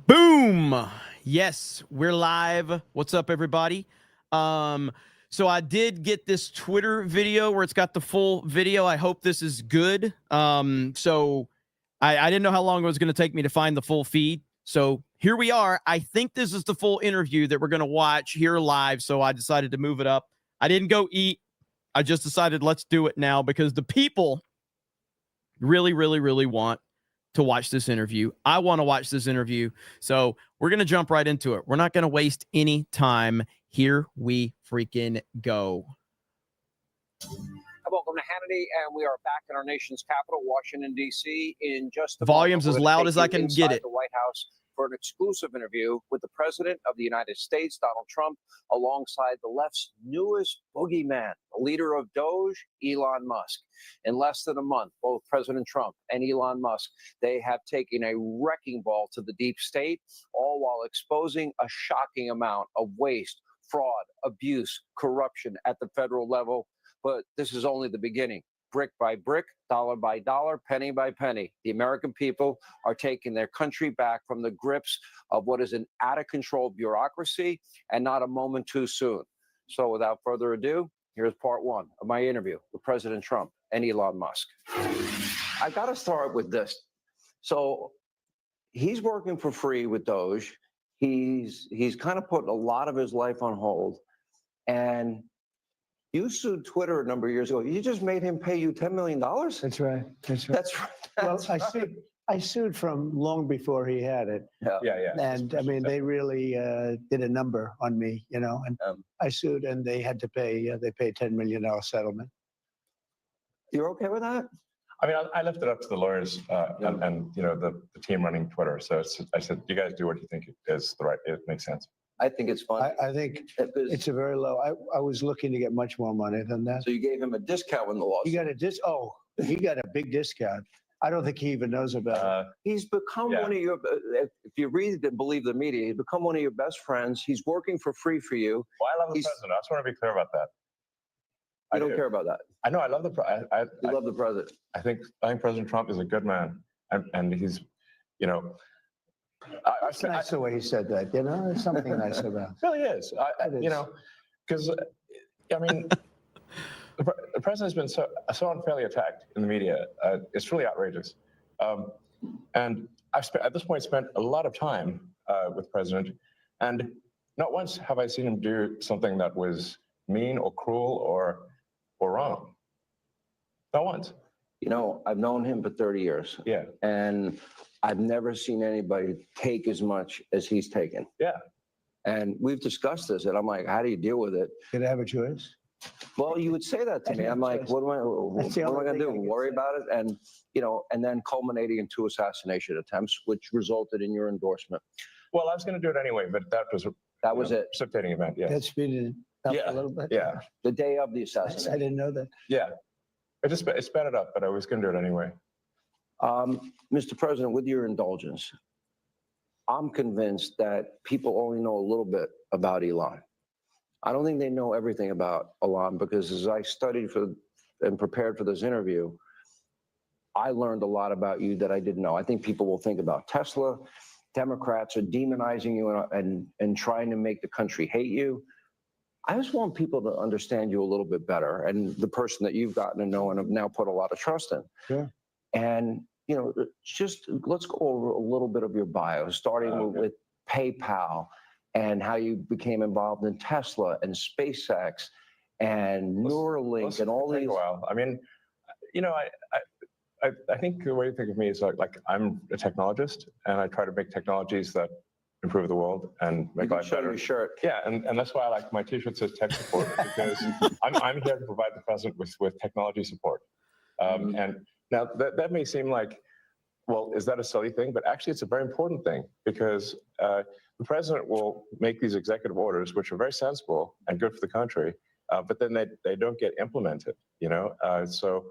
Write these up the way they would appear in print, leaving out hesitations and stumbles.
Boom. Yes, we're live. What's up, everybody? So I did get this Twitter video where it's got the full video. I hope this is good. So I didn't know how long it was going to take me to find the full feed. So here we are. I think this is the full interview that we're going to watch here live. So I decided to move it up. I didn't go eat. I just decided let's do it now because the people really want to watch this interview. I want to watch this interview. So we're going to jump right into it. We're not going to waste any time. Here we freaking go. Welcome to Hannity, and we are back in our nation's capital, Washington, D.C. in just a Volume's moment. as loud as I can get it. The White House for an exclusive interview with the President of the United States, Donald Trump, alongside the left's newest boogeyman, the leader of D.O.G.E, Elon Musk. In less than a month, both President Trump and Elon Musk, they have taken a wrecking ball to the deep state, all while exposing a shocking amount of waste, fraud, abuse, corruption at the federal level. But this is only the beginning. Brick by brick, dollar by dollar, penny by penny, the American people are taking their country back from the grips of what is an out-of-control bureaucracy, and not a moment too soon. So without further ado, here's part one of my interview with President Trump and Elon Musk. I've got to start with this. So he's working for free with Doge. He's kind of put a lot of his life on hold, and you sued Twitter a number of years ago. You just made him pay you $10 million? That's right. That's right. That's right. Well, That's I sued from long before he had it. Yeah. And I mean, they really did a number on me, you know, and I sued and they had to pay, they paid $10 million settlement. You're okay with that? I mean, I left it up to the lawyers and you know, the team running Twitter. So I said, you guys do what you think is the right, it makes sense. I think it's fun. I think it's a very low. I was looking to get much more money than that. So you gave him a discount in the lawsuit. He got a he got a big discount. I don't think he even knows about it. He's become one of your, if you read and believe the media, he's become one of your best friends. He's working for free for you. Well, I love the president. I just want to be clear about that. I don't care about that. I know. I love the president. You love the president. I think President Trump is a good man, and he's, you know. It's nice the way he said that. You know, there's something nice about it. Really is. You know, because I mean, the president has been so unfairly attacked in the media. It's really outrageous. And I've at this point spent a lot of time with the president, and not once have I seen him do something that was mean or cruel or wrong. Not once. You know, I've known him for 30 years. Yeah. And I've never seen anybody take as much as he's taken. Yeah. And we've discussed this, and I'm like, how do you deal with it? Did I have a choice? Well, you would say that to me. I'm like, what am I going to do? Worry about it? And, you know, and then culminating in 2 assassination attempts, which resulted in your endorsement. Well, I was going to do it anyway, but that was it. Precipitating event. Yeah. That speeded it up a little bit. Yeah. The day of the assassination. I didn't know that. Yeah. It sped it up, but I was going to do it anyway. Mr. President, with your indulgence, I'm convinced that people only know a little bit about Elon. I don't think they know everything about Elon, because as I studied and prepared for this interview, I learned a lot about you that I didn't know. I think people will think about Tesla. Democrats are demonizing you and trying to make the country hate you. I just want people to understand you a little bit better, and the person that you've gotten to know and have now put a lot of trust in. Sure. And, you know, just let's go over a little bit of your bio, starting with PayPal and how you became involved in Tesla and SpaceX and Neuralink and all these. Well, I mean, you know, I think the way to think of me is like I'm a technologist, and I try to make technologies that improve the world and make life better. Your shirt. Yeah, and that's why I like my T-shirt says tech support, because I'm here to provide the president with technology support. And now that may seem like, well, is that a silly thing? But actually, it's a very important thing, because the president will make these executive orders, which are very sensible and good for the country, but then they don't get implemented. You know, so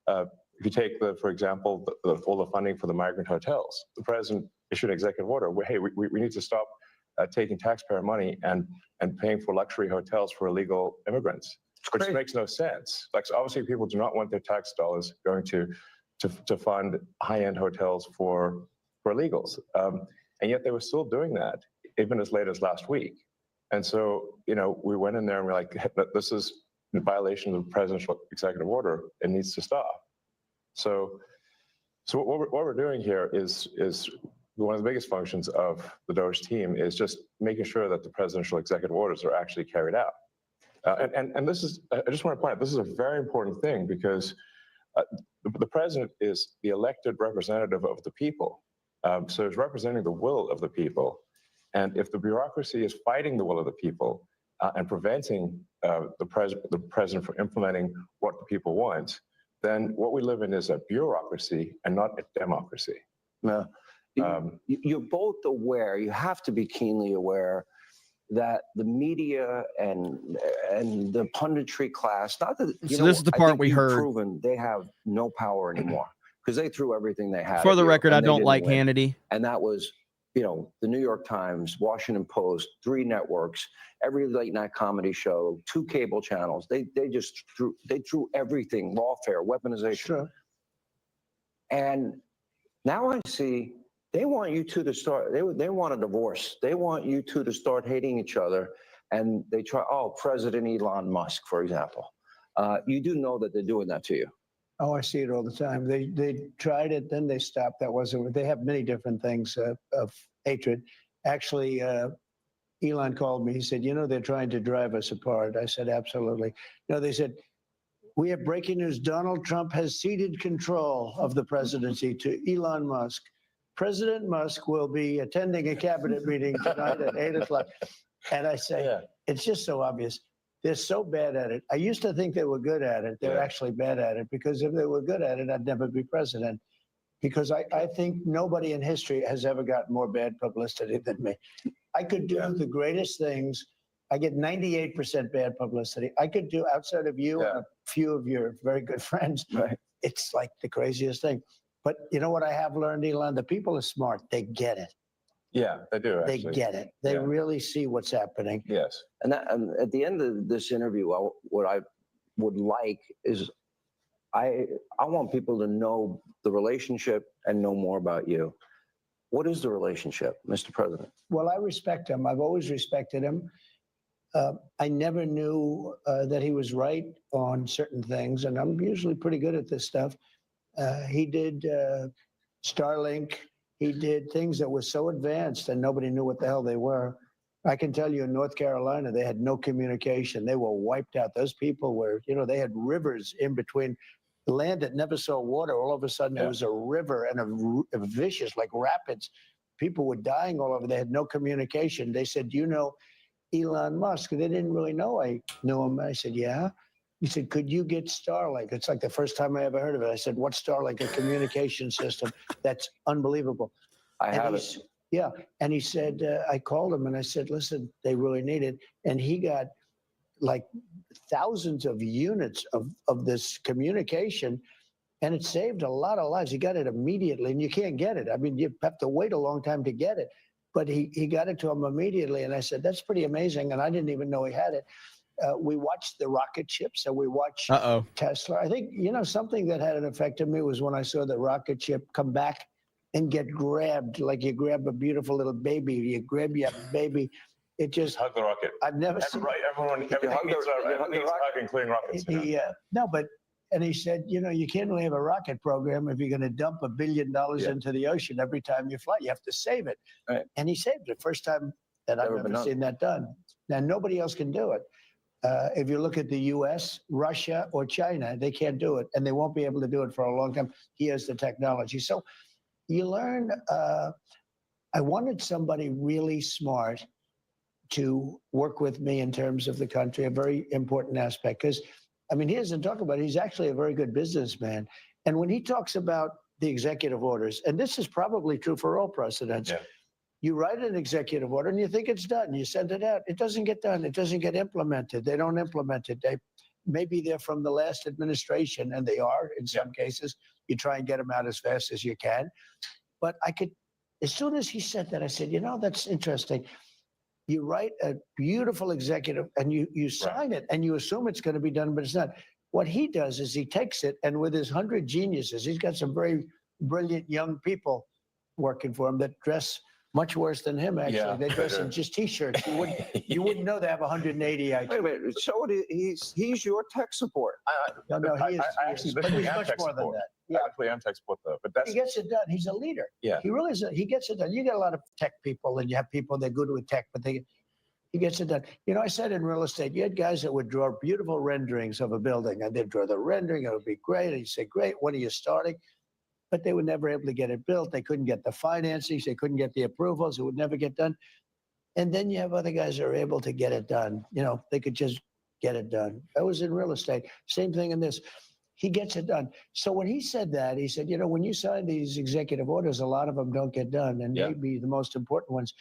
if you take for example, all the funding for the migrant hotels, the president issued an executive order where, hey, we need to stop taking taxpayer money and paying for luxury hotels for illegal immigrants, which makes no sense. Like, so obviously people do not want their tax dollars going to fund high-end hotels for illegals. And yet they were still doing that even as late as last week. And so, we went in there and we're like, this is in violation of the presidential executive order. It needs to stop. So what we're doing here is one of the biggest functions of the DOGE team is just making sure that the presidential executive orders are actually carried out. And this is, I just want to point out, this is a very important thing because the president is the elected representative of the people. So he's representing the will of the people. And if the bureaucracy is fighting the will of the people and preventing the president from implementing what the people want, then what we live in is a bureaucracy and not a democracy. Now, you're both aware, you have to be keenly aware that the media and the punditry class, not that, So this is the part we heard. Proven they have no power anymore because they threw everything they had. For the record, I don't like win. Hannity. And that was, the New York Times, Washington Post, 3 networks, every late night comedy show, 2 cable channels. They just threw everything, lawfare, weaponization. Sure. And now I see they want you two to start, they want a divorce. They want you two to start hating each other. And they try, President Elon Musk, for example. You do know that they're doing that to you. Oh, I see it all the time. They tried it, then they stopped. That wasn't. They have many different things of hatred. Actually, Elon called me. He said, they're trying to drive us apart. I said, absolutely. No, they said, we have breaking news. Donald Trump has ceded control of the presidency to Elon Musk. President Musk will be attending a cabinet meeting tonight at 8 o'clock. And I say, It's just so obvious. They're so bad at it. I used to think they were good at it. They're actually bad at it because if they were good at it, I'd never be president. Because I think nobody in history has ever got more bad publicity than me. I could do the greatest things. I get 98% bad publicity. I could do, outside of you and a few of your very good friends, it's like the craziest thing. But you know what I have learned, Elon? The people are smart. They get it. Yeah, they do, actually. They get it. They really see what's happening. Yes. And at the end of this interview, what I would like is I want people to know the relationship and know more about you. What is the relationship, Mr. President? Well, I respect him. I've always respected him. I never knew that he was right on certain things, and I'm usually pretty good at this stuff. He did Starlink. He did things that were so advanced and nobody knew what the hell they were. I can tell you in North Carolina, they had no communication. They were wiped out. Those people were, they had rivers in between. The land that never saw water, all of a sudden there was a river and a vicious, like rapids. People were dying all over. They had no communication. They said, do you know Elon Musk? They didn't really know I knew him. I said, yeah. He said, could you get Starlink? It's like the first time I ever heard of it. I said, what's Starlink? A communication system. That's unbelievable. I have it. Yeah. And he said, I called him and I said, listen, they really need it. And he got like thousands of units of this communication, and it saved a lot of lives. He got it immediately, and you can't get it. I mean, you have to wait a long time to get it. But he got it to him immediately. And I said, that's pretty amazing. And I didn't even know he had it. We watched the rocket ships and we watched Tesla. I think, something that had an effect on me was when I saw the rocket ship come back and get grabbed, like you grab a beautiful little baby, you grab your baby. It just hug the rocket. I've never seen everyone needs hug, including rockets. And he said, you can't really have a rocket program if you're going to dump $1 billion into the ocean every time you fly. You have to save it. Right. And he saved it. First time that I've ever seen that done. Now, nobody else can do it. If you look at the U.S., Russia, or China, they can't do it, and they won't be able to do it for a long time. He has the technology. So you learn, I wanted somebody really smart to work with me in terms of the country, a very important aspect. Because, he doesn't talk about it. He's actually a very good businessman. And when he talks about the executive orders, and this is probably true for all presidents, you write an executive order and you think it's done. You send it out. It doesn't get done. It doesn't get implemented. They don't implement it. Maybe they're from the last administration, and they are in some cases. You try and get them out as fast as you can. But as soon as he said that, I said, that's interesting. You write a beautiful executive and you sign it and you assume it's going to be done, but it's not. What he does is he takes it, and with his 100 geniuses, he's got some very brilliant young people working for him that dress Much worse than him, actually. Yeah, They dress better. in just T-shirts. You wouldn't know they have 180 IQ. Wait a minute. So he's your tech support. No, he is. I actually But literally he's am much tech more than support. that. Yeah. I actually am tech support though, but He that's gets it done. He's a leader. Yeah. He really is. He gets it done. You get a lot of tech people, and you have people that are good with tech, but he gets it done. You know, I said in real estate, you had guys that would draw beautiful renderings of a building, and they'd draw the rendering. It would be great. And you say, great, when are you starting? But they were never able to get it built. They couldn't get the financing. They couldn't get the approvals. It would never get done. And then you have other guys that are able to get it done. You know, they could just get it done. That was in real estate. Same thing in this. He gets it done. So when he said that, he said, you know, when you sign these executive orders, a lot of them don't get done, and maybe the most important ones.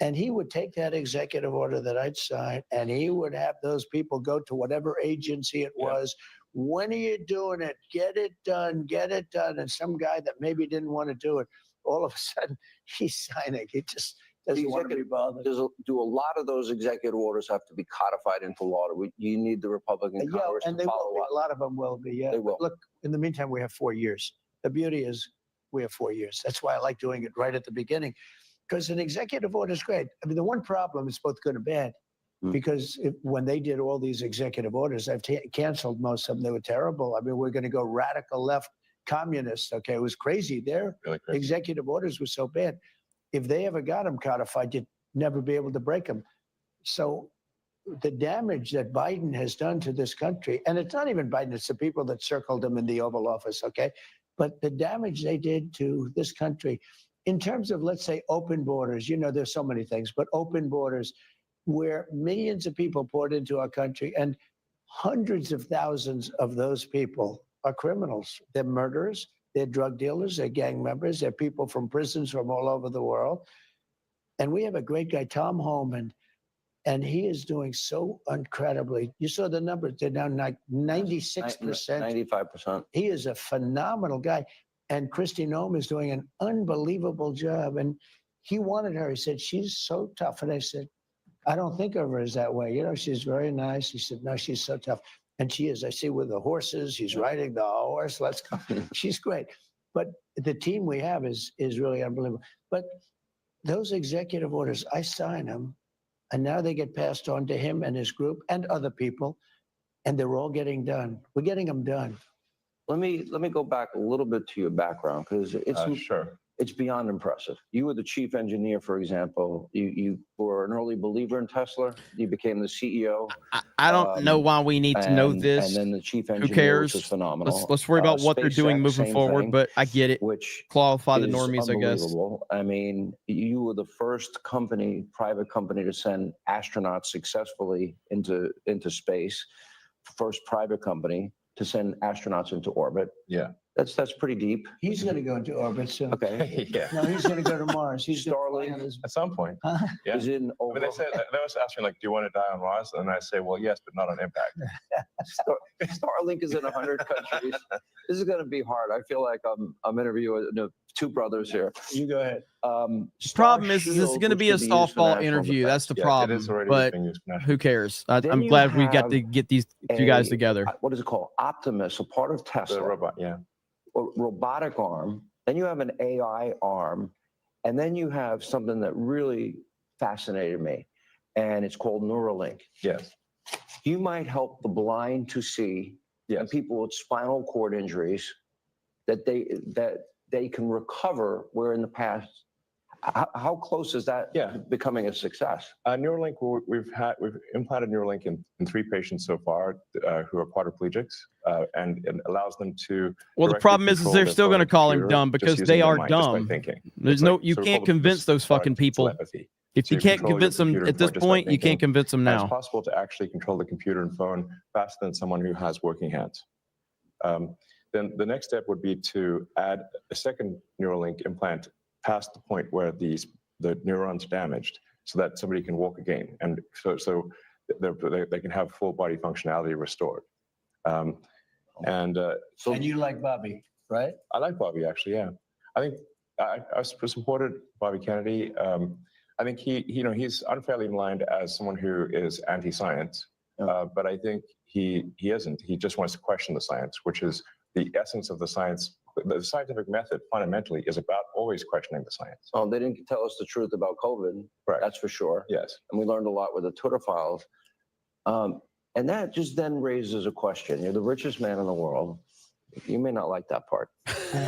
And he would take that executive order that I'd sign, and he would have those people go to whatever agency it was. When are you doing it? Get it done. Get it done. And some guy that maybe didn't want to do it, all of a sudden he's signing. He just doesn't want to be bothered. Do a lot of those executive orders have to be codified into law? You need the Republican Congress and to they follow will be. up. A lot of them will be. Yeah. They will. Look, in the meantime, we have 4 years. The beauty is we have 4 years. That's why I like doing it right at the beginning, because an executive order is great. I mean, the one problem is both good and bad, because when they did all these executive orders, I've canceled most of them. They were terrible. I mean, we're going to go radical left communists. Okay, it was crazy. Their really crazy. executive orders were so bad. If they ever got them codified, you'd never be able to break them. So the damage that Biden has done to this country, and it's not even Biden, it's the people that circled him in the Oval Office, okay? But the damage they did to this country, in terms of, let's say, open borders, you know, there's so many things, but open borders where millions of people poured into our country, and hundreds of thousands of those people are criminals. They're murderers, they're drug dealers, they're gang members, they're people from prisons from all over the world. And we have a great guy, Tom Homan, and he is doing so incredibly. You saw the numbers, they're down like 96%. 95%. He is a phenomenal guy. And Kristi Noem is doing an unbelievable job. And he wanted her. He said, she's so tough. And I said, I don't think of her as that way. You know, she's very nice. He said, no, she's so tough. And she is. I see with the horses, she's riding the horse. Let's go. She's great. But the team we have is really unbelievable. But those executive orders, I sign them, and now they get passed on to him and his group and other people, and they're all getting done. We're getting them done. Let me go back a little bit to your background, because it's beyond impressive. You were the chief engineer, for example. You were an early believer in Tesla. You became the CEO. I don't know why we need to know this. And then the chief engineer, who cares? which is phenomenal. Let's worry about what they're doing moving forward. Thing, but I get it. Which qualify the normies, I guess. I mean, you were the first private company to send astronauts successfully into space. First private company to send astronauts into orbit. Yeah. That's pretty deep. He's going to go into orbit soon. Okay. Yeah. No, he's going to go to Mars. He's Starlink At some point. Huh? Yeah. is in I over. mean, they was asking like, do you want to die on Mars? And I say, well, yes, but not on impact. Starlink is in 100 countries. This is going to be hard. I feel like I'm interviewing two brothers here. You go ahead. Problem is this is going to be a softball interview. That's the problem. It is already but being used for national who cares? Then I'm you glad we got have to get these two guys together. What is it called? Optimus, a part of Tesla. The robot, yeah. A robotic arm. Then you have an AI arm. And then you have something that really fascinated me. And it's called Neuralink. Yes. You might help the blind to see, and Yes. people with spinal cord injuries that they can recover, where in the past, how close is that becoming a success? Neuralink, we've implanted Neuralink in 3 patients so far who are quadriplegics, and it allows them to. Well, the problem is they're still going to call him dumb because they are dumb. There's no, you can't convince those fucking people. Telepathy. If you can't convince them at this point, you can't convince them now. It's possible to actually control the computer and phone faster than someone who has working hands. Then the next step would be to add a second Neuralink implant past the point where the neurons are damaged, so that somebody can walk again, and so they can have full body functionality restored. And you like Bobby, right? I like Bobby, actually. Yeah, I think I supported Bobby Kennedy. I think he's unfairly maligned as someone who is anti-science, but I think he isn't. He just wants to question the science, which is the essence of the science, the scientific method fundamentally is about always questioning the science. Oh, they didn't tell us the truth about COVID. Right. That's for sure. Yes. And we learned a lot with the Twitter files. And that just then raises a question. You're the richest man in the world. You may not like that part.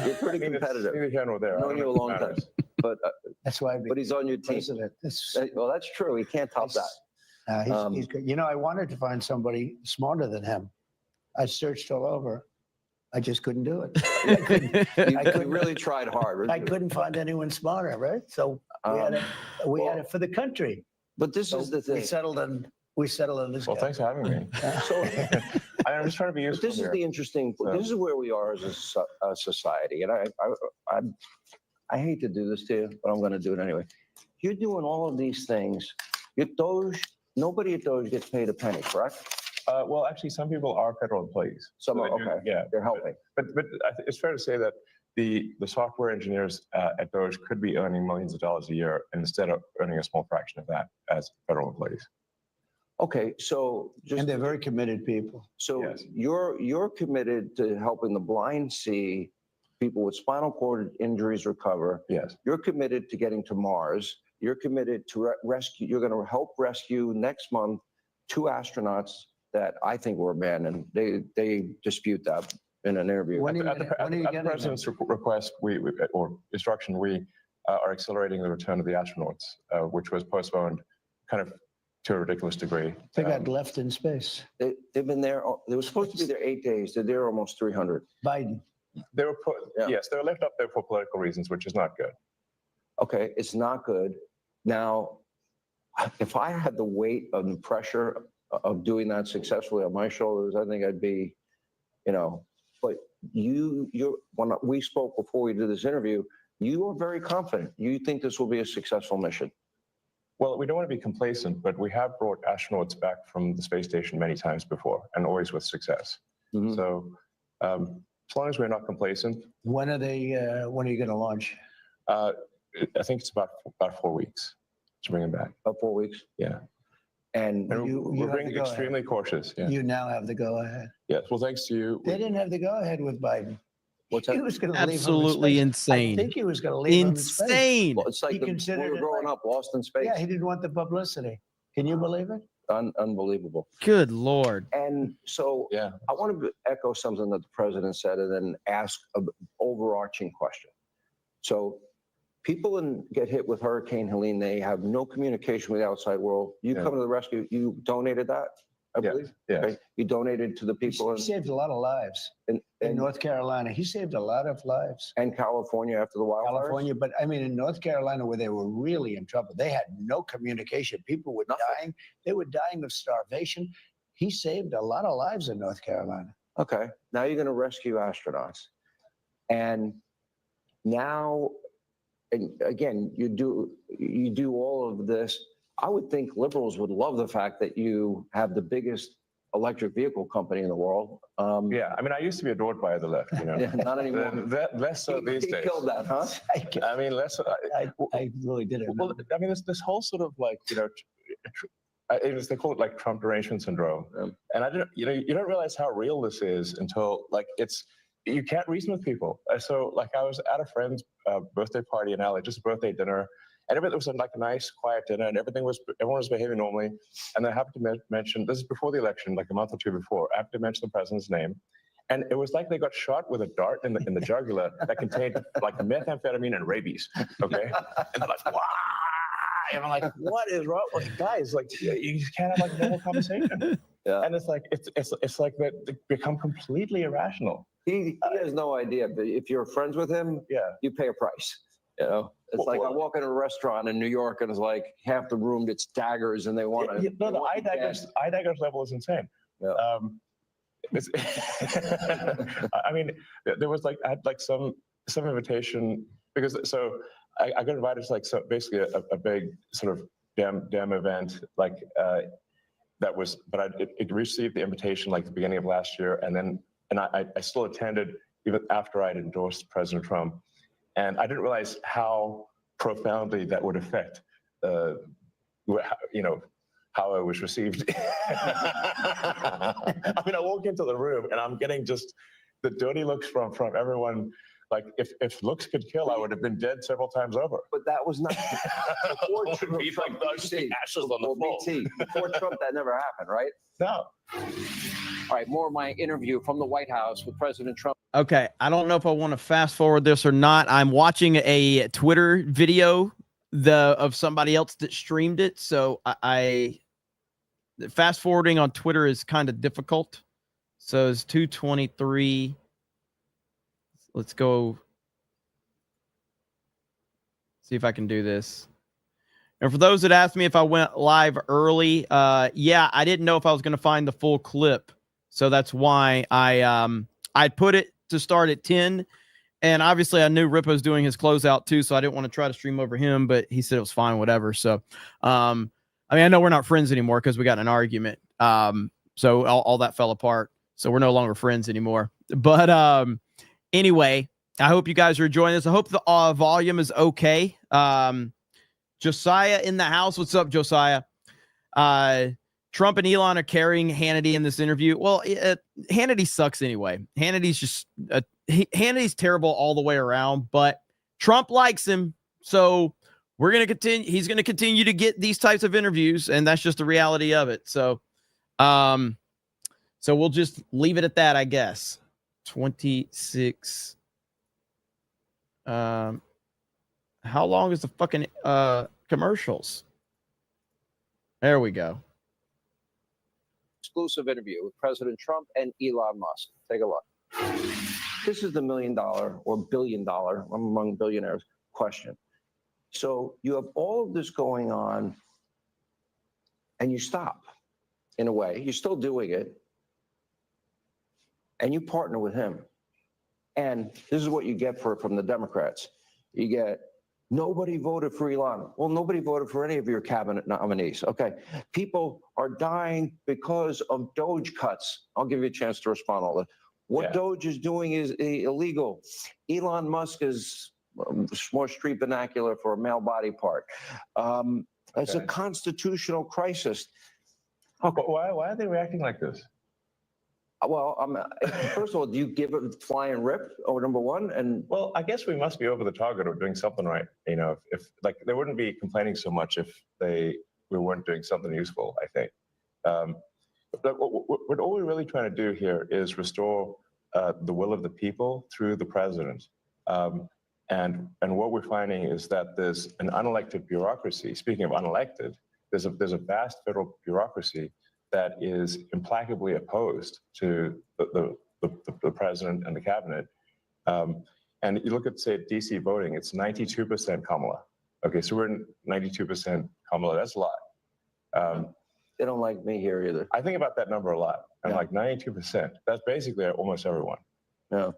You're pretty competitive. Neither here nor there. I've known you a long time. But That's why I but he's on your team. president. Well, that's true. He can't top that. He's good. You know, I wanted to find somebody smarter than him. I searched all over. I just couldn't do it. You really tried hard. I couldn't find anyone smarter, right? So we had it for the country. But this is the thing. We settled on this Well, guy. thanks for having me. So, I'm just trying to be but useful this is here. the interesting. This is where we are as a society, and I hate to do this to you, but I'm going to do it anyway. You're doing all of these things. Your D.O.G.E, nobody at D.O.G.E gets paid a penny, correct? Well, actually, some people are federal employees. Some are, they do- okay. Yeah, They're helping. but it's fair to say that the software engineers at D.O.G.E could be earning millions of dollars a year instead of earning a small fraction of that as federal employees. Okay, so just And they're very committed people. so Yes. you're committed to helping the blind see, people with spinal cord injuries recover. Yes. You're committed to getting to Mars. You're committed to rescue. You're going to help rescue next month 2 astronauts that I think were abandoned. They dispute that in an interview. When are you At gonna- when are you the getting them? president's request, or instruction, we are accelerating the return of the astronauts, which was postponed kind of to a ridiculous degree. They got left in space. They've been there. They were supposed to be there 8 days. They're there almost 300. Biden. They were put, Yeah. yes, they were left up there for political reasons, which is not good. Okay, it's not good. Now, if I had the weight of the pressure of doing that successfully on my shoulders, I think I'd be, but when we spoke before we did this interview, you are very confident. You think this will be a successful mission. Well, we don't want to be complacent, but we have brought astronauts back from the space station many times before, and always with success. Mhm. So as long as we're not complacent, When are you going to launch? I think it's about 4 weeks to bring them back. About 4 weeks. Yeah. And And You we're have being the go-ahead. extremely cautious. Yeah. You now have the go-ahead. Yes. Well, thanks to you. They didn't have the go-ahead with Biden. what's He that? was going to leave him in Absolutely space. I insane. think he was going to leave him in space. Insane. Well, it's like He when we considered were it growing like- up, lost in space. Yeah, he didn't want the publicity. Can you believe it? Unbelievable. Good Lord. And so Yeah. I want to echo something that the president said and then ask an overarching question. So people get hit with Hurricane Helene, they have no communication with the outside world. You Yeah. come to the rescue, you donated that, I Yes, believe? yes. Okay. You donated to the He people saved a lot of lives in in North Carolina. He saved a lot of lives. and California after the wildfires? California, but I mean, in North Carolina, where they were really in trouble, they had no communication. People were Nothing. dying. They were dying of starvation. He saved a lot of lives in North Carolina. Okay, now you're going to rescue astronauts. And now, and again, you do all of this. I would think liberals would love the fact that you have the biggest electric vehicle company in the world. Yeah. I mean, I used to be adored by the left, Yeah, not anymore. Less so these He days. killed that, huh? I mean, less. I really didn't. Well, I mean, this whole sort of like, they call it like Trump derangement syndrome. Yeah. And I didn't, you don't realize how real this is until like you can't reason with people. So like I was at a friend's birthday party in LA, just a birthday dinner, and everything was like a nice, quiet dinner, and everyone was behaving normally. And I happened to mention, this is before the election, like a month or two before, I happened to mention the president's name. And it was like they got shot with a dart in the jugular that contained like methamphetamine and rabies. Okay. And they're like, wow. And I'm like, what is wrong? Like, guys, like you can't have like a normal conversation. Yeah. And it's like like that they become completely irrational. He has no idea, but if you're friends with him, Yeah. you pay a price. It's like I walk in a restaurant in New York and it's like half the room gets daggers and they want to. No, the eye daggers level is insane. Yeah. I mean, there was like I had like some invitation because so I got invited to like basically a big sort of dem event like that was, but it received the invitation like the beginning of last year, and I still attended even after I'd endorsed President Trump, and I didn't realize how profoundly that would affect how I was received. I mean, I walk into the room and I'm getting just the dirty looks from everyone. Like if looks could kill, I would have been dead several times over. But that was not before It would Trump. be like the ashes on the floor. BT. Before Trump, that never happened, right? No. All right, more of my interview from the White House with President Trump. Okay, I don't know if I want to fast forward this or not. I'm watching a Twitter video of somebody else that streamed it, so I fast forwarding on Twitter is kind of difficult. So it's 2:23. Let's go see if I can do this. And for those that asked me if I went live early, yeah, I didn't know if I was going to find the full clip. So that's why I put it to start at 10. And obviously I knew Rippo's doing his closeout too, so I didn't want to try to stream over him, but he said it was fine, whatever. So, I mean, I know we're not friends anymore because we got in an argument. So all that fell apart. So we're no longer friends anymore. But anyway, I hope you guys are enjoying this. I hope the volume is okay. Josiah in the house. What's up, Josiah? Trump and Elon are carrying Hannity in this interview. Well, Hannity sucks anyway. Hannity's just Hannity's terrible all the way around, but Trump likes him. So we're going to continue. He's going to continue to get these types of interviews, and that's just the reality of it. So, so we'll just leave it at that, I guess. 26. How long is the fucking commercials? There we go. Exclusive interview with President Trump and Elon Musk. Take a look. This is the $1 million or $1 billion, I'm among billionaires, question. So you have all of this going on and you stop in a way. You're still doing it and you partner with him. And this is what you get from the Democrats. You get, nobody voted for Elon. Well, nobody voted for any of your cabinet nominees. Okay. People are dying because of DOGE cuts. I'll give you a chance to respond to all that. What DOGE is doing is illegal. Elon Musk is more street vernacular for a male body part. It's a constitutional crisis. Okay. Why are they reacting like this? Well, first of all, do you give it flying rip? Oh, number one, and well, I guess we must be over the target or doing something right. You know, if like they wouldn't be complaining so much if we weren't doing something useful. I think. But what all we're really trying to do here is restore the will of the people through the president. And what we're finding is that there's an unelected bureaucracy. Speaking of unelected, there's a vast federal bureaucracy that is implacably opposed to the president and the cabinet. And you look at, say, DC voting, it's 92% Kamala. Okay, so we're in 92% Kamala. That's a lot. They don't like me here either. I think about that number a lot. I'm like 92%. That's basically almost everyone. Yeah.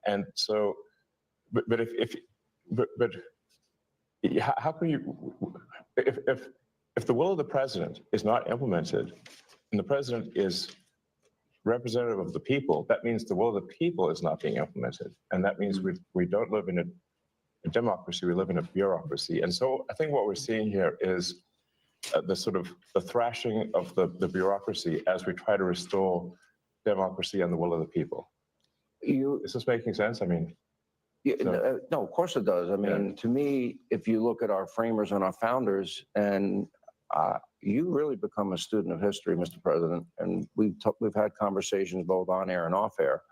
And so, but how can you, if the will of the president is not implemented, and the president is representative of the people, that means the will of the people is not being implemented. And that means we don't live in a democracy, we live in a bureaucracy. And so I think what we're seeing here is the thrashing of the bureaucracy as we try to restore democracy and the will of the people. Is this making sense? I mean, no, of course it does. I mean, to me, if you look at our framers and our founders, and you really become a student of history, Mr. President, and we've had conversations both on air and off air.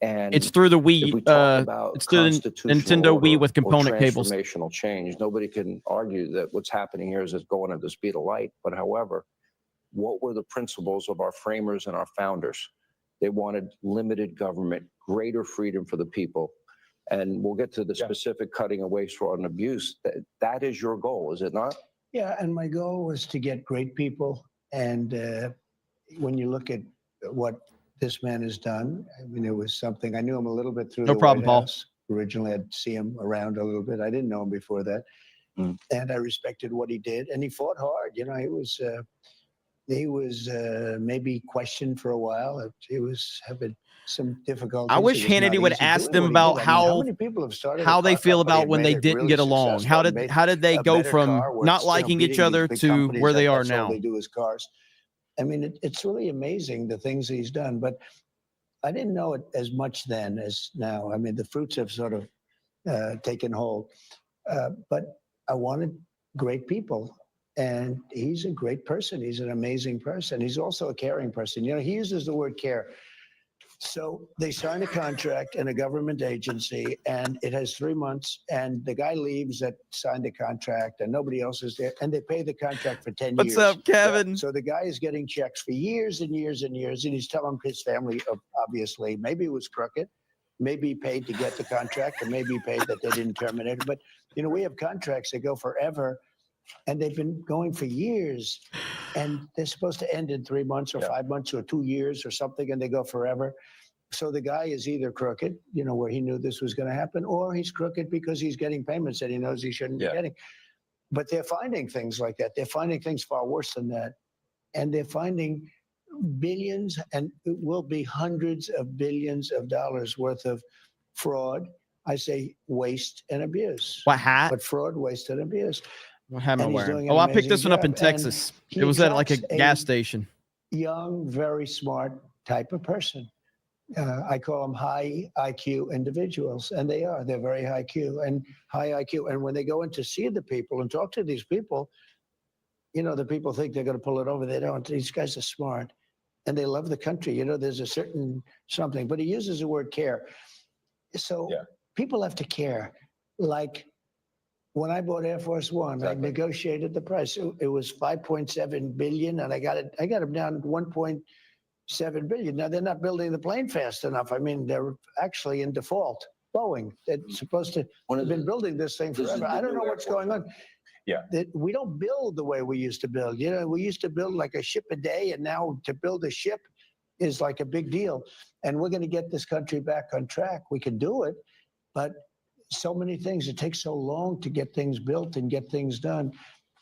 And it's through the Wii. It's through the Nintendo Wii with component cables. Transformational change. Nobody can argue that what's happening here is it's going at the speed of light. But however, what were the principles of our framers and our founders? They wanted limited government, greater freedom for the people. And we'll get to the specific cutting of waste, fraud, and abuse. That is your goal, is it not? Yeah, and my goal was to get great people. And when you look at what this man has done, I mean, it was something. I knew him a little bit through the White House. Originally, I'd see him around a little bit. I didn't know him before that. And I respected what he did. And he fought hard. You know, he was maybe questioned for a while. He was having some difficulties. I wish Hannity would ask them about how they feel about when they didn't get along. How did they go from not liking each other to where they are now? All they do is cars. I mean, it's really amazing the things he's done. But I didn't know it as much then as now. I mean, the fruits have sort of taken hold. But I wanted great people. And he's a great person. He's an amazing person. He's also a caring person. You know, he uses the word care. So they sign a contract in a government agency, and it has 3 months, and the guy leaves that signed the contract, and nobody else is there, and they pay the contract for 10 years. What's up, Kevin? So the guy is getting checks for years and years and years, and he's telling his family, obviously, maybe it was crooked, maybe he paid to get the contract, or maybe he paid that they didn't terminate it. But, you know, we have contracts that go forever, and they've been going for years, and they're supposed to end in 3 months or 5 months or 2 years or something, and they go forever. So the guy is either crooked, you know, where he knew this was going to happen, or he's crooked because he's getting payments that he knows he shouldn't be getting. But they're finding things like that. They're finding things far worse than that. And they're finding billions, and it will be hundreds of billions of dollars worth of fraud. I say waste and abuse. What hat? But fraud, waste, and abuse. What hat am I And he's wearing? doing an Oh, I picked amazing this one up in job. Texas. And It was at like a attracts gas station. Young, very smart type of person. I call them high IQ individuals, and they are. They're very high IQ and high IQ. And when they go in to see the people and talk to these people, you know, the people think they're going to pull it over. They don't. These guys are smart, and they love the country. You know, there's a certain something. But he uses the word care. So people have to care. Like when I bought Air Force One, I negotiated the price. It was $5.7 billion, and I got them down to $1.7 billion. Now they're not building the plane fast enough. I mean, they're actually in default. Boeing, they're supposed to have been building this thing forever. I don't know what's going on. We don't build the way we used to build. You know, we used to build like a ship a day, and now to build a ship is like a big deal. And we're going to get this country back on track. We can do it, but so many things. It takes so long to get things built and get things done.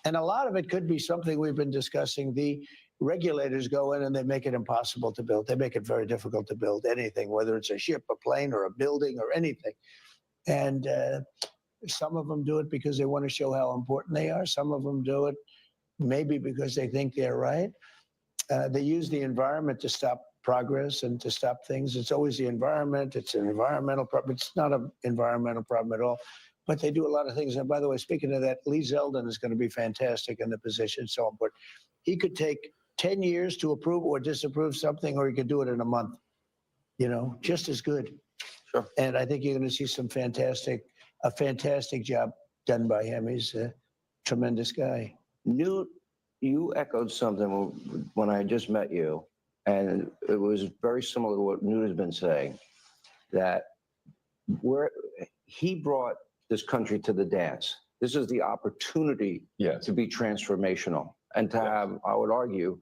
And a lot of it could be something we've been discussing. The regulators go in and they make it impossible to build. They make it very difficult to build anything, whether it's a ship, a plane, or a building, or anything. And some of them do it because they want to show how important they are. Some of them do it maybe because they think they're right. They use the environment to stop progress and to stop things. It's always the environment. It's an environmental problem. It's not an environmental problem at all. But they do a lot of things. And by the way, speaking of that, Lee Zeldin is going to be fantastic in the position. So important. He could take 10 years to approve or disapprove something, or he could do it in a month. You know, just as good. Sure. And I think you're going to see a fantastic job done by him. He's a tremendous guy. Newt, you echoed something when I just met you, and it was very similar to what Newt has been saying, that he brought this country to the dance. This is the opportunity to be transformational and to have, I would argue,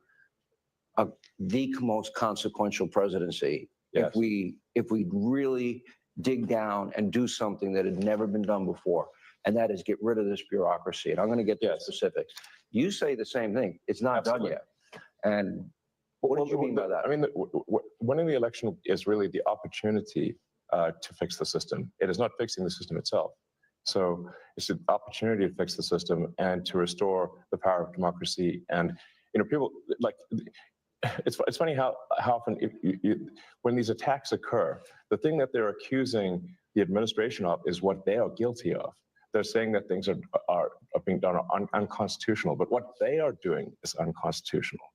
the most consequential presidency if we really dig down and do something that had never been done before, and that is get rid of this bureaucracy. And I'm going to get to the specifics. You say the same thing. It's not done yet. And what do you mean by that? I mean, winning the election is really the opportunity to fix the system. It is not fixing the system itself. So it's an opportunity to fix the system and to restore the power of democracy. And, you know, people like, it's funny how often when these attacks occur, the thing that they're accusing the administration of is what they are guilty of. They're saying that things are being done unconstitutional, but what they are doing is unconstitutional.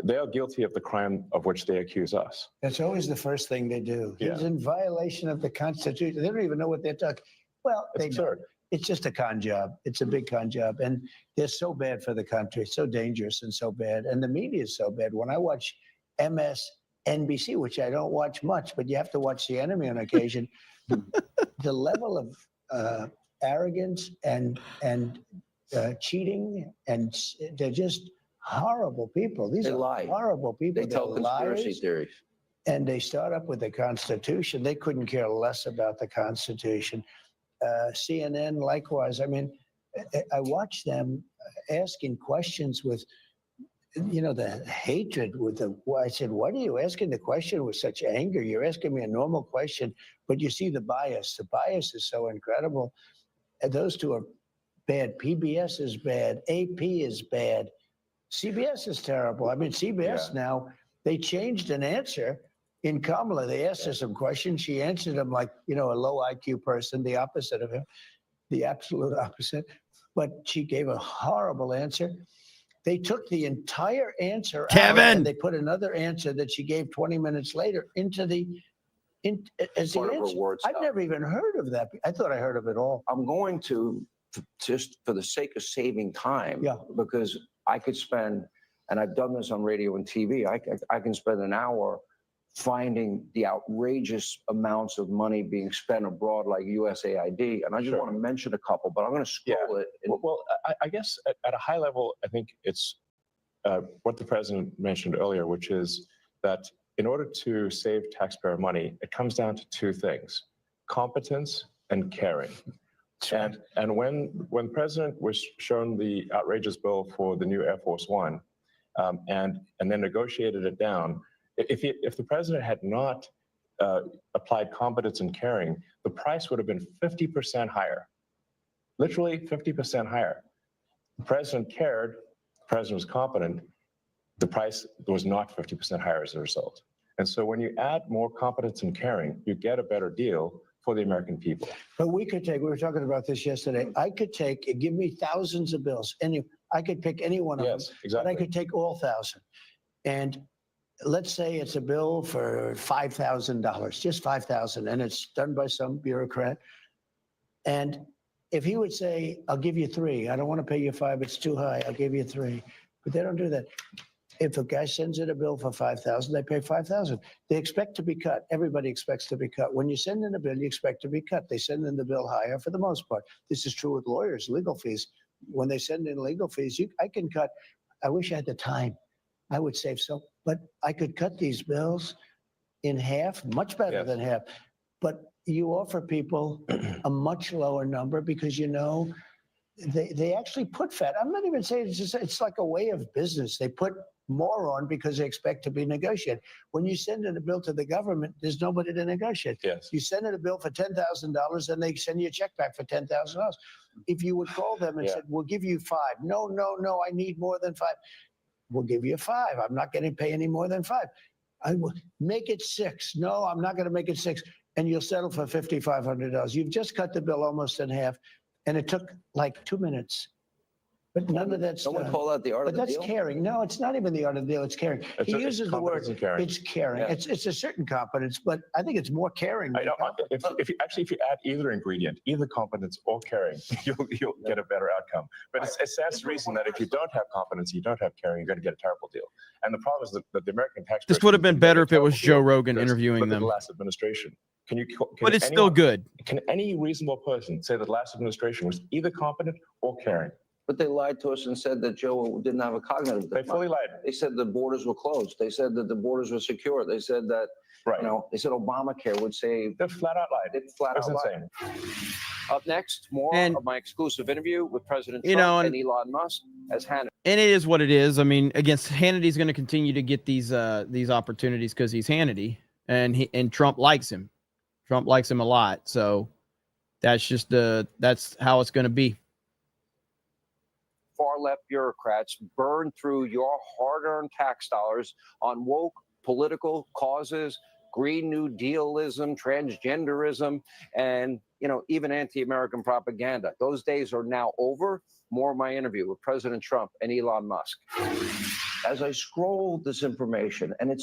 They are guilty of the crime of which they accuse us. That's always the first thing they do. He's in violation of the Constitution. They don't even know what they're talking. Well, It's absurd. It's just a con job. It's a big con job. And they're so bad for the country, so dangerous and so bad. And the media is so bad. When I watch MSNBC, which I don't watch much, but you have to watch the enemy on occasion, the level of arrogance and cheating, and they're just horrible people. These are horrible people. They tell conspiracy theories. And they start up with the Constitution. They couldn't care less about the Constitution. CNN, likewise. I mean, I watch them asking questions with, you know, the hatred with the, I said, what are you asking the question with such anger? You're asking me a normal question, but you see the bias. The bias is so incredible. And those two are bad. PBS is bad. AP is bad. CBS is terrible. I mean, CBS now, they changed an answer in Kamala, they asked her some questions. She answered them like, a low IQ person, the opposite of him, the absolute opposite. But she gave a horrible answer. They took the entire answer out and they put another answer that she gave 20 minutes later into as the answer. I've never even heard of that. I thought I heard of it all. I'm going to, just for the sake of saving time, because I could spend, and I've done this on radio and TV, I can spend an hour finding the outrageous amounts of money being spent abroad like USAID. And I just want to mention a couple, but I'm going to scroll it. Well, I guess at a high level, I think it's what the president mentioned earlier, which is that in order to save taxpayer money, it comes down to two things: competence and caring. And when the president was shown the outrageous bill for the new Air Force One, and then negotiated it down, if the president had not applied competence and caring, the price would have been 50% higher, literally 50% higher. The president cared, the president was competent, the price was not 50% higher as a result. And so when you add more competence and caring, you get a better deal for the American people. But we were talking about this yesterday. I could give me thousands of bills, and I could pick any one of them. Exactly. But I could take all 1,000. And let's say it's a bill for $5,000, just $5,000, and it's done by some bureaucrat. And if he would say, I'll give you 3, I don't want to pay you 5, it's too high, I'll give you 3. But they don't do that. If a guy sends in a bill for $5,000, they pay $5,000. They expect to be cut. Everybody expects to be cut. When you send in a bill, you expect to be cut. They send in the bill higher for the most part. This is true with lawyers, legal fees. When they send in legal fees, I can cut. I wish I had the time. I would save so, but I could cut these bills in half, much better than half. But you offer people a much lower number because they actually put fat. I'm not even saying it's like a way of business. They put more on because they expect to be negotiated. When you send in a bill to the government, there's nobody to negotiate. Yes. You send in a bill for $10,000 and they send you a check back for $10,000. If you would call them and said, we'll give you 5. No, I need more than 5. We'll give you 5. I'm not going to pay any more than 5. I will make it 6. No, I'm not going to make it 6. And you'll settle for $5,500. You've just cut the bill almost in half. And it took like 2 minutes. But none of that's Someone call that the art of the deal? But that's caring. No, it's not even the art of the deal. It's caring. He uses the word, it's caring. Yeah. It's a certain competence, but I think it's more caring. I know. If you add either ingredient, either competence or caring, you'll get a better outcome. But it stands to reason that if you don't have competence, you don't have caring, you're going to get a terrible deal. And the problem is that the American taxpayer. This would have been better if it was Joe Rogan interviewing them. The last administration. But it's still good. Can any reasonable person say that the last administration was either competent or caring? But they lied to us and said that Joe didn't have a cognitive decline. They fully lied. They said the borders were closed. They said that the borders were secure. They said that, they said Obamacare would save. They flat out lied. They flat out lied. Up next, more of my exclusive interview with President Trump and Elon Musk as Hannity. And it is what it is. I mean, Hannity's going to continue to get these opportunities because he's Hannity, and Trump likes him. Trump likes him a lot. So that's just that's how it's going to be. Far-left bureaucrats burn through your hard-earned tax dollars on woke political causes, Green New Dealism, transgenderism, and even anti-American propaganda. Those days are now over. More of my interview with President Trump and Elon Musk. As I scroll this information, and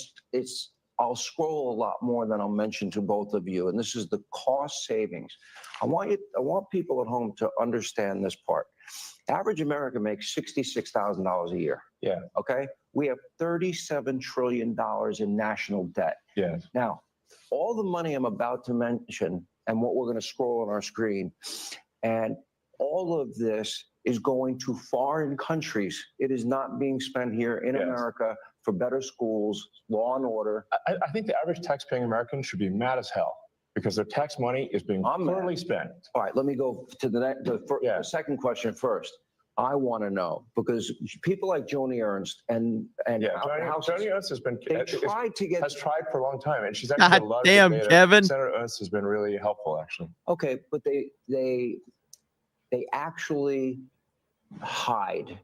I'll scroll a lot more than I'll mention to both of you, and this is the cost savings. I want people at home to understand this part. Average American makes $66,000 a year. Yeah. Okay. We have $37 trillion in national debt. Yeah. Now, all the money I'm about to mention and what we're going to scroll on our screen, and all of this is going to foreign countries. It is not being spent here in America for better schools, law and order. I think the average tax-paying American should be mad as hell because their tax money is being poorly spent. All right, let me go to the second question first. I want to know, because people like Joni Ernst and Joni Ernst has tried for a long time, and she's actually God a lot damn, of data. Kevin. Senator Ernst has been really helpful, actually. Okay, but they actually hide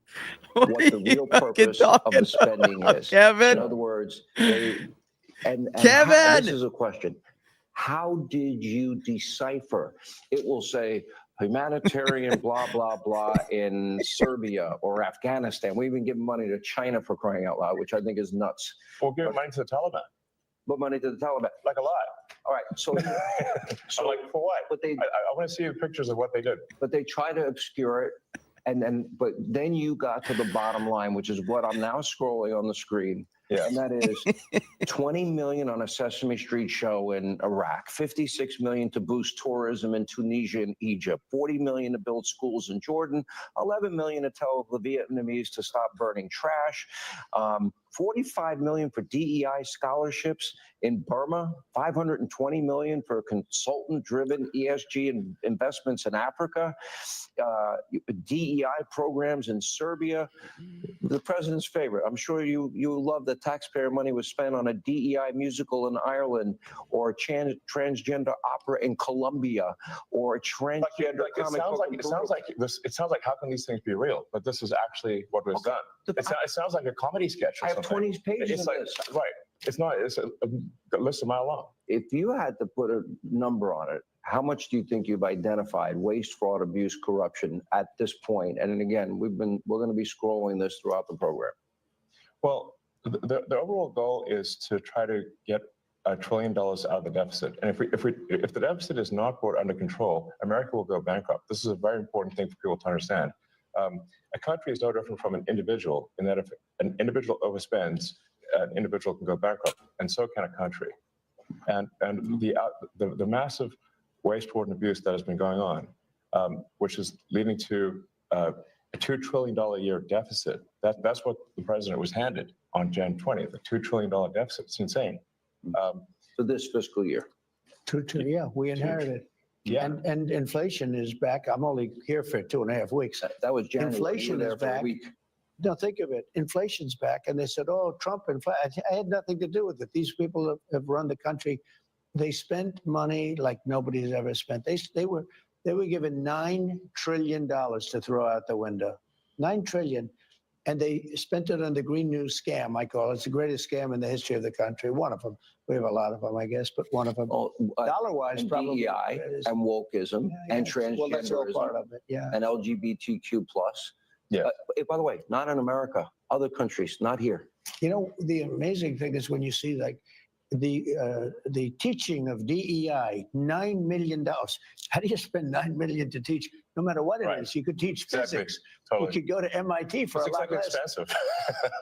what the real purpose of the spending is. Kevin? In other words, And Kevin! This is a question. How did you decipher? It will say humanitarian blah, blah, blah in Serbia or Afghanistan. We even give money to China for crying out loud, which I think is nuts. Or give money to the Taliban. But money to the Taliban. Like a lot. All right. So, I'm like, for what? But I want to see the pictures of what they did. But they try to obscure it. But then you got to the bottom line, which is what I'm now scrolling on the screen. Yeah. And that is 20 million on a Sesame Street show in Iraq, 56 million to boost tourism in Tunisia and Egypt, 40 million to build schools in Jordan, 11 million to tell the Vietnamese to stop burning trash, 45 million for DEI scholarships in Burma, 520 million for consultant-driven ESG investments in Africa, DEI programs in Serbia. The president's favorite. I'm sure you love that taxpayer money was spent on a DEI musical in Ireland, or a transgender opera in Colombia, or a transgender comic book. It sounds like how can these things be real? But this is actually what was done. It sounds like a comedy sketch. Or I have 20 pages of this. Right. It's not. It's a list a mile long. If you had to put a number on it, how much do you think you've identified waste, fraud, abuse, corruption at this point? And then again, we're going to be scrolling this throughout the program. Well, the overall goal is to try to get $1 trillion out of the deficit. And if the deficit is not brought under control, America will go bankrupt. This is a very important thing for people to understand. A country is no different from an individual in that if an individual overspends, an individual can go bankrupt, and so can a country. And the massive waste, fraud, and abuse that has been going on, which is leading to a $2 trillion a year deficit. That's what the president was handed on Jan 20th, a $2 trillion deficit. It's insane. For this fiscal year. Yeah, we inherited. Yeah. And inflation is back. I'm only here for 2.5 weeks. That was January. Inflation is back. No, think of it. Inflation's back. And they said, oh, Trump, I had nothing to do with it. These people have run the country. They spent money like nobody's ever spent. They were given $9 trillion to throw out the window. $9 trillion. And they spent it on the Green New Scam, I call it. It's the greatest scam in the history of the country. One of them. We have a lot of them, I guess, but one of them. Dollar-wise, probably. DEI and wokeism and transgenderism. Well, that's all part of it, yeah. And LGBTQ+. Yeah. By the way, not in America. Other countries, not here. You know, the amazing thing is when you see like the teaching of DEI, $9 million. How do you spend $9 million to teach? No matter what it is, you could teach physics. Totally. You could go to MIT for a lot less. Expensive.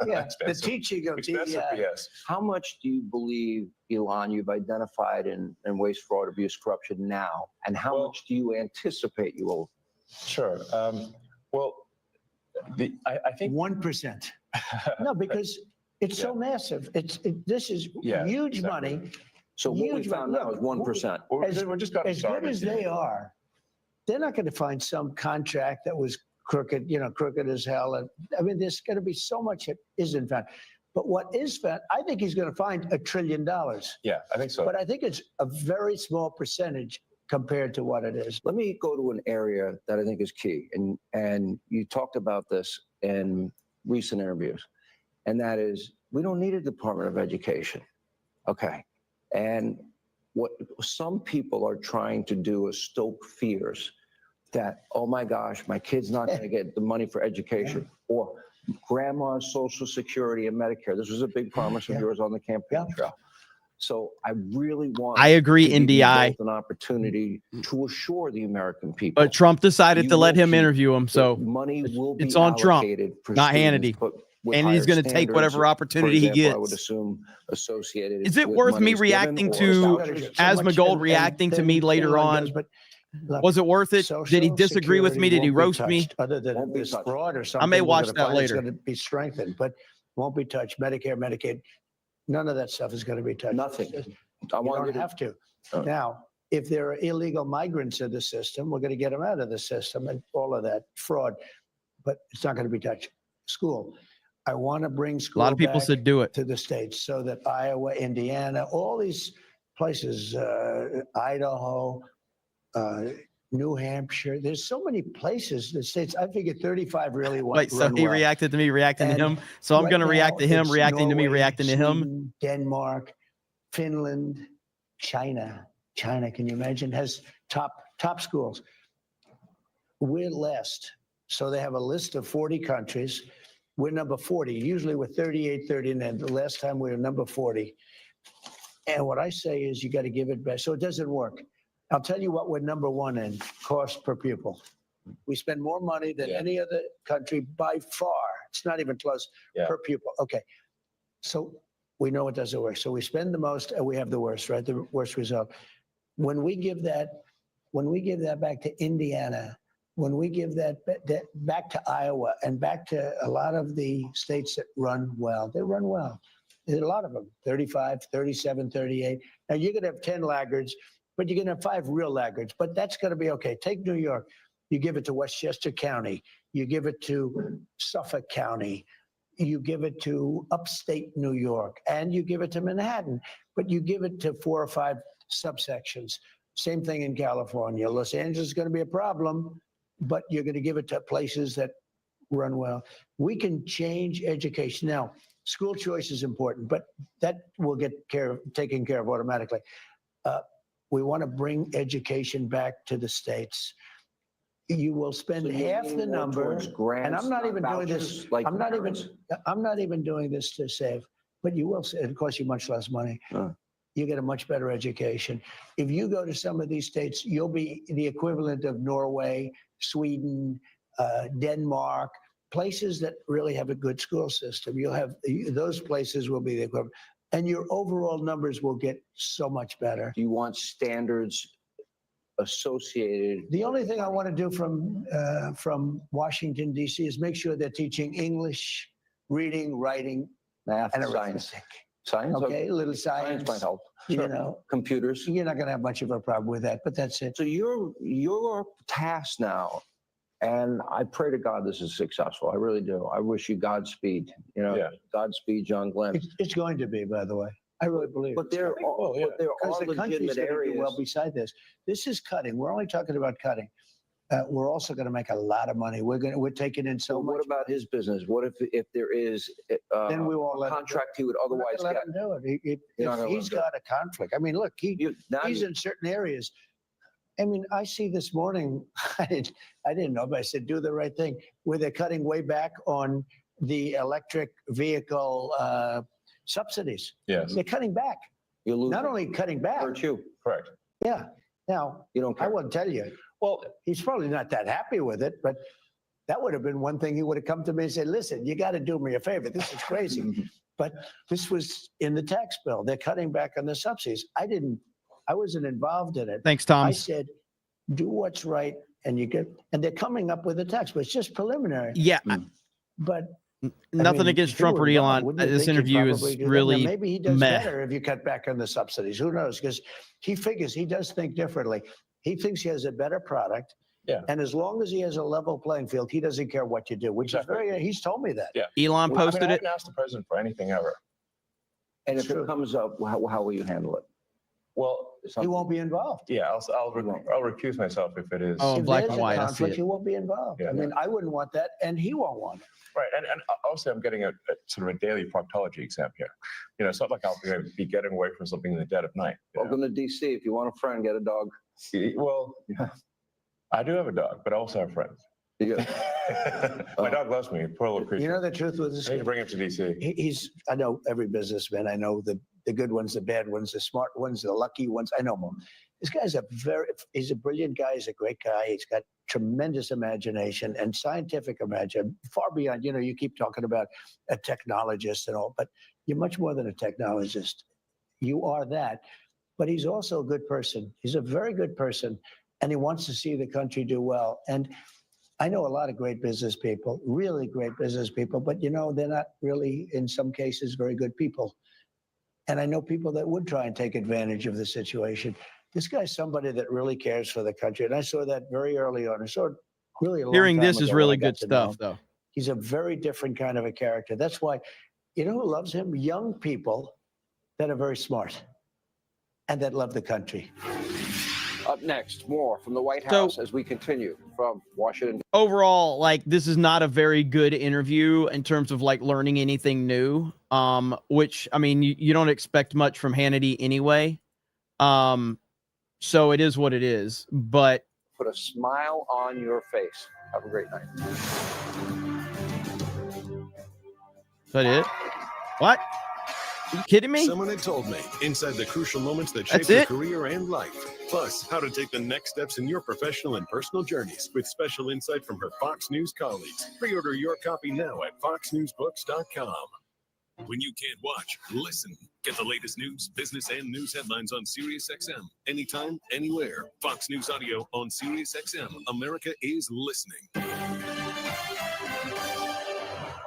Yeah, Expensive. the teaching of Expensive, DEI. yes. How much do you believe, Elon, you've identified in waste, fraud, abuse, corruption now? And how much do you anticipate you will? Sure. Well, I think 1%. No, because it's so massive. This is huge money. So what we found now is 1%. We're just got as good as they are, they're not going to find some contract that was crooked, crooked as hell. And I mean, there's going to be so much that isn't found. But what is found, I think he's going to find $1 trillion. Yeah, I think so. But I think it's a very small percentage compared to what it is. Let me go to an area that I think is key. And you talked about this in recent interviews. And that is, we don't need a Department of Education. Okay. And what some people are trying to do is stoke fears that, oh my gosh, my kid's not going to get the money for education, or grandma's Social Security and Medicare. This was a big promise of yours on the campaign trail. So I really want. I agree, NDI. An opportunity to assure the American people. But Trump decided to let him interview him, so money will be it's on Trump, not Hannity. And he's going to take whatever opportunity he gets. I would assume associated. Is it worth me reacting to Asmongold reacting to me later on? Was it worth it? Did he disagree with me? Did he roast me? Other than this fraud or something, I may watch that later. It's going to be strengthened, but won't be touched. Medicare, Medicaid, none of that stuff is going to be touched. Nothing. You don't have to. Now, if there are illegal migrants in the system, we're going to get them out of the system and all of that fraud, but it's not going to be touched. School. I want to bring school. A lot of people said do it to the states so that Iowa, Indiana, all these places, Idaho, New Hampshire. There's so many places, the states. I figured 35 really want. Wait, so he reacted to me reacting to him. So I'm going to react to him reacting to me reacting to him. Denmark, Finland, China. China, can you imagine, has top schools. We're last. So they have a list of 40 countries. We're number 40. Usually we're 38, 39. The last time we were number 40. And what I say is you got to give it back. So it doesn't work. I'll tell you what we're number one in, cost per pupil. We spend more money than any other country by far. It's not even close per pupil. Okay. So we know it doesn't work. So we spend the most and we have the worst, right? The worst result. When we give that back to Indiana, when we give that back to Iowa and back to a lot of the states that run well, they run well. There's a lot of them, 35, 37, 38. Now you're going to have 10 laggards, but you're going to have 5 real laggards, but that's going to be okay. Take New York. You give it to Westchester County. You give it to Suffolk County. You give it to upstate New York, and you give it to Manhattan, but you give it to 4 or 5 subsections. Same thing in California. Los Angeles is going to be a problem, but you're going to give it to places that run well. We can change education. Now, school choice is important, but that will get taken care of automatically. We want to bring education back to the states. You will spend half the number, and I'm not even doing this. I'm not even doing this to save, but you will. It costs you much less money. You get a much better education. If you go to some of these states, you'll be the equivalent of Norway, Sweden, Denmark, places that really have a good school system. You'll have those places will be the equivalent, and your overall numbers will get so much better. Do you want standards associated? The only thing I want to do from Washington, D.C. is make sure they're teaching English, reading, writing, math, and science. arithmetic. Science, okay, a little science might help. You know, computers. You're not going to have much of a problem with that, but that's it. So your task now, and I pray to God this is successful. I really do. I wish you Godspeed. You know, Godspeed, John Glenn. It's going to be, by the way. I really believe. But there are the country's legitimate areas. Do well beside this. This is cutting. We're only talking about cutting. We're also going to make a lot of money. We're taking in so much. What about his business? What if there is then we won't a contract he would otherwise let get? him do it. If he's got a conflict. I mean, look, he's in certain areas. I mean, I see this morning. I didn't know, but I said, do the right thing. Where they're cutting way back on the electric vehicle subsidies. Yes. They're cutting back. You lose. Not only cutting back. Hurt you. Correct. Yeah. Now, you don't care. I won't tell you. Well, he's probably not that happy with it, but that would have been one thing he would have come to me and said, listen, you got to do me a favor. This is crazy. But this was in the tax bill. They're cutting back on the subsidies. I wasn't involved in it. Thanks, Tom. I said, do what's right. And they're coming up with a tax, but it's just preliminary. Yeah. But nothing against Trump or Elon. This interview is really maybe he does better if you cut back on the subsidies. Who knows? Because he figures he does think differently. He thinks he has a better product. Yeah. And as long as he has a level playing field, he doesn't care what you do, which is he's told me that. Yeah. Elon posted I it. haven't asked the president for anything ever. And if it comes up, how will you handle it? Well, he won't be involved. Yeah, I'll recuse myself if it is. Oh, if black there's and white. a I see conflict, it. he won't be involved. Yeah. I mean, I wouldn't want that, and he won't want it. Right, and also I'm getting a sort of a daily proctology exam here. You know, it's not like I'll be getting away from something in the dead of night. Welcome to DC. If you want a friend, get a dog. Well, I do have a dog, but I also have friends. My dog loves me. Poor little creature. You know the truth with this. I need to bring him to DC. I know every businessman. I know the good ones, the bad ones, the smart ones, the lucky ones. I know them. This guy's he's a brilliant guy. He's a great guy. He's got tremendous imagination and scientific imagination, far beyond, you keep talking about a technologist and all, but you're much more than a technologist. You are that, but he's also a good person. He's a very good person, and he wants to see the country do well. And I know a lot of great business people, really great business people, but they're not really, in some cases, very good people. And I know people that would try and take advantage of the situation. This guy's somebody that really cares for the country. And I saw that very early on. I saw it really a long Hearing time this is ago really when I got good to know stuff, him. though. He's a very different kind of a character. That's why, who loves him? Young people that are very smart and that love the country. Up next, more from the White House as we continue from Washington. Overall, this is not a very good interview in terms of learning anything new. which, I mean, you don't expect much from Hannity anyway. So it is what it is, but put a smile on your face. Have a great night. Is that it? What? Are you kidding me? Someone had told me inside the crucial moments that shape That's your it? career and life. Plus, how to take the next steps in your professional and personal journeys with special insight from her Fox News colleagues. Pre-order your copy now at foxnewsbooks.com. When you can't watch, listen. Get the latest news, business, and news headlines on SiriusXM. Anytime, anywhere. Fox News Audio on SiriusXM. America is listening. All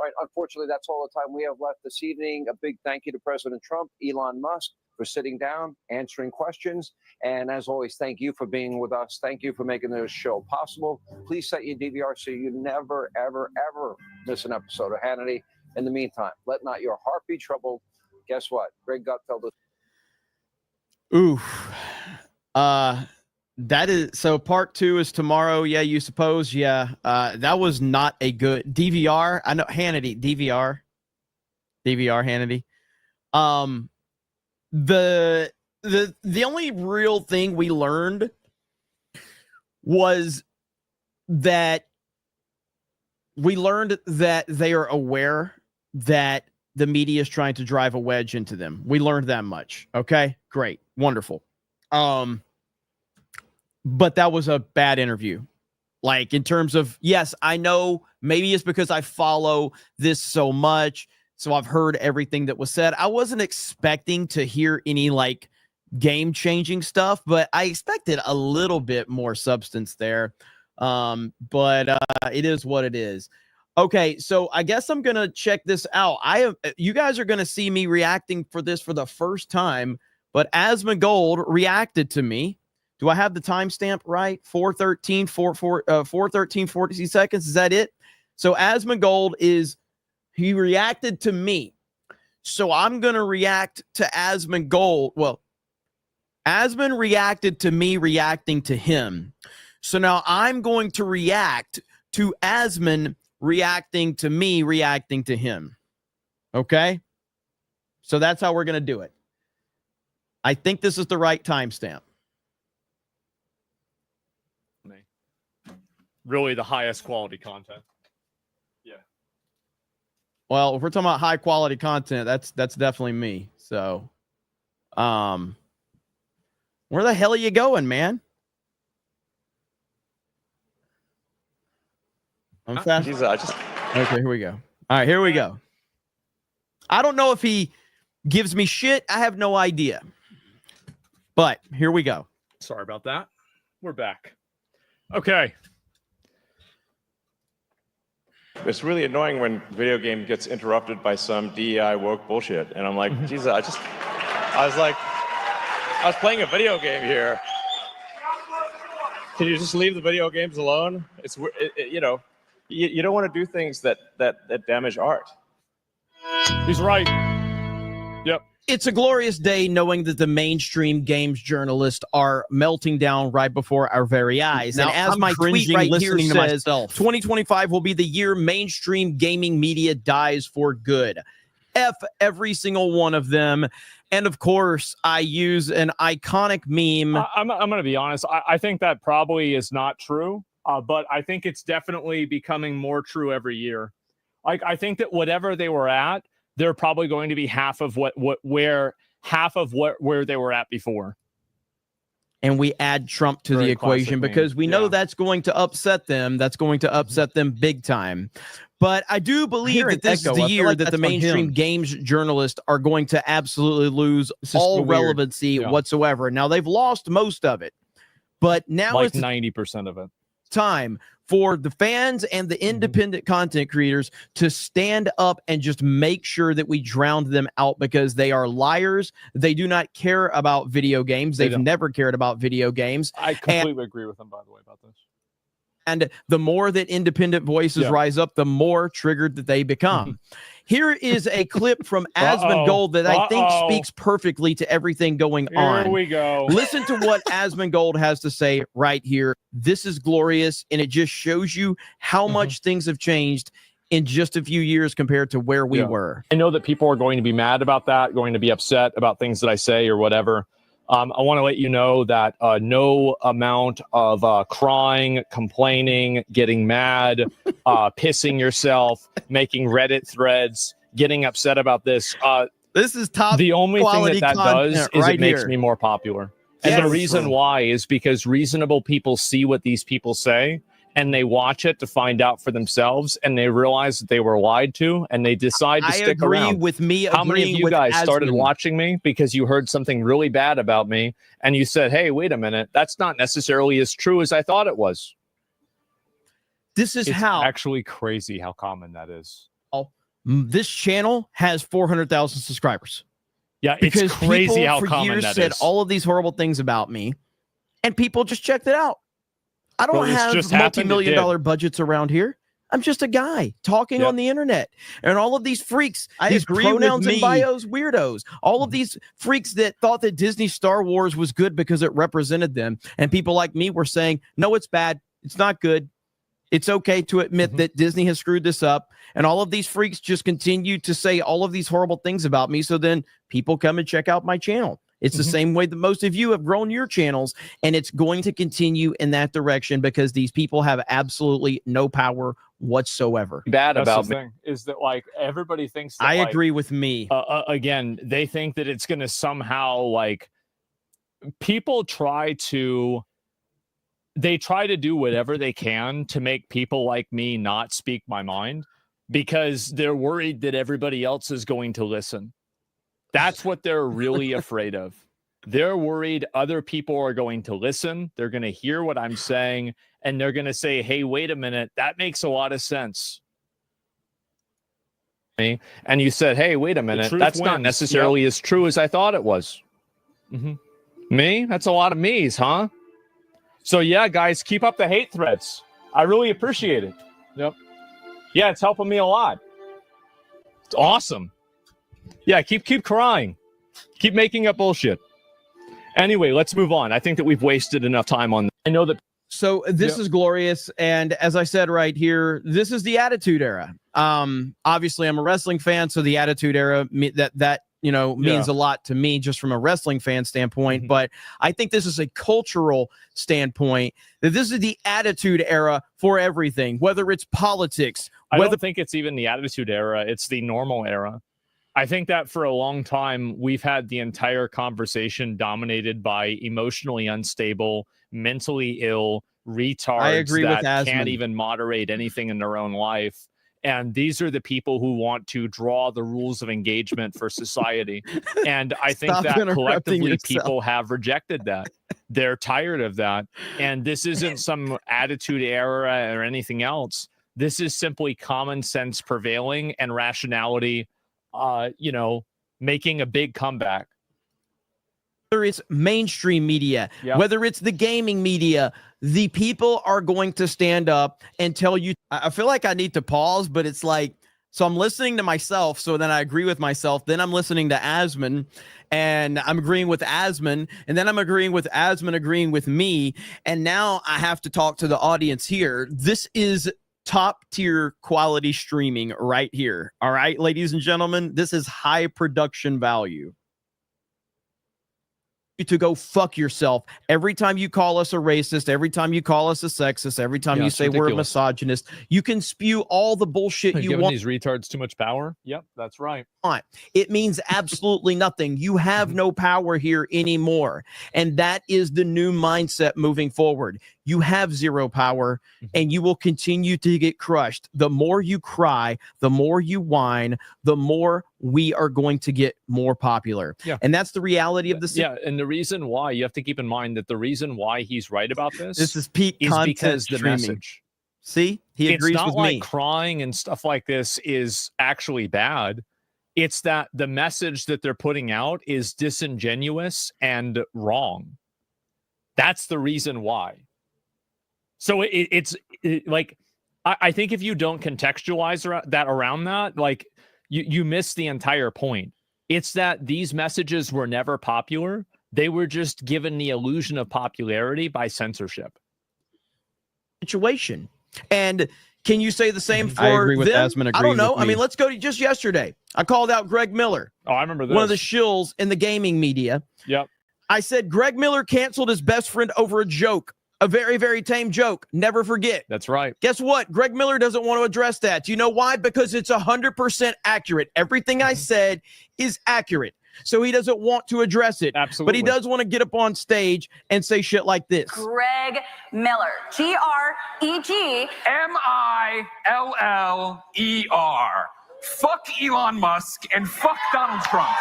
right, unfortunately, that's all the time we have left this evening. A big thank you to President Trump, Elon Musk, for sitting down, answering questions. And as always, thank you for being with us. Thank you for making this show possible. Please set your DVR so you never, ever, ever miss an episode of Hannity. In the meantime, let not your heart be troubled. Guess what? Greg Gutfeld is. Oof. That is so. Part 2 is tomorrow. Yeah, you suppose. Yeah. That was not a good DVR. I know Hannity DVR Hannity. The only real thing we learned was that they are aware that the media is trying to drive a wedge into them. We learned that much. Okay, great, wonderful. But that was a bad interview. Like, in terms of, yes, I know maybe it's because I follow this so much, so I've heard everything that was said. I wasn't expecting to hear any like game-changing stuff, but I expected a little bit more substance there. But it is what it is. Okay, so I guess I'm gonna check this out. You guys are gonna see me reacting for this for the first time, but Asmongold reacted to me. Do I have the timestamp right? 4:13, 40 seconds. Is that it? So Asmongold he reacted to me. So I'm gonna react to Asmongold. Well, Asmon reacted to me reacting to him. So now I'm going to react to Asmon reacting to me reacting to him. Okay? So that's how we're going to do it. I think this is the right timestamp. Really the highest quality content. Yeah. Well, if we're talking about high quality content, that's definitely me. So, where the hell are you going, man? I'm fast. Jesus, Okay, here we go. All right, here we go. I don't know if he gives me shit. I have no idea. But here we go. Sorry about that. We're back. Okay. It's really annoying when video game gets interrupted by some DEI woke bullshit. And I'm like, Jesus, I was playing a video game here. Can you just leave the video games alone? You don't want to do things that damage art. He's right. Yep. It's a glorious day knowing that the mainstream games journalists are melting down right before our very eyes. Now, and as I'm my tweet right here to says, myself. 2025 will be the year mainstream gaming media dies for good. F every single one of them. And of course, I use an iconic meme. I'm going to be honest. I think that probably is not true. But I think it's definitely becoming more true every year. Like, I think that whatever they were at, they're probably going to be half of where they were at before. And we add Trump to the equation because we know that's going to upset them. That's going to upset them big time. But I do believe that this is the year that the mainstream games journalists are going to absolutely lose all relevancy whatsoever. Now, they've lost most of it, but now like it's 90% of it. Time for the fans and the independent content creators to stand up and just make sure that we drown them out, because they are liars. They do not care about video games. They've never cared about video games. I completely agree with them, by the way, about this. And the more that independent voices rise up, the more triggered that they become. Here is a clip from Asmongold that I think speaks perfectly to everything going on. Here we go. Listen to what Asmongold has to say right here. This is glorious, and it just shows you how much things have changed in just a few years compared to where we were. I know that people are going to be mad about that, going to be upset about things that I say or whatever. I want to let you know that no amount of crying, complaining, getting mad, pissing yourself, making Reddit threads, getting upset about this. This is top. The only thing that does is it makes me more popular. And the reason why is because reasonable people see what these people say and they watch it to find out for themselves and they realize that they were lied to and they decide to stick around. With me. How many of you guys started watching me because you heard something really bad about me and you said, hey, wait a minute, that's not necessarily as true as I thought it was. It's how actually crazy how common that is. This channel has 400,000 subscribers. Yeah, it's crazy how common that is. Said all of these horrible things about me, and people just checked it out. I don't have multi-million-dollar budgets around here. I'm just a guy talking on the internet, and all of these freaks, these pronouns and bios weirdos, all of these freaks that thought that Disney Star Wars was good because it represented them, and people like me were saying, no, it's bad. It's not good. It's okay to admit that Disney has screwed this up. And all of these freaks just continue to say all of these horrible things about me. So then people come and check out my channel. It's the same way that most of you have grown your channels. And it's going to continue in that direction because these people have absolutely no power whatsoever. Bad about me is that like everybody thinks that, I agree with me. Again, they think that it's going to somehow like people try to do whatever they can to make people like me not speak my mind because they're worried that everybody else is going to listen. That's what they're really afraid of. They're worried other people are going to listen. They're going to hear what I'm saying and they're going to say, hey, wait a minute, that makes a lot of sense. And you said, hey, wait a minute, that's not necessarily as true as I thought it was. Me? That's a lot of me's, huh? So yeah, guys, keep up the hate threads. I really appreciate it. Yep. Yeah, it's helping me a lot. It's awesome. Yeah, keep crying. Keep making up bullshit. Anyway, let's move on. I think that we've wasted enough time on that. I know that. So this is glorious. And as I said right here, this is the Attitude Era. Obviously, I'm a wrestling fan, so the Attitude Era, that means a lot to me just from a wrestling fan standpoint. But I think this is a cultural standpoint, that this is the Attitude Era for everything, whether it's politics. I don't think it's even the Attitude Era. It's the normal era. I think that for a long time, we've had the entire conversation dominated by emotionally unstable, mentally ill retards that can't even moderate anything in their own life. And these are the people who want to draw the rules of engagement for society. And I think that collectively people have rejected that. They're tired of that. And this isn't some Attitude Era or anything else. This is simply common sense prevailing and rationality, making a big comeback. Whether it's mainstream media, whether it's the gaming media, the people are going to stand up and tell you. I feel like I need to pause, but it's like, so I'm listening to myself, so then I agree with myself. Then I'm listening to Asman, and I'm agreeing with Asman, and then I'm agreeing with Asman agreeing with me, and now I have to talk to the audience here. This is top tier quality streaming right here. All right, ladies and gentlemen, this is high production value. To go fuck yourself every time you call us a racist, every time you call us a sexist, every time you say we're a misogynist. You can spew all the bullshit you want. These retards too much power. Yep, that's right. It means absolutely nothing. You have no power here anymore, and that is the new mindset moving forward. You have zero power, and you will continue to get crushed. The more you cry, the more you whine, the more we are going to get more popular. And that's the reality of the situation. And the reason why, you have to keep in mind that the reason why he's right about this is peak content because the message. See, he agrees with me. It's not like crying and stuff like this is actually bad. It's that the message that they're putting out is disingenuous and wrong. That's the reason why. So it's like, I think if you don't contextualize around that, like you miss the entire point. It's that these messages were never popular. They were just given the illusion of popularity by censorship. Situation. And Can you say the same for I agree with them? Asman I agreeing don't know. with I me. mean, let's go to just yesterday. I called out Greg Miller, Oh, I remember this. one of the shills in the gaming media. Yep. I said Greg Miller canceled his best friend over a joke, a very, very tame joke. Never forget. That's right. Guess what? Greg Miller doesn't want to address that. Do you know why? Because it's 100% accurate. Everything I said is accurate. So he doesn't want to address it. Absolutely. But he does want to get up on stage and say shit like this. Greg Miller. G-R-E-G. M-I-L-L-E-R. Fuck Elon Musk and fuck Donald Trump.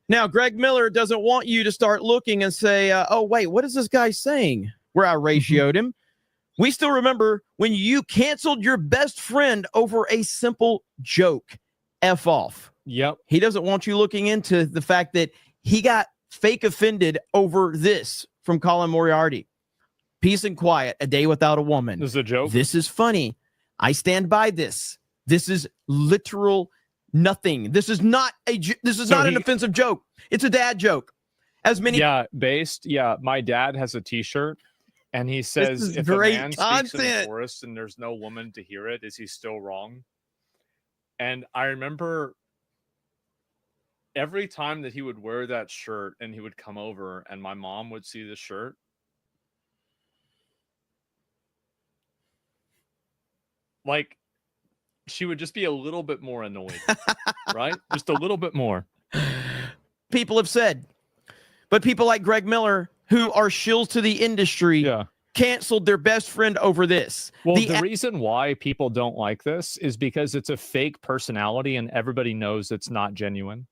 Now, Greg Miller doesn't want you to start looking and say, oh, wait, what is this guy saying? Where I ratioed him. We still remember when you canceled your best friend over a simple joke. F off. Yep. He doesn't want you looking into the fact that he got fake offended over this from Colin Moriarty. Peace and quiet, a day without a woman. This is a joke. This is funny. I stand by this. This is literal nothing. This is not an offensive joke. It's a dad joke. As many my dad has a t-shirt and he says if a man speaks in the forest and there's no woman to hear it, is he still wrong? And I remember every time that he would wear that shirt and he would come over and my mom would see the shirt, like she would just be a little bit more annoyed, right? Just a little bit more. People have said, but people like Greg Miller, who are shills to the industry, canceled their best friend over this. Well, the reason why people don't like this is because it's a fake personality and everybody knows it's not genuine.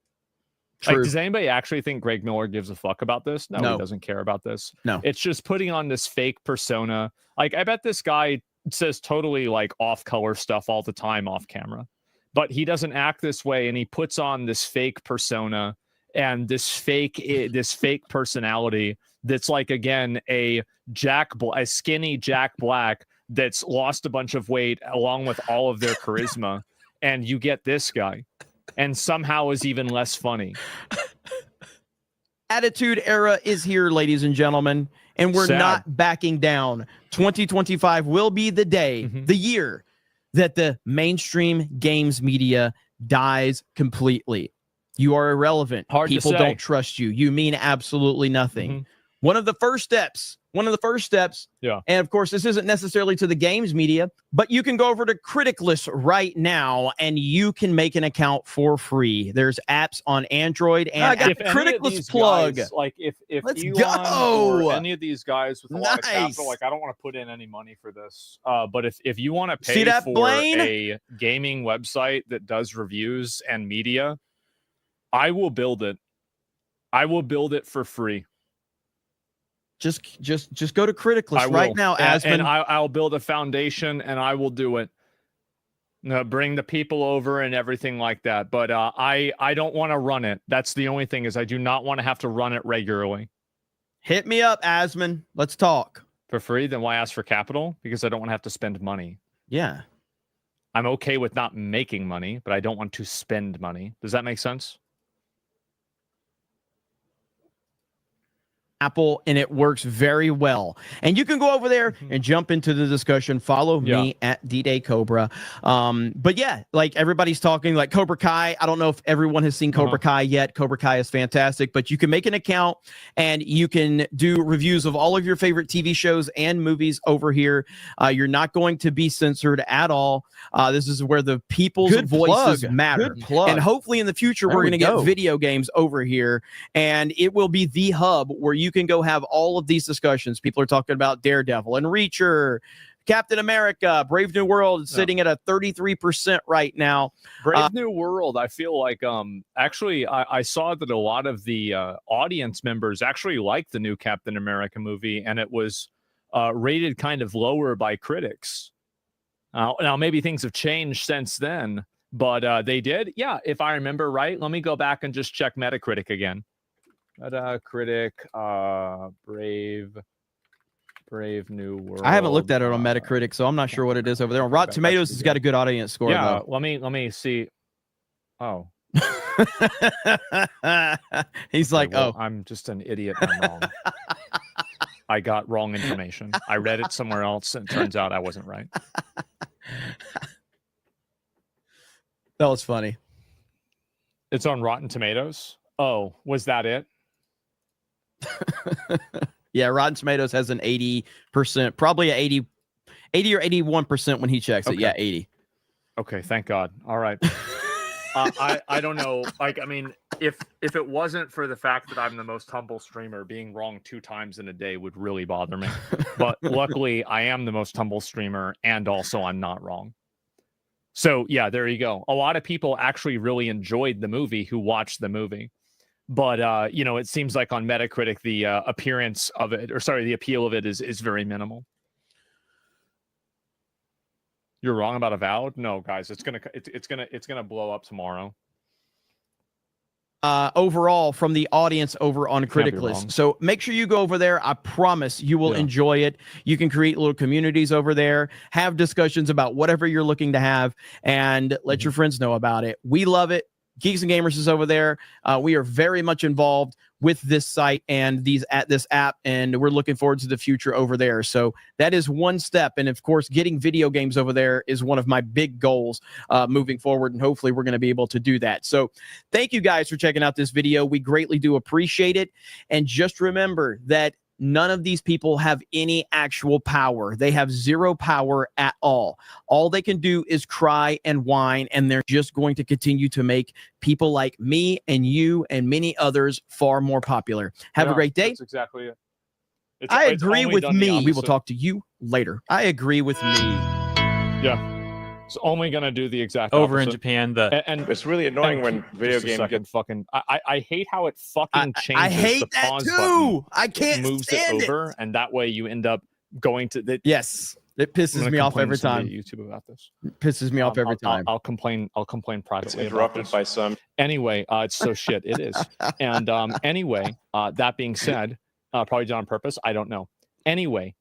True. Like, does anybody actually think Greg Miller gives a fuck about this? No, he doesn't care about this. No. It's just putting on this fake persona. Like, I bet this guy says totally like off-color stuff all the time off camera, but he doesn't act this way, and he puts on this fake persona and this fake personality that's like, again, a skinny Jack Black that's lost a bunch of weight along with all of their charisma, and you get this guy, and somehow is even less funny. Attitude era is here, ladies and gentlemen, and we're not backing down. 2025 will be the day, the year that the mainstream games media dies completely. You are irrelevant. People don't trust you. You mean absolutely nothing. One of the first steps, and of course, this isn't necessarily to the games media, but you can go over to Criticless right now and you can make an account for free. There's apps on Android and I got Criticless plug. Guys, like if Let's Elon go. or any of these guys with a lot of capital, like I don't want to put in any money for this, but if you want to pay for a gaming website that does reviews and media, I will build it. I will build it for free. Just go to Criticless right now, Asman. And I'll build a foundation and I will do it. Bring the people over and everything like that. But I don't want to run it. That's the only thing, is I do not want to have to run it regularly. Hit me up, Asman. Let's talk. For free? Then why ask for capital? Because I don't want to have to spend money. Yeah. I'm okay with not making money, but I don't want to spend money. Does that make sense? Apple, and it works very well. And you can go over there and jump into the discussion. Follow me at D.O.G.E Cobra. But yeah, like everybody's talking like Cobra Kai. I don't know if everyone has seen Cobra Kai yet. Cobra Kai is fantastic, but you can make an account and you can do reviews of all of your favorite TV shows and movies over here. You're not going to be censored at all. This is where the people's voices matter. And hopefully in the future, we're going to get video games over here, and it will be the hub where you can go have all of these discussions. People are talking about Daredevil and Reacher, Captain America, Brave New World sitting at a 33% right now. Brave New World, I feel like actually I saw that a lot of the audience members actually liked the new Captain America movie, and it was rated kind of lower by critics. Now maybe things have changed since then, but they did. Yeah, if I remember right, let me go back and just check Metacritic again. Metacritic, Brave New World. I haven't looked at it on Metacritic, so I'm not sure what it is over there. On Rotten Tomatoes has got a good audience score. Yeah, though. let me see. Oh. He's like, well, I'm just an idiot. I'm wrong. I got wrong information. I read it somewhere else, and it turns out I wasn't right. That was funny. It's on Rotten Tomatoes. Oh, was that it? Yeah, Rotten Tomatoes has an 80%, probably a 80 or 81% when he checks it. Okay. Yeah, 80. Okay, thank God. All right. I don't know. Like, I mean, if it wasn't for the fact that I'm the most humble streamer, being wrong 2 times in a day would really bother me. But luckily, I am the most humble streamer, and also I'm not wrong. So yeah, there you go. A lot of people actually really enjoyed the movie who watched the movie. But you know, it seems like on Metacritic, the appearance of it, or sorry, the appeal of it is very minimal. You're wrong about Avowed? No, guys, it's gonna blow up tomorrow. Overall from the audience over on Can't be Critic List. wrong. So make sure you go over there. I promise you will Yeah. enjoy it. You can create little communities over there, have discussions about whatever you're looking to have, and let your friends know about it. We love it. Geeks and Gamers is over there. We are very much involved with this site and this app, and we're looking forward to the future over there. So that is one step, and of course, getting video games over there is one of my big goals moving forward, and hopefully, we're going to be able to do that. So, thank you guys for checking out this video. We greatly do appreciate it, and just remember that none of these people have any actual power. They have zero power at all. All they can do is cry and whine, and they're just going to continue to make people like me and you and many others far more popular. Have a great day. That's exactly it. I It's agree only with done the me. We will opposite. talk to you later. I agree with me. Yeah. It's only gonna do the exact Over in opposite. Japan, And It's really annoying when video just a game second, gets fucking. I hate how it fucking changes I hate the that pause too. button. I can't It moves stand it over, and that way you end up going to the. Yes, it I'm pisses gonna me off complain every to somebody time. at YouTube about this. It pisses me off every time. I'll complain it's privately. interrupted about this. by some. Anyway, it's so shit. It is. And anyway, that being said, probably done on purpose. I don't know. Anyway,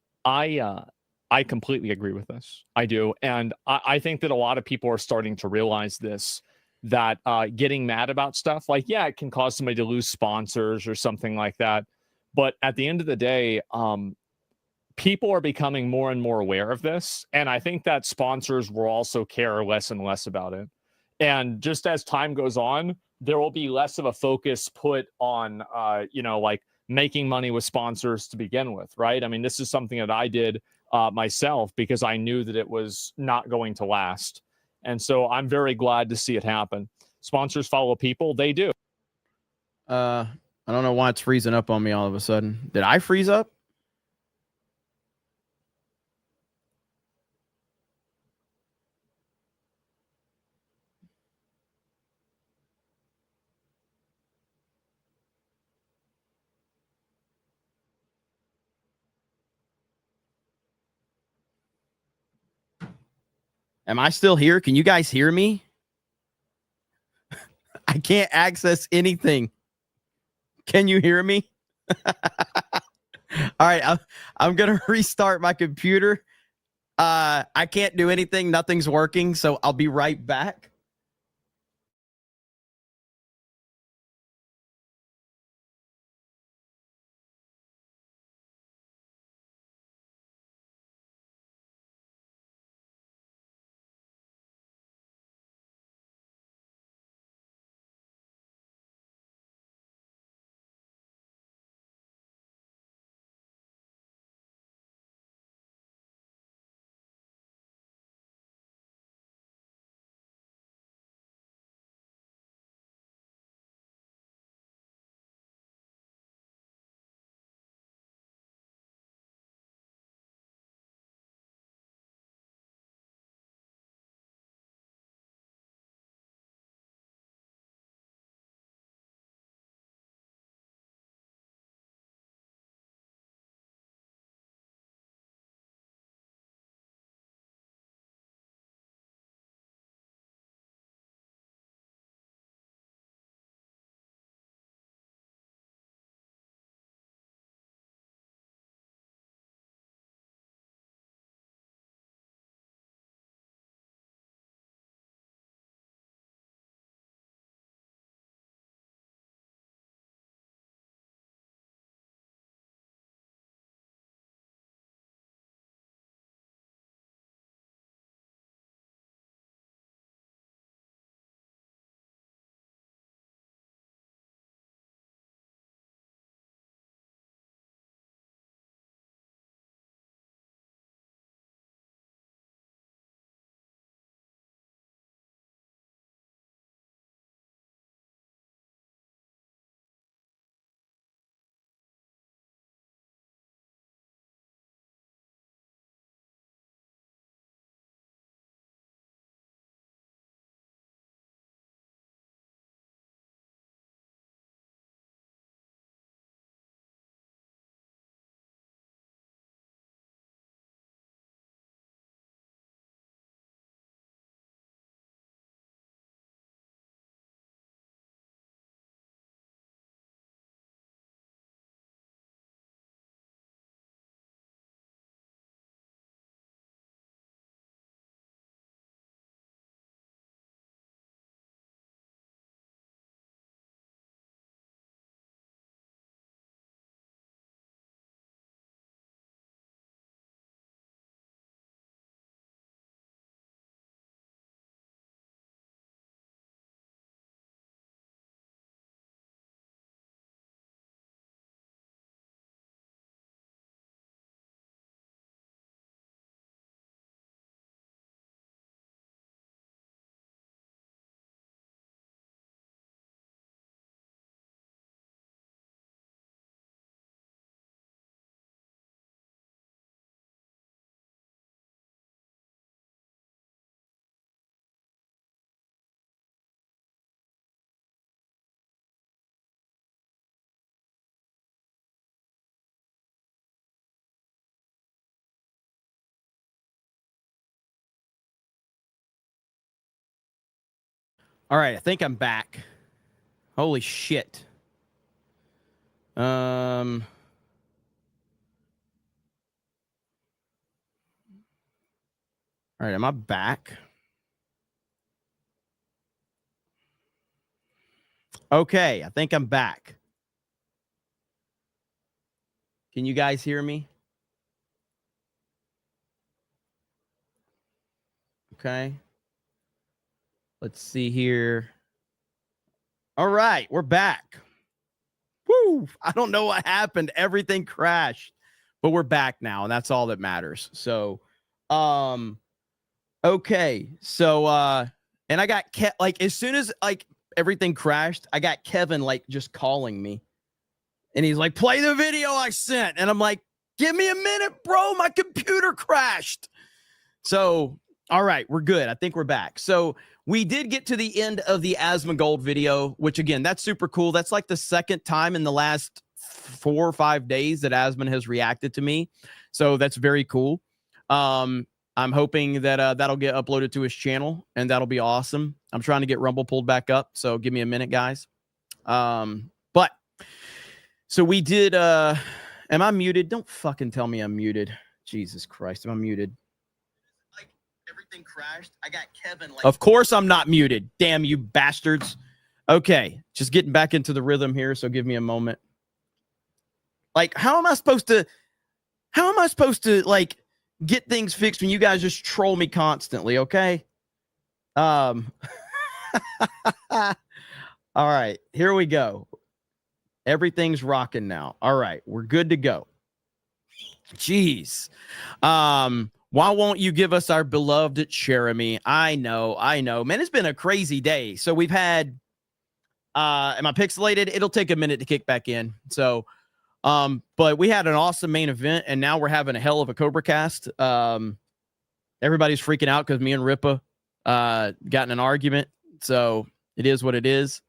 I completely agree with this. I do. And I think that a lot of people are starting to realize this, that getting mad about stuff, like, yeah, it can cause somebody to lose sponsors or something like that. But at the end of the day, people are becoming more and more aware of this. And I think that sponsors will also care less and less about it. And just as time goes on, there will be less of a focus put on, you know, like making money with sponsors to begin with, right? I mean, this is something that I did myself because I knew that it was not going to last. And so I'm very glad to see it happen. Sponsors follow people. They do. I don't know why it's freezing up on me all of a sudden. Did I freeze up? Am I still here? Can you guys hear me? I can't access anything. Can you hear me? All right, I'm gonna restart my computer. I can't do anything. Nothing's working, so I'll be right back. All right, I think I'm back. Holy shit. All right, am I back? Okay, I think I'm back. Can you guys hear me? Okay. Let's see here. All right, we're back. Woo! I don't know what happened. Everything crashed, but we're back now, and that's all that matters. So, okay. So, and I got like as soon as like everything crashed, I got Kevin like just calling me, and he's like, "Play the video I sent," and I'm like, "Give me a minute, bro. My computer crashed." So, all right, we're good. I think we're back. So we did get to the end of the Asmongold video, which again, that's super cool. That's like the second time in the last 4 or 5 days that Asmon has reacted to me. So that's very cool. I'm hoping that that'll get uploaded to his channel, and that'll be awesome. I'm trying to get Rumble pulled back up, so give me a minute, guys. But so we did. Am I muted? Don't fucking tell me I'm muted. Jesus Christ, am I muted? Like everything crashed. I got Kevin. Like, of course I'm not muted. Damn you bastards. Okay, just getting back into the rhythm here. So give me a moment. Like, how am I supposed to like get things fixed when you guys just troll me constantly? Okay. All right, here we go. Everything's rocking now. All right, we're good to go. Jeez. Why won't you give us our beloved Jeremy? I know. Man, it's been a crazy day. So we've had am I pixelated? It'll take a minute to kick back in. So but we had an awesome main event, and now we're having a hell of a CobraCast. Everybody's freaking out because me and Ripa got in an argument. So it is what it is.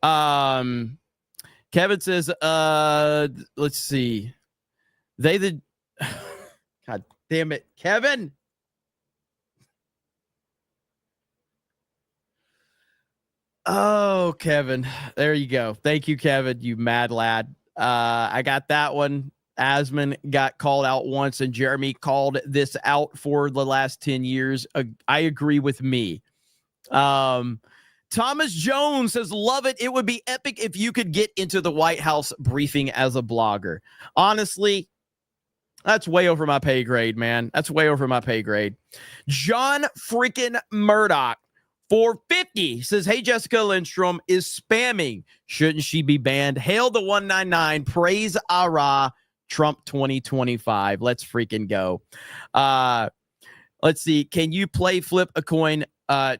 Kevin says, let's see. God damn it, Kevin. Oh, Kevin. There you go. Thank you, Kevin, you mad lad. I got that one. Asmon got called out once, and Jeremy called this out for the last 10 years. I agree with me. Thomas Jones says, love it. It would be epic if you could get into the White House briefing as a blogger. Honestly, that's way over my pay grade, man. That's way over my pay grade. John freaking Murdoch 450 says, hey, Jessica Lindstrom is spamming. Shouldn't she be banned? Hail the 199. Praise Ara. Trump 2025. Let's freaking go. Let's see. Can you play flip a coin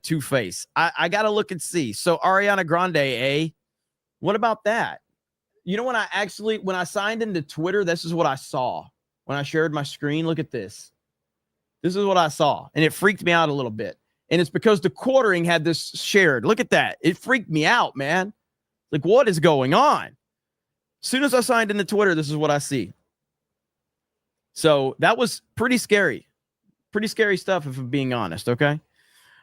Two-Face? I got to look and see. So Ariana Grande, what about that? You know, when I signed into Twitter, this is what I saw. When I shared my screen, look at this. This is what I saw. And it freaked me out a little bit. And it's because the quartering had this shared. Look at that. It freaked me out, man. Like, what is going on? As soon as I signed into Twitter, this is what I see. So that was pretty scary. Pretty scary stuff, if I'm being honest, okay?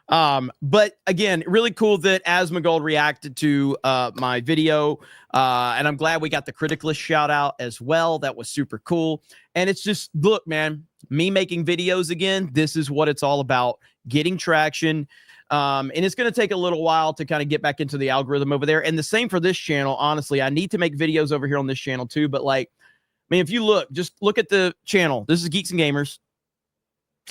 But again, really cool that Asmongold reacted to my video. And I'm glad we got the Criticalist shout out as well. That was super cool. And it's just, look, man, me making videos again, this is what it's all about, getting traction. And it's going to take a little while to kind of get back into the algorithm over there. And the same for this channel. Honestly, I need to make videos over here on this channel too. But like, I mean, if you look, just look at the channel. This is Geeks and Gamers.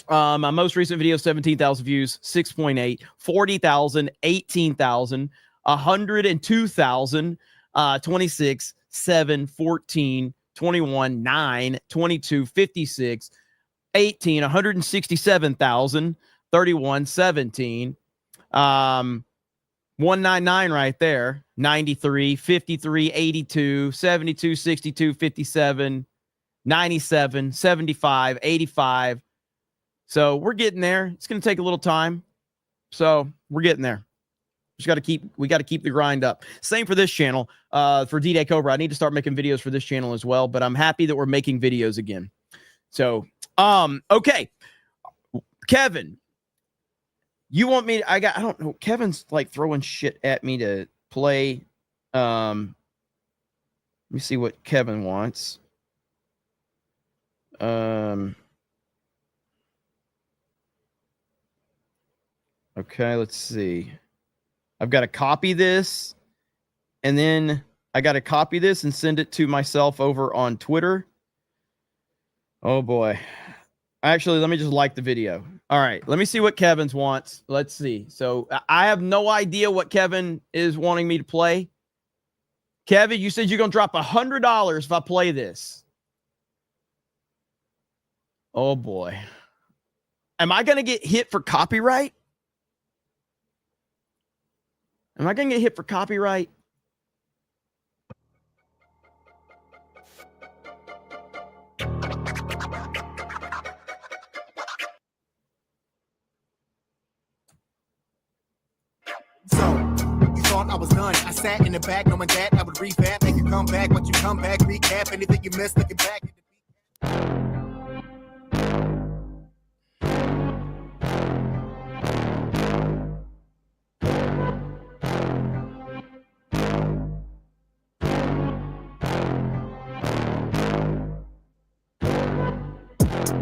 My most recent video, 17,000 views, 6.8, 40,000, 18,000, 102,000, 26, 7, 14, 21, 9, 22, 56, 18, 167,000, 31, 17, 199 right there, 93, 53, 82, 72, 62, 57, 97, 75, 85. So we're getting there. It's going to take a little time. So we're getting there. We got to keep the grind up. Same for this channel. For D.O.G.E Cobra, I need to start making videos for this channel as well, but I'm happy that we're making videos again. So, okay. Kevin, You want me? I don't know. Kevin's like throwing shit at me to play. Let me see what Kevin wants. Okay, let's see. I've got to copy this, and then I got to copy this and send it to myself over on Twitter. Oh boy. Actually, let me just like the video. All right, let me see what Kevin's wants. Let's see. So I have no idea what Kevin is wanting me to play. Kevin, you said you're going to drop $100 if I play this. Oh boy. Am I going to get hit for copyright? Am I going to get hit for copyright? I was done. I sat in the back knowing that I would revamp, make a comeback. Once you come back, recap anything you missed, looking back.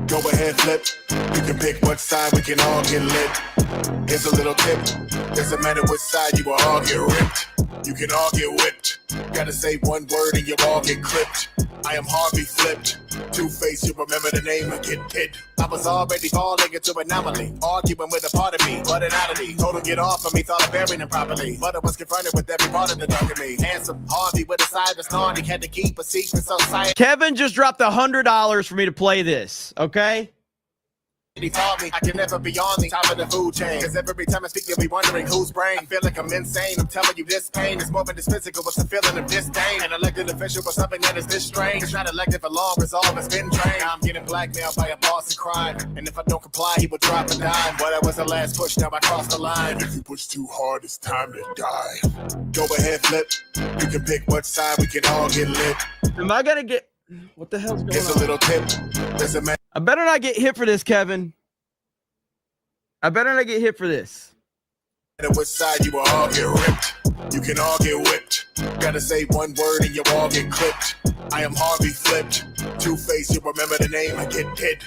Go ahead, flip. You can pick what side, we can all get lit. Here's a little tip. Doesn't matter which side, you will all get ripped. You can all get whipped. Gotta say one word and you'll all get clipped. I am Harvey flipped. Two-Face, you remember the name and get hit. I was already falling into anomaly, arguing with a part of me, but an oddity. Told him get off of me, thought I buried him properly. But I was confronted with every part of the dog of me. Handsome Harvey with a side that's naughty, had to keep a secret so silent. Kevin just dropped $100 for me to play this, okay? He taught me I can never be on the top of the food chain. Cause every time I speak, you'll be wondering whose brain. I feel like I'm insane. I'm telling you this pain is more than this physical. It's a feeling of disdain. An elected official for something that is this strange. It's not elected for long, resolve has been drained. Now I'm getting blackmailed by a boss in crime. And if I don't comply, he will drop a dime. But that was the last push, now I crossed the line. If you push too hard, it's time to die. Go ahead, flip. You can pick what side, we can all get lit. Am I gonna get... What the hell's going on? It's a little tip. There's a man. I better not get hit for this, Kevin. I better not get hit for this. Which side, you will all get ripped. You can all get whipped. Gotta say one word and you'll all get clipped. I am Harvey flipped. Two-Face, you remember the name and get hit.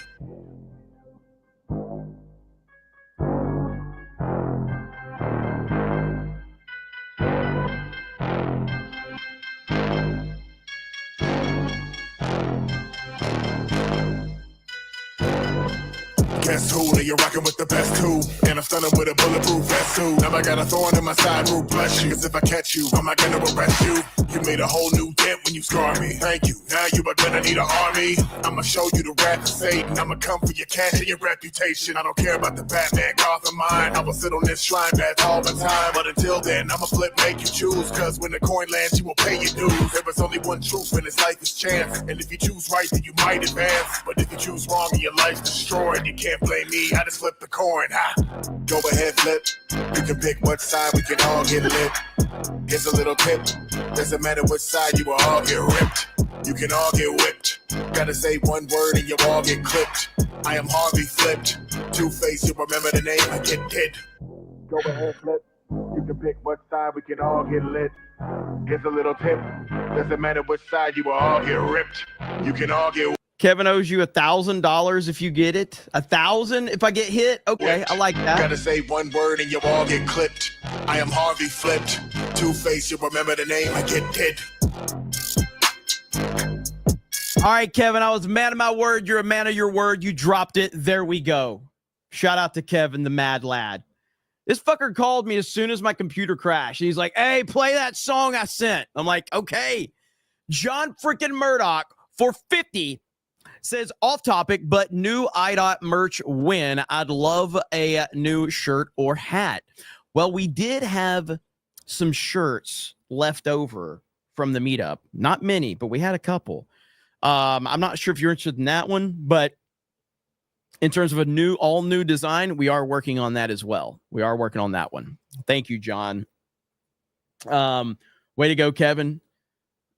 Guess who? Now you're rocking with the best too. And I'm stunning with a bulletproof vest too. Now I got a thorn in my side, root bless you. Cause if I catch you, I'm not gonna arrest you. You made a whole new dent when you scar me. Thank you. Now you are gonna need an army. I'ma show you the wrath of Satan. I'ma come for your cash and your reputation. I don't care about the Batman Gotham mind. I will sit on this shrine bath all the time. But until then, I'ma flip, make you choose. Cause when the coin lands, you will pay your dues. There is only one truth and his life is chance. And if you choose right, then you might advance. But if you choose wrong and your life's destroyed, you can't blame me. I just flip the coin. Ha! Go ahead, flip. You can pick what side, we can all get lit. Here's a little tip. Doesn't matter which side, you will all get ripped. You can all get whipped. Gotta say one word and you'll all get clipped. I am Harvey flipped. Two-Face, you remember the name and get hit. Go ahead, flip. You can pick what side, we can all get lit. Here's a little tip. Doesn't matter which side, you will all get ripped. You can all get Kevin owes you $1,000 if you get it. 1,000 if I get hit. Okay, I like that. Gotta say one word and you'll all get clipped. I am Harvey flipped. Two-Face, you remember the name and get hit. All right, Kevin, I was a man of my word. You're a man of your word. You dropped it. There we go. Shout out to Kevin, the mad lad. This fucker called me as soon as my computer crashed. He's like, hey, play that song I sent. I'm like, okay. John freaking Murdoch for 50 says off topic, but new IDOT merch win. I'd love a new shirt or hat. Well, we did have some shirts left over from the meetup. Not many, but we had a couple. I'm not sure if you're interested in that one, but in terms of a all new design, we are working on that as well. We are working on that one. Thank you, John. Way to go, Kevin.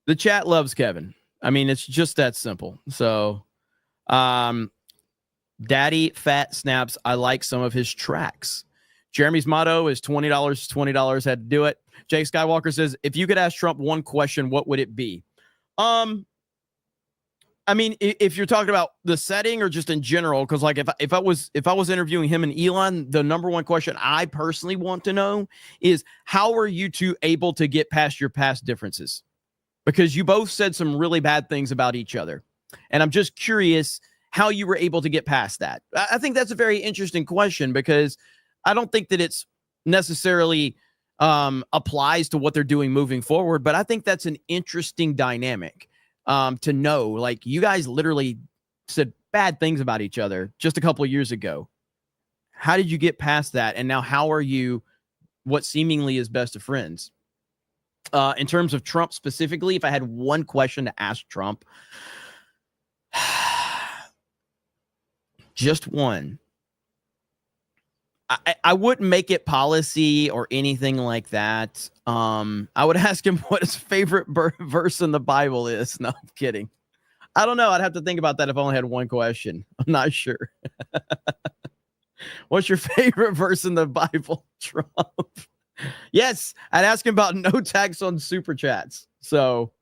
The chat loves Kevin. I mean, it's just that simple. So, Daddy Fat Snaps, I like some of his tracks. Jeremy's motto is $20, $20 had to do it. Jake Skywalker says, if you could ask Trump one question, what would it be? I mean, if you're talking about the setting or just in general, because like if I was interviewing him and Elon, the number one question I personally want to know is, how are you two able to get past your past differences? Because you both said some really bad things about each other. And I'm just curious how you were able to get past that. I think that's a very interesting question, because I don't think that it's necessarily applies to what they're doing moving forward, but I think that's an interesting dynamic. To know, like, you guys literally said bad things about each other just a couple of years ago. How did you get past that? And now how are you what seemingly is best of friends? In terms of Trump specifically, if I had one question to ask Trump, just one, I wouldn't make it policy or anything like that. I would ask him what his favorite verse in the Bible is. No, I'm kidding. I don't know. I'd have to think about that if I only had one question. I'm not sure. What's your favorite verse in the Bible, Trump? Yes, I'd ask him about no tax on super chats. So,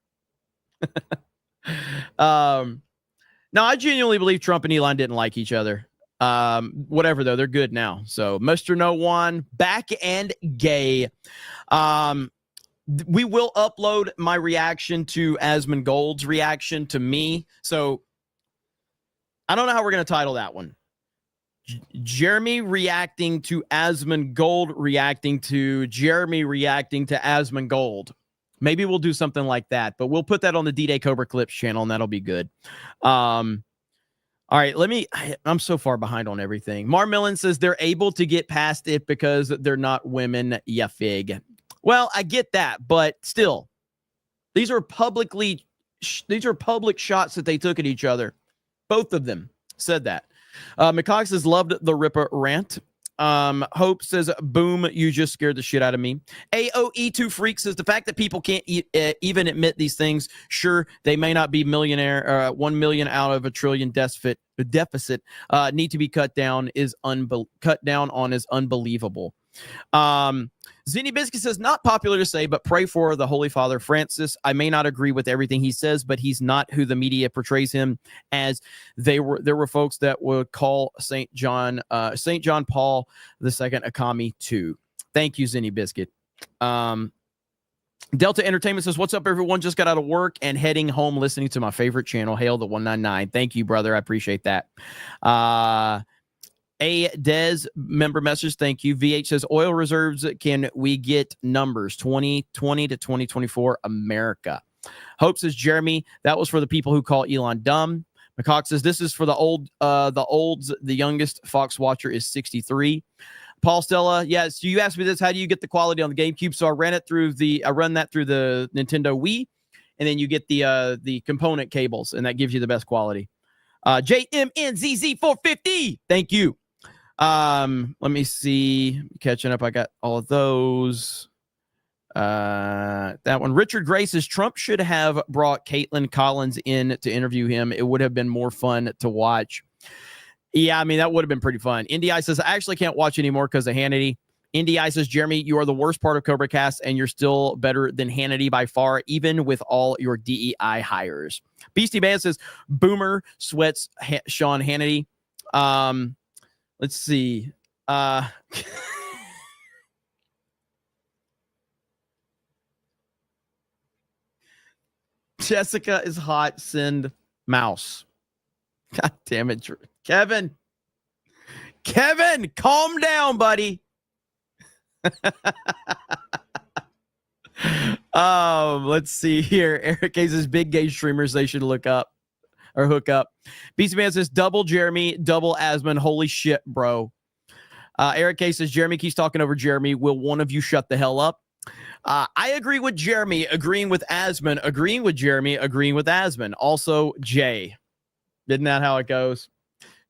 no, I genuinely believe Trump and Elon didn't like each other. Whatever though, they're good now. So Mr. No One back and gay. We will upload my reaction to Asmongold's reaction to me. So I don't know how we're going to title that one. Jeremy reacting to Asmongold reacting to Jeremy reacting to Asmongold. Maybe we'll do something like that, but we'll put that on the D-Day Cobra Clips channel, and that'll be good. All right, I'm so far behind on everything. Marmillan says they're able to get past it because they're not women, ya fig. Well, I get that, but still, these are public shots that they took at each other. Both of them said that. McCox has loved the Ripper rant. Hope says, boom, you just scared the shit out of me. AOE2 Freak says, the fact that people can't even admit these things, sure, they may not be millionaire, 1 million out of a trillion deficit, need to be cut down on is unbelievable. Zinni Biscuit says, not popular to say, but pray for the Holy Father Francis. I may not agree with everything he says, but he's not who the media portrays him as. There were folks that would call St. John Paul II a commie too. Thank you, Zinni Biscuit. Delta Entertainment says, what's up, everyone? Just got out of work and heading home listening to my favorite channel, Hail the 199. Thank you, brother. I appreciate that. A Des member message, thank you. VH says, oil reserves, can we get numbers 2020 to 2024 America? Hope says, Jeremy, that was for the people who call Elon dumb. McCox says, this is for the olds. The youngest Fox watcher is 63. Paul Stella, yes, you asked me this, how do you get the quality on the GameCube? So I run that through the Nintendo Wii, and then you get the component cables, and that gives you the best quality. JMNZZ450, thank you. Let me see, catching up. I got all of those. That one. Richard Gray says, Trump should have brought Caitlin Collins in to interview him. It would have been more fun to watch. Yeah, I mean, that would have been pretty fun. NDI says, I actually can't watch anymore because of Hannity. NDI says, Jeremy, you are the worst part of CobraCast, and you're still better than Hannity by far, even with all your DEI hires. Beastie Man says, Boomer sweats Sean Hannity. Let's see. Jessica is hot. Send mouse. God damn it, Kevin, calm down, buddy. Let's see here. Eric K says, big gay streamers they should look up or hook up. Beastie Man says, double Jeremy, double Asmon. Holy shit, bro. Eric K says, Jeremy keeps talking over Jeremy. Will one of you shut the hell up? I agree with Jeremy, agreeing with Asmon, agreeing with Jeremy, agreeing with Asmon. Also, Jay. Isn't that how it goes?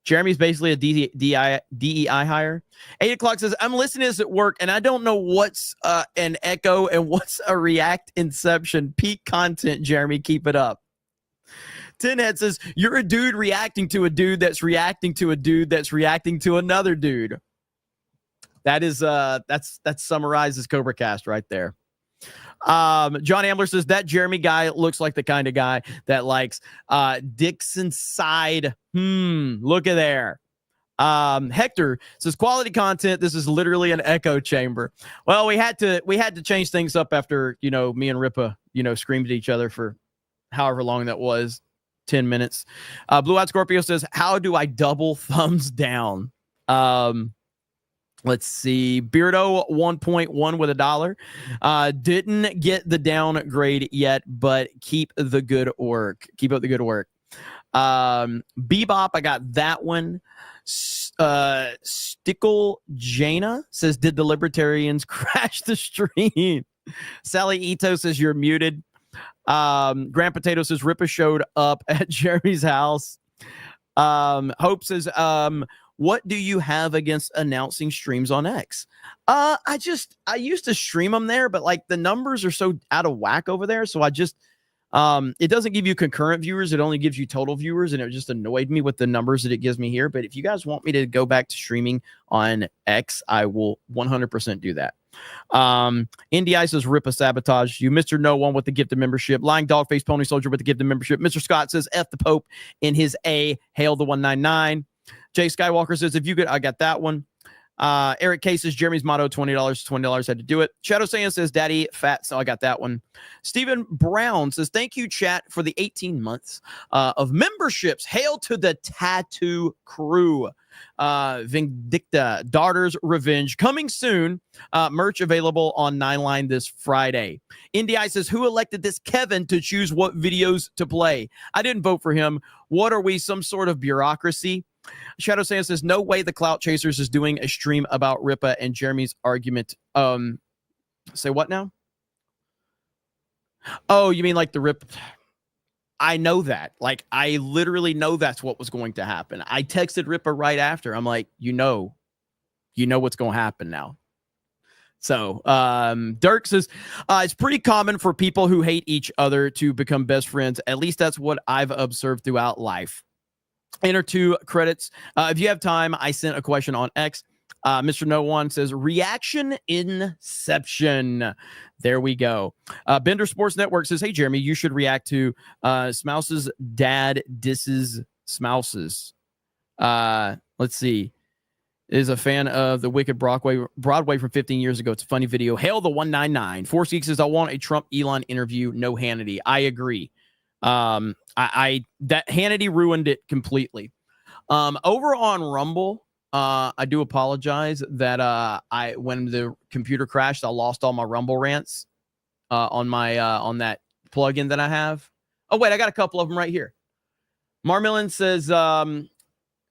Jeremy's basically a DEI hire. 8 o'clock says, I'm listening to this at work, and I don't know what's an echo and what's a react inception. Peak content, Jeremy. Keep it up. Tinhead says, you're a dude reacting to a dude that's reacting to a dude that's reacting to another dude. That is that summarizes CobraCast right there. John Ambler says that Jeremy guy looks like the kind of guy that likes dicks inside. Look at there. Hector says quality content. This is literally an echo chamber. Well, we had to change things up after, you know, me and Ripa, you know, screamed at each other for however long that was, 10 minutes. Blue Eyed Scorpio says, how do I double thumbs down? Let's see. Beardo 1.1 with $1. Didn't get the downgrade yet, but keep the good work. Keep up the good work. Bebop, I got that one. Stickle Jana says, did the libertarians crash the stream? Sally Ito says, you're muted. Grand Potato says, Ripa showed up at Jeremy's house. Hope says, what do you have against announcing streams on X? I used to stream them there, but like the numbers are so out of whack over there. So I just, it doesn't give you concurrent viewers. It only gives you total viewers. And it just annoyed me with the numbers that it gives me here. But if you guys want me to go back to streaming on X, I will 100% do that. NDI says, Ripa sabotage you. Mr. No One with the gifted membership. Lying Dogface Pony Soldier with the gifted membership. Mr. Scott says, F the Pope in his A. Hail the 199. Jay Skywalker says, if you could, I got that one. Eric K says, Jeremy's motto, $20 had to do it. Shadow Saiyan says, Daddy Fat, so I got that one. Stephen Brown says, thank you, chat, for the 18 months of memberships. Hail to the Tattoo Crew. Vindicta, Darter's Revenge, coming soon. Merch available on 9line this Friday. NDI says, who elected this Kevin to choose what videos to play? I didn't vote for him. What are we, some sort of bureaucracy? Shadow Saiyan says, no way the Clout Chasers is doing a stream about Ripa and Jeremy's argument. Say what now? Oh, you mean like the Rip? I know that. Like, I literally know that's what was going to happen. I texted Ripa right after. I'm like, you know what's going to happen now. So Dirk says, it's pretty common for people who hate each other to become best friends. At least that's what I've observed throughout life. Enter 2 credits. If you have time, I sent a question on X. Mr. No One says, reaction inception. There we go. Bender Sports Network says, hey, Jeremy, you should react to Smouse's dad disses Smouse's. Let's see. Is a fan of the Wicked Broadway from 15 years ago. It's a funny video. Hail the 199. Force says, I want a Trump Elon interview. No Hannity. I agree. That Hannity ruined it completely. Over on Rumble, I do apologize that when the computer crashed, I lost all my Rumble rants on my on that plugin that I have. Oh wait, I got a couple of them right here. Marmillan says,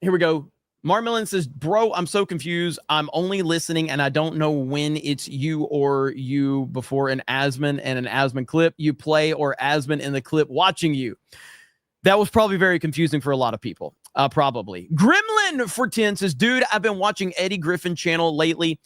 here we go. Marmillan says, bro, I'm so confused. I'm only listening and I don't know when it's you or you before an Asman and an Asman clip you play or Asman in the clip watching you. That was probably very confusing for a lot of people. Probably. Gremlin for 10 says, dude, I've been watching Eddie Griffin channel lately.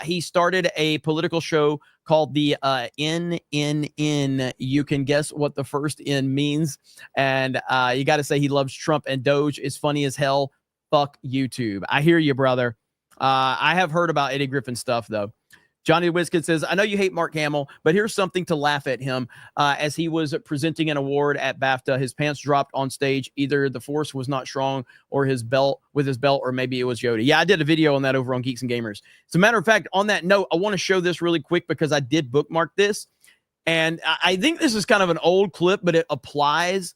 He started a political show called the NNN. You can guess what the first N means. And you got to say he loves Trump and Doge. It's funny as hell. Fuck YouTube. I hear you, brother. I have heard about Eddie Griffin stuff, though. Johnny Wiskin says, I know you hate Mark Hamill, but here's something to laugh at him. As he was presenting an award at BAFTA, his pants dropped on stage. Either the force was not strong or his belt, or maybe it was Yoda. Yeah, I did a video on that over on Geeks and Gamers. As a matter of fact, on that note, I want to show this really quick because I did bookmark this. And I think this is kind of an old clip, but it applies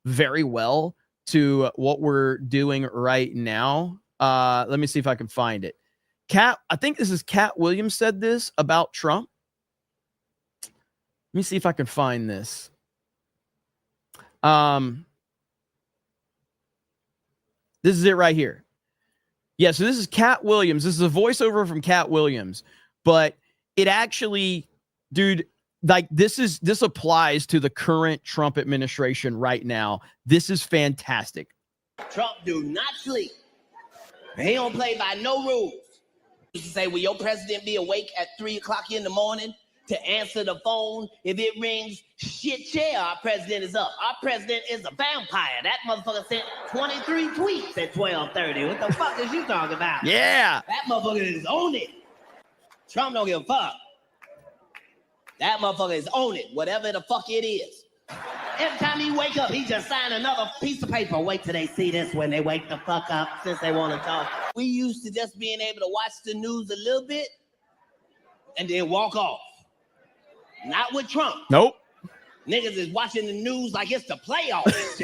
very well to what we're doing right now. Let me see if I can find it. I think this is Cat Williams said this about Trump. Let me see if I can find this. This is it right here. Yeah, so this is Cat Williams. This is a voiceover from Cat Williams, but it actually, dude, like this applies to the current Trump administration right now. This is fantastic. Trump do not sleep. He don't play by no rules. To say, will your president be awake at 3 o'clock in the morning to answer the phone? If it rings, shit, yeah, our president is up. Our president is a vampire. That motherfucker sent 23 tweets at 12:30. What the fuck is you talking about? Yeah. That motherfucker is on it. Trump don't give a fuck. That motherfucker is on it, whatever the fuck it is. Every time he wake up, he just sign another piece of paper. Wait till they see this when they wake the fuck up, since they want to talk. We used to just being able to watch the news a little bit and then walk off. Not with Trump. Nope. Niggas is watching the news like it's the playoffs.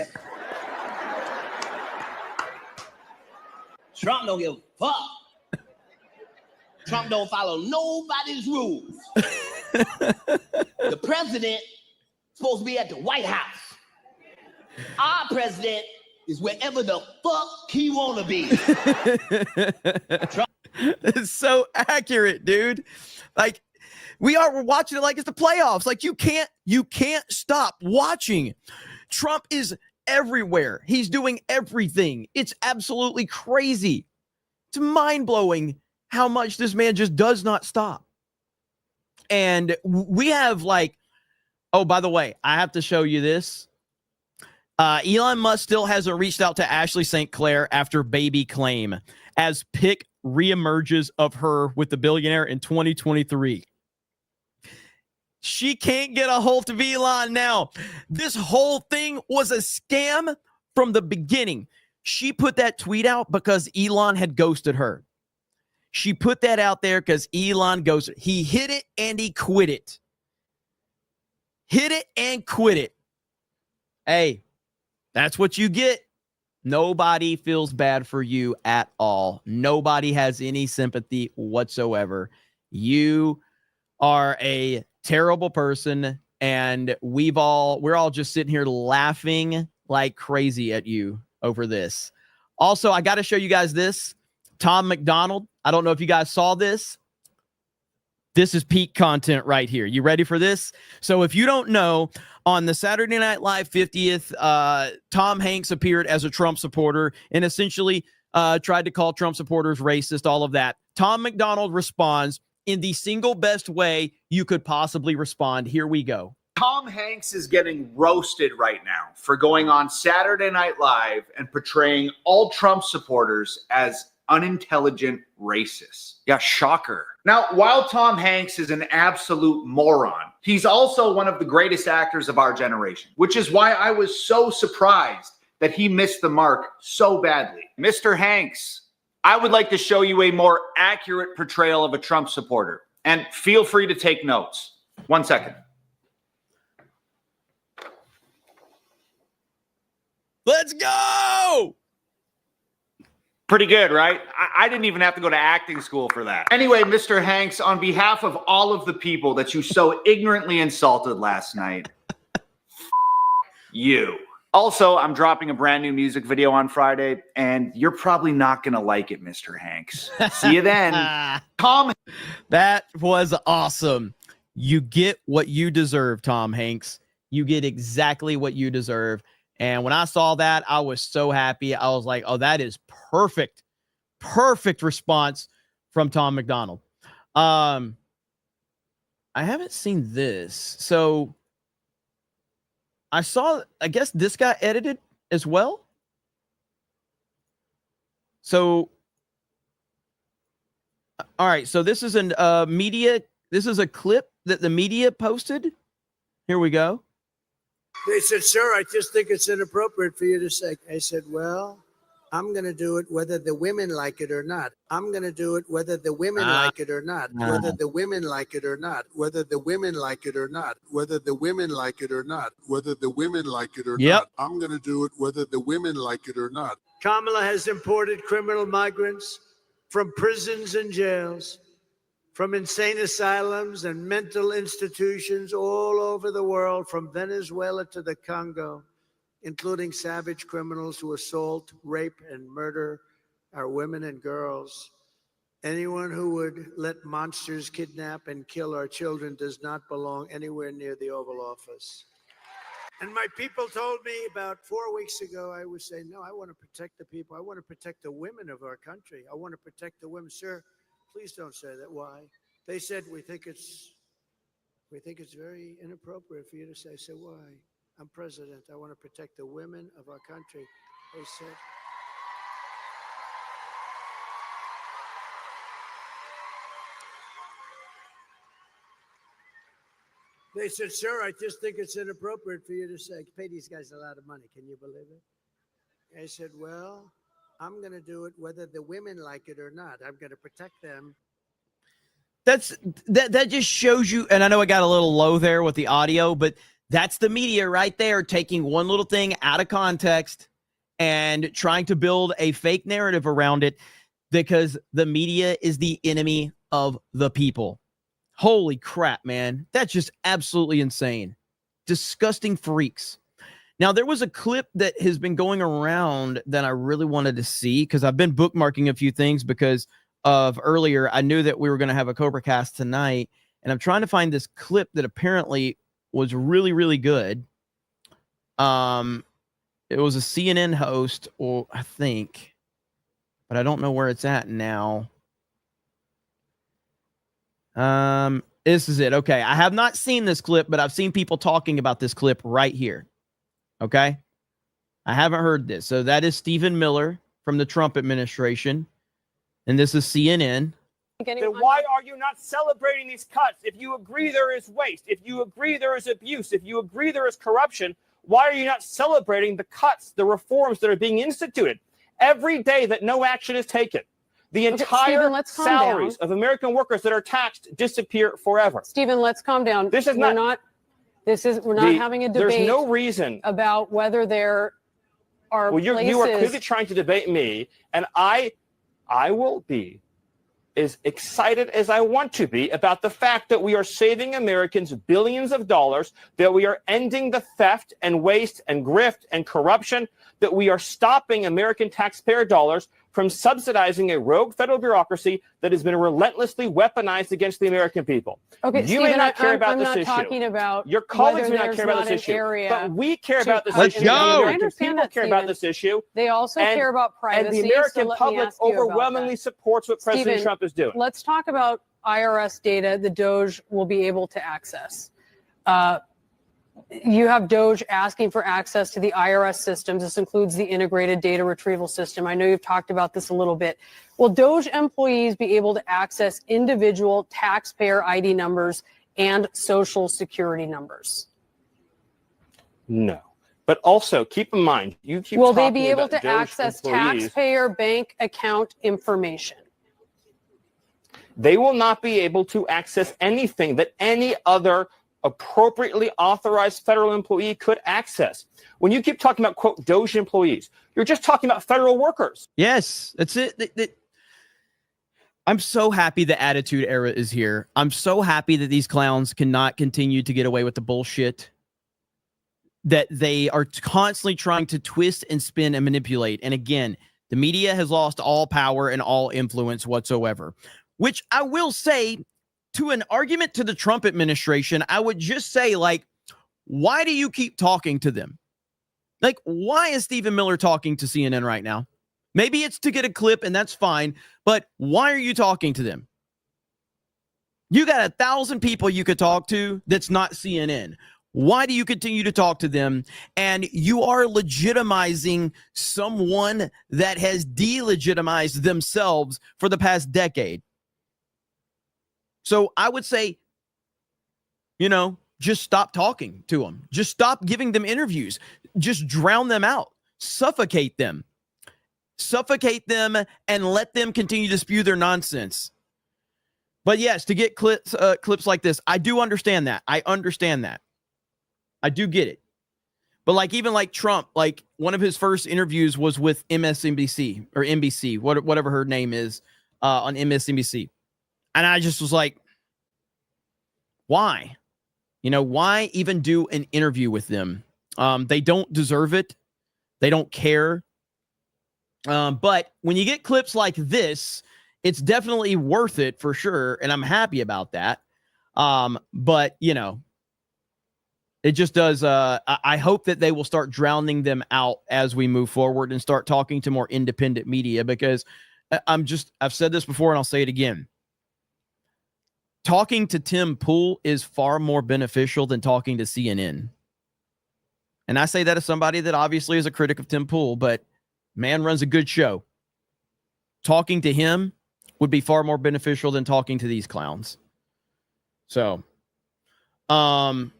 Trump don't give a fuck. Trump don't follow nobody's rules. The president supposed to be at the White House. Our president is wherever the fuck he wanna be. It's so accurate, dude. Like we're watching it like it's the playoffs. Like you can't stop watching. Trump is everywhere. He's doing everything. It's absolutely crazy. It's mind-blowing how much this man just does not stop. And we have like, oh, by the way, I have to show you this. Elon Musk still hasn't reached out to Ashley St. Clair after baby claim as pic reemerges of her with the billionaire in 2023. She can't get a hold of Elon now. This whole thing was a scam from the beginning. She put that tweet out because Elon had ghosted her. She put that out there because Elon ghosted. He hit it and he quit it. Hit it and quit it. Hey, that's what you get. Nobody feels bad for you at all. Nobody has any sympathy whatsoever. You are a terrible person, and we're all just sitting here laughing like crazy at you over this. Also, I got to show you guys this. Tom McDonald. I don't know if you guys saw this. This is peak content right here. You ready for this? So if you don't know, on the Saturday Night Live 50th, Tom Hanks appeared as a Trump supporter and essentially tried to call Trump supporters racist, all of that. Tom McDonald responds in the single best way you could possibly respond. Here we go. Tom Hanks is getting roasted right now for going on Saturday Night Live and portraying all Trump supporters as unintelligent racists. Yeah, shocker. Now, while Tom Hanks is an absolute moron, he's also one of the greatest actors of our generation, which is why I was so surprised that he missed the mark so badly. Mr. Hanks, I would like to show you a more accurate portrayal of a Trump supporter, and feel free to take notes. 1 second. Let's go! Pretty good, right? I didn't even have to go to acting school for that. Anyway, Mr. Hanks, on behalf of all of the people that you so ignorantly insulted last night, you. Also, I'm dropping a brand new music video on Friday, and you're probably not going to like it, Mr. Hanks. See you then. Tom. That was awesome. You get what you deserve, Tom Hanks. You get exactly what you deserve. And when I saw that, I was so happy. I was like, oh, that is perfect. Perfect response from Tom McDonald. I haven't seen this. So I saw, I guess this got edited as well. So, all right. So this is this is a clip that the media posted. Here we go. They said, sir, I just think it's inappropriate for you to say. I said, well, I'm going to do it whether the women like it or not. I'm going to do it whether the women like it or not. Whether the women like it or not. Whether the women like it or not. Whether the women like it or not. Whether the women like it or not. I'm going to do it whether the women like it or not. Kamala has imported criminal migrants from prisons and jails, from insane asylums and mental institutions all over the world, from Venezuela to the Congo, including savage criminals who assault, rape, and murder our women and girls. Anyone who would let monsters kidnap and kill our children does not belong anywhere near the Oval Office. And my people told me about 4 weeks ago, I was saying, no, I want to protect the people. I want to protect the women of our country. I want to protect the women. Sir, please don't say that. Why? They said, we think it's very inappropriate for you to say. I said, why? I'm president. I want to protect the women of our country. They said. They said, sir, I just think it's inappropriate for you to say, pay these guys a lot of money. Can you believe it? I said, well, I'm going to do it whether the women like it or not. I'm going to protect them. That just shows you, and I know I got a little low there with the audio, but that's the media right there taking one little thing out of context and trying to build a fake narrative around it because the media is the enemy of the people. Holy crap, man. That's just absolutely insane. Disgusting freaks. Now, there was a clip that has been going around that I really wanted to see because I've been bookmarking a few things because of earlier. I knew that we were going to have a CobraCast tonight, and I'm trying to find this clip that apparently was really, really good. It was a CNN host, or I think, but I don't know where it's at now. This is it. Okay. I have not seen this clip, but I've seen people talking about this clip right here. Okay. I haven't heard this. So that is Stephen Miller from the Trump administration. And this is CNN. Then why are you not celebrating these cuts? If you agree there is waste, if you agree there is abuse, if you agree there is corruption, why are you not celebrating the cuts, the reforms that are being instituted? Every day that no action is taken, the entire salaries of American workers that are taxed disappear forever. Stephen, let's calm down. This is we're not having a debate. There's no reason about whether there are you are clearly trying to debate me, and I will be as excited as I want to be about the fact that we are saving Americans billions of dollars, that we are ending the theft and waste and grift and corruption, that we are stopping American taxpayer dollars from subsidizing a rogue federal bureaucracy that has been relentlessly weaponized against the American people. Okay, you may not care about this issue. I'm not talking about your colleagues may not care about this issue, but we care about this issue. I American understand people that, care about this issue. They also care about privacy. And the American so public overwhelmingly supports what President Trump is doing. Let's talk about IRS data the DOGE will be able to access. You have DOGE asking for access to the IRS systems. This includes the integrated data retrieval system. I know you've talked about this a little bit. Will DOGE employees be able to access individual taxpayer ID numbers and social security numbers? No. But also keep in mind, will they be able to access taxpayer bank account information? They will not be able to access anything that any other appropriately authorized federal employee could access. When you keep talking about, quote, DOGE employees, you're just talking about federal workers. Yes, that's it. I'm so happy the attitude era is here. I'm so happy that these clowns cannot continue to get away with the bullshit that they are constantly trying to twist and spin and manipulate. And again, the media has lost all power and all influence whatsoever, which I will say, to an argument to the Trump administration, I would just say, like, why do you keep talking to them? Like, why is Stephen Miller talking to CNN right now? Maybe it's to get a clip, and that's fine, but why are you talking to them? You got 1,000 people you could talk to that's not CNN. Why do you continue to talk to them? And you are legitimizing someone that has delegitimized themselves for the past decade. So I would say, just stop talking to them. Just stop giving them interviews. Just drown them out. Suffocate them. Suffocate them and let them continue to spew their nonsense. But yes, to get clips like this, I do understand that. I understand that. I do get it. But even Trump, one of his first interviews was with MSNBC or NBC, whatever her name is, on MSNBC. And I just was like, why? Why even do an interview with them? They don't deserve it. They don't care. But when you get clips like this, it's definitely worth it for sure. And I'm happy about that. But, it just does. I hope that they will start drowning them out as we move forward and start talking to more independent media, because I've said this before and I'll say it again. Talking to Tim Pool is far more beneficial than talking to CNN. And I say that as somebody that obviously is a critic of Tim Pool, but man runs a good show. Talking to him would be far more beneficial than talking to these clowns. So, Calm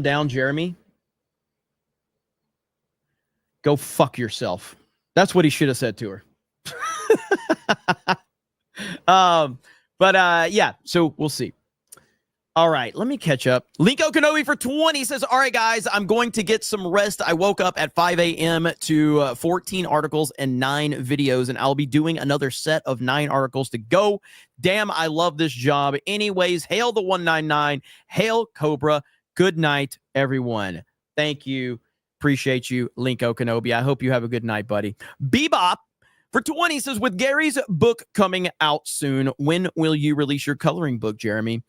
down, Jeremy. Go fuck yourself. That's what he should have said to her. Yeah, so we'll see. All right, let me catch up. Linko Kenobi for 20 says, all right, guys, I'm going to get some rest. I woke up at 5 a.m. to 14 articles and 9 videos, and I'll be doing another set of 9 articles to go. Damn, I love this job. Anyways, hail the 199. Hail Cobra. Good night, everyone. Thank you. Appreciate you, Linko Kenobi. I hope you have a good night, buddy. Bebop for 20 says, with Gary's book coming out soon, when will you release your coloring book, Jeremy?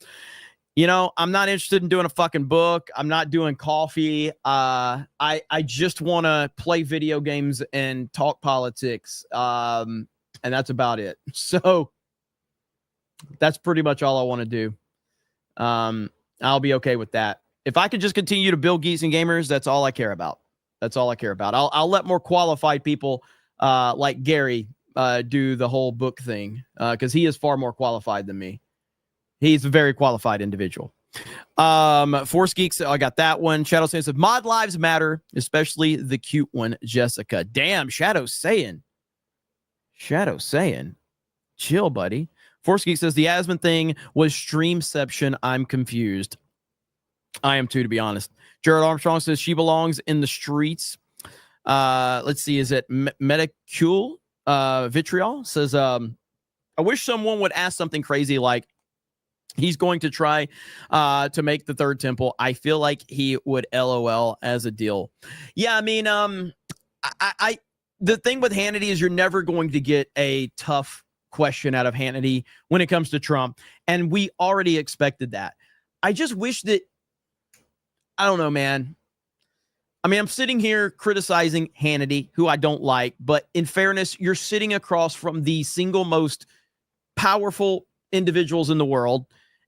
You know, I'm not interested in doing a fucking book. I'm not doing coffee. I just want to play video games and talk politics. And that's about it. So that's pretty much all I want to do. I'll be okay with that. If I could just continue to build Geeks and Gamers, that's all I care about. That's all I care about. I'll let more qualified people like Gary do the whole book thing because he is far more qualified than me. He's a very qualified individual. Force Geeks, I got that one. Shadow Saiyan said, mod lives matter, especially the cute one, Jessica. Damn, Shadow Saiyan. Shadow Saiyan. Chill, buddy. Force Geek says, the Asmon thing was streamception. I'm confused. I am too, to be honest. Jared Armstrong says, she belongs in the streets. Let's see, is it Metacule? Vitriol says, I wish someone would ask something crazy like, he's going to try to make the third temple. I feel like he would LOL as a deal. Yeah, I mean, the thing with Hannity is you're never going to get a tough question out of Hannity when it comes to Trump. And we already expected that. I just wish that, I don't know, man. I mean, I'm sitting here criticizing Hannity, who I don't like. But in fairness, you're sitting across from the single most powerful individuals in the world.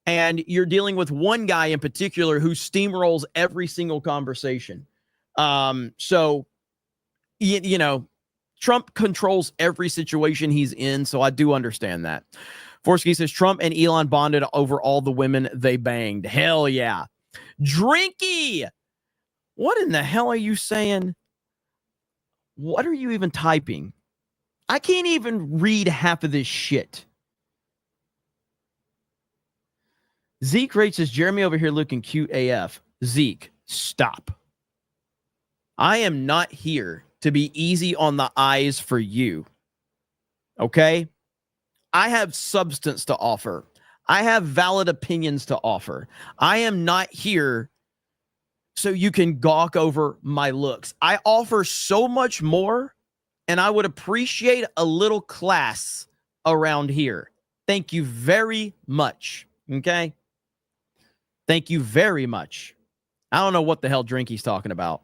And you're dealing with one guy in particular who steamrolls every single conversation. So, you know, Trump controls every situation he's in. So I do understand that. Forsky says, Trump and Elon bonded over all the women they banged. Hell yeah. Drinky. What in the hell are you saying? What are you even typing? I can't even read half of this shit. Zeke rates says, Jeremy over here looking cute AF. Zeke, stop. I am not here to be easy on the eyes for you. Okay? I have substance to offer. I have valid opinions to offer. I am not here so you can gawk over my looks. I offer so much more, and I would appreciate a little class around here. Thank you very much. Okay? Thank you very much. I don't know what the hell Drinky's talking about.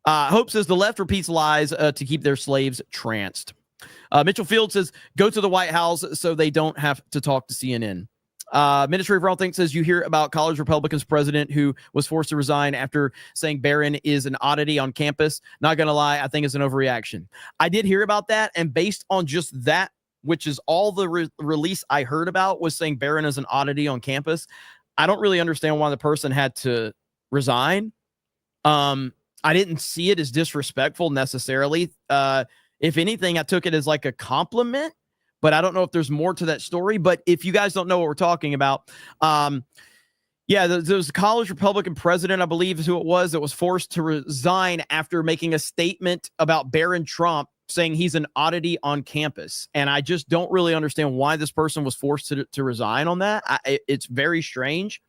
Hope says the left repeats lies to keep their slaves tranced. Mitchell Field says, go to the White House so they don't have to talk to CNN. Ministry of Wrong Things says, you hear about college Republicans president who was forced to resign after saying Barron is an oddity on campus. Not going to lie, I think it's an overreaction. I did hear about that, and based on just that, which is all the release I heard about was saying Barron is an oddity on campus. I don't really understand why the person had to resign. I didn't see it as disrespectful necessarily. If anything, I took it as like a compliment, but I don't know if there's more to that story. But if you guys don't know what we're talking about, yeah, there was a college Republican president, I believe is who it was, that was forced to resign after making a statement about Barron Trump saying he's an oddity on campus. And I just don't really understand why this person was forced to resign on that. It's very strange.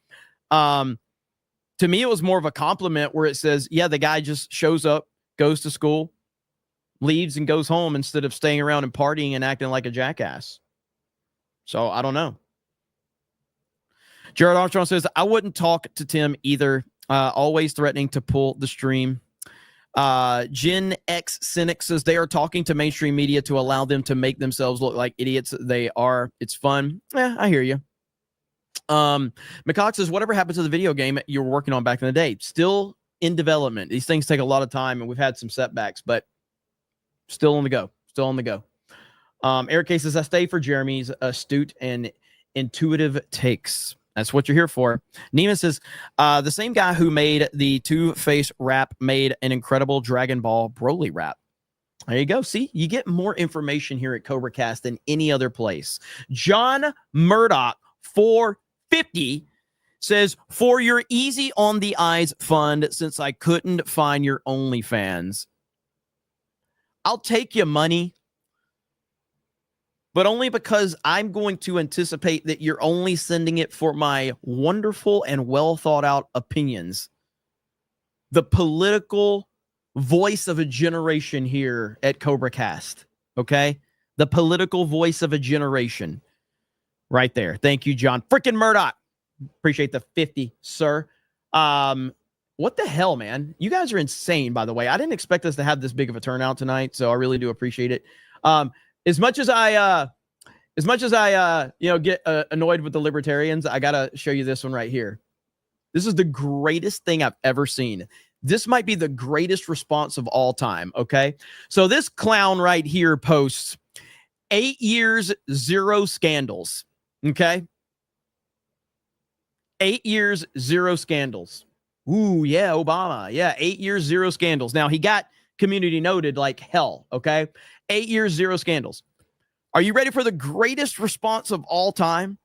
To me, it was more of a compliment where it says, yeah, the guy just shows up, goes to school, leaves and goes home instead of staying around and partying and acting like a jackass. So I don't know. Jared Armstrong says, I wouldn't talk to Tim either. Always threatening to pull the stream. Gen X Cynic says they are talking to mainstream media to allow them to make themselves look like idiots they are. It's fun. Yeah, I hear you. McCox says, whatever happened to the video game you were working on back in the day? Still in development. These things take a lot of time, and we've had some setbacks, but still on the go. Still on the go. Eric K says, I stay for Jeremy's astute and intuitive takes. That's what you're here for. Neiman says, the same guy who made the Two-Face rap made an incredible Dragon Ball Broly rap. There you go. See, you get more information here at CobraCast than any other place. John Murdoch, 450, says, for your easy on the eyes fund, since I couldn't find your OnlyFans. I'll take your money, but only because I'm going to anticipate that you're only sending it for my wonderful and well thought out opinions. The political voice of a generation here at CobraCast. Okay? The political voice of a generation. Right there. Thank you, John freaking Murdoch. Appreciate the 50, sir. What the hell, man? You guys are insane, by the way. I didn't expect us to have this big of a turnout tonight, so I really do appreciate it. As much as I get annoyed with the libertarians, I gotta show you this one right here. This is the greatest thing I've ever seen. This might be the greatest response of all time. Okay, so this clown right here posts 8 years, 0 scandals. Okay, 8 years, 0 scandals. Ooh, yeah, Obama. Yeah, 8 years, 0 scandals. Now, he got community noted like hell, okay? 8 years, 0 scandals. Are you ready for the greatest response of all time?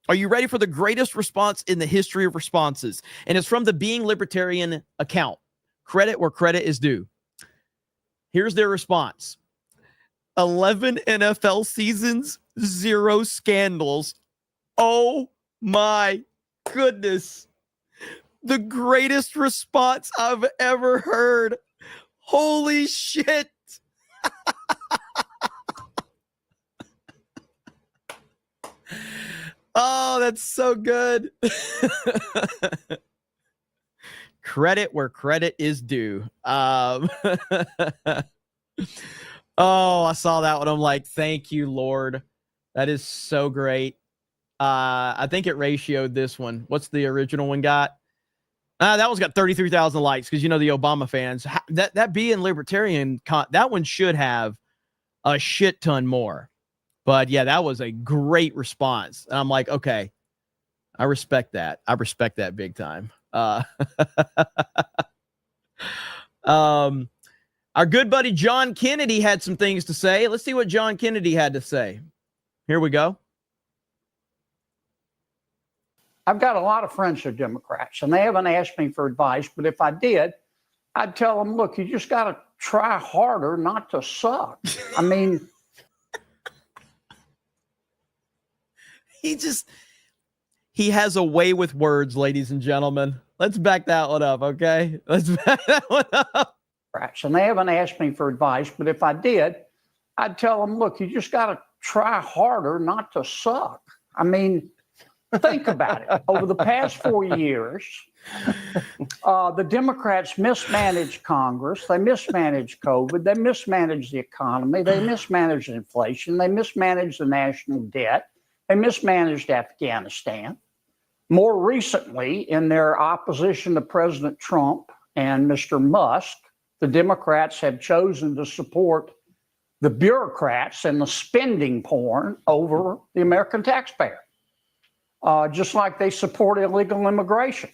Are you ready for the greatest response in the history of responses? And it's from the Being Libertarian account. Credit where credit is due. Here's their response. 11 NFL seasons, 0 scandals. Oh my goodness. The greatest response I've ever heard. Holy shit. Oh, that's so good. Credit where credit is due. Oh, I saw that one. I'm like, thank you, Lord. That is so great. I think it ratioed this one. What's the original one got? That one's got 33,000 likes because, you know, the Obama fans. That being libertarian, that one should have a shit ton more. But, yeah, that was a great response. And I'm like, okay, I respect that. I respect that big time. Our good buddy John Kennedy had some things to say. Let's see what John Kennedy had to say. Here we go. I've got a lot of friends who are Democrats, and they haven't asked me for advice, but if I did, I'd tell them, look, you just got to try harder not to suck. I mean, he has a way with words, ladies and gentlemen. Let's back that one up, okay? Let's back that one up. And they haven't asked me for advice, but if I did, I'd tell them, look, you just got to try harder not to suck. I mean, think about it. Over the past 4 years, the Democrats mismanaged Congress. They mismanaged COVID. They mismanaged the economy. They mismanaged inflation. They mismanaged the national debt. They mismanaged Afghanistan. More recently, in their opposition to President Trump and Mr. Musk, the Democrats have chosen to support the bureaucrats and the spending porn over the American taxpayer. Just like they support illegal immigration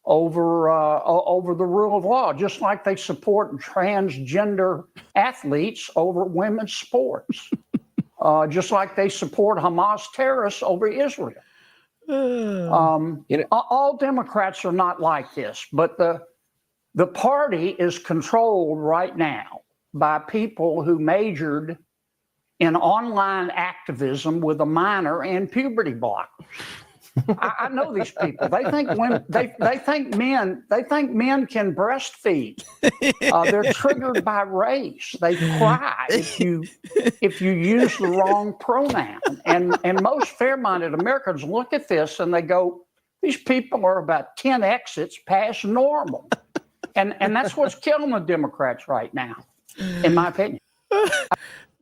over the rule of law, just like they support transgender athletes over women's sports, just like they support Hamas terrorists over Israel. All Democrats are not like this, but the party is controlled right now by people who majored in online activism with a minor in puberty blockers. I know these people. They think women, they think men can breastfeed. They're triggered by race. They cry if you use the wrong pronoun. And most fair-minded Americans look at this and they go, these people are about 10 exits past normal. And that's what's killing the Democrats right now, in my opinion.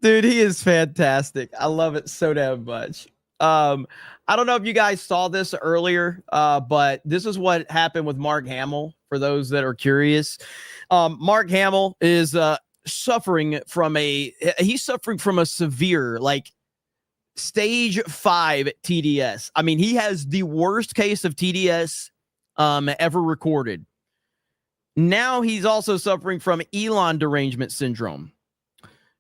Dude, he is fantastic. I love it so damn much. I don't know if you guys saw this earlier, but this is what happened with Mark Hamill, for those that are curious. Mark Hamill is suffering from a severe, like, stage 5 TDS. I mean, he has the worst case of TDS ever recorded. Now he's also suffering from Elon derangement syndrome.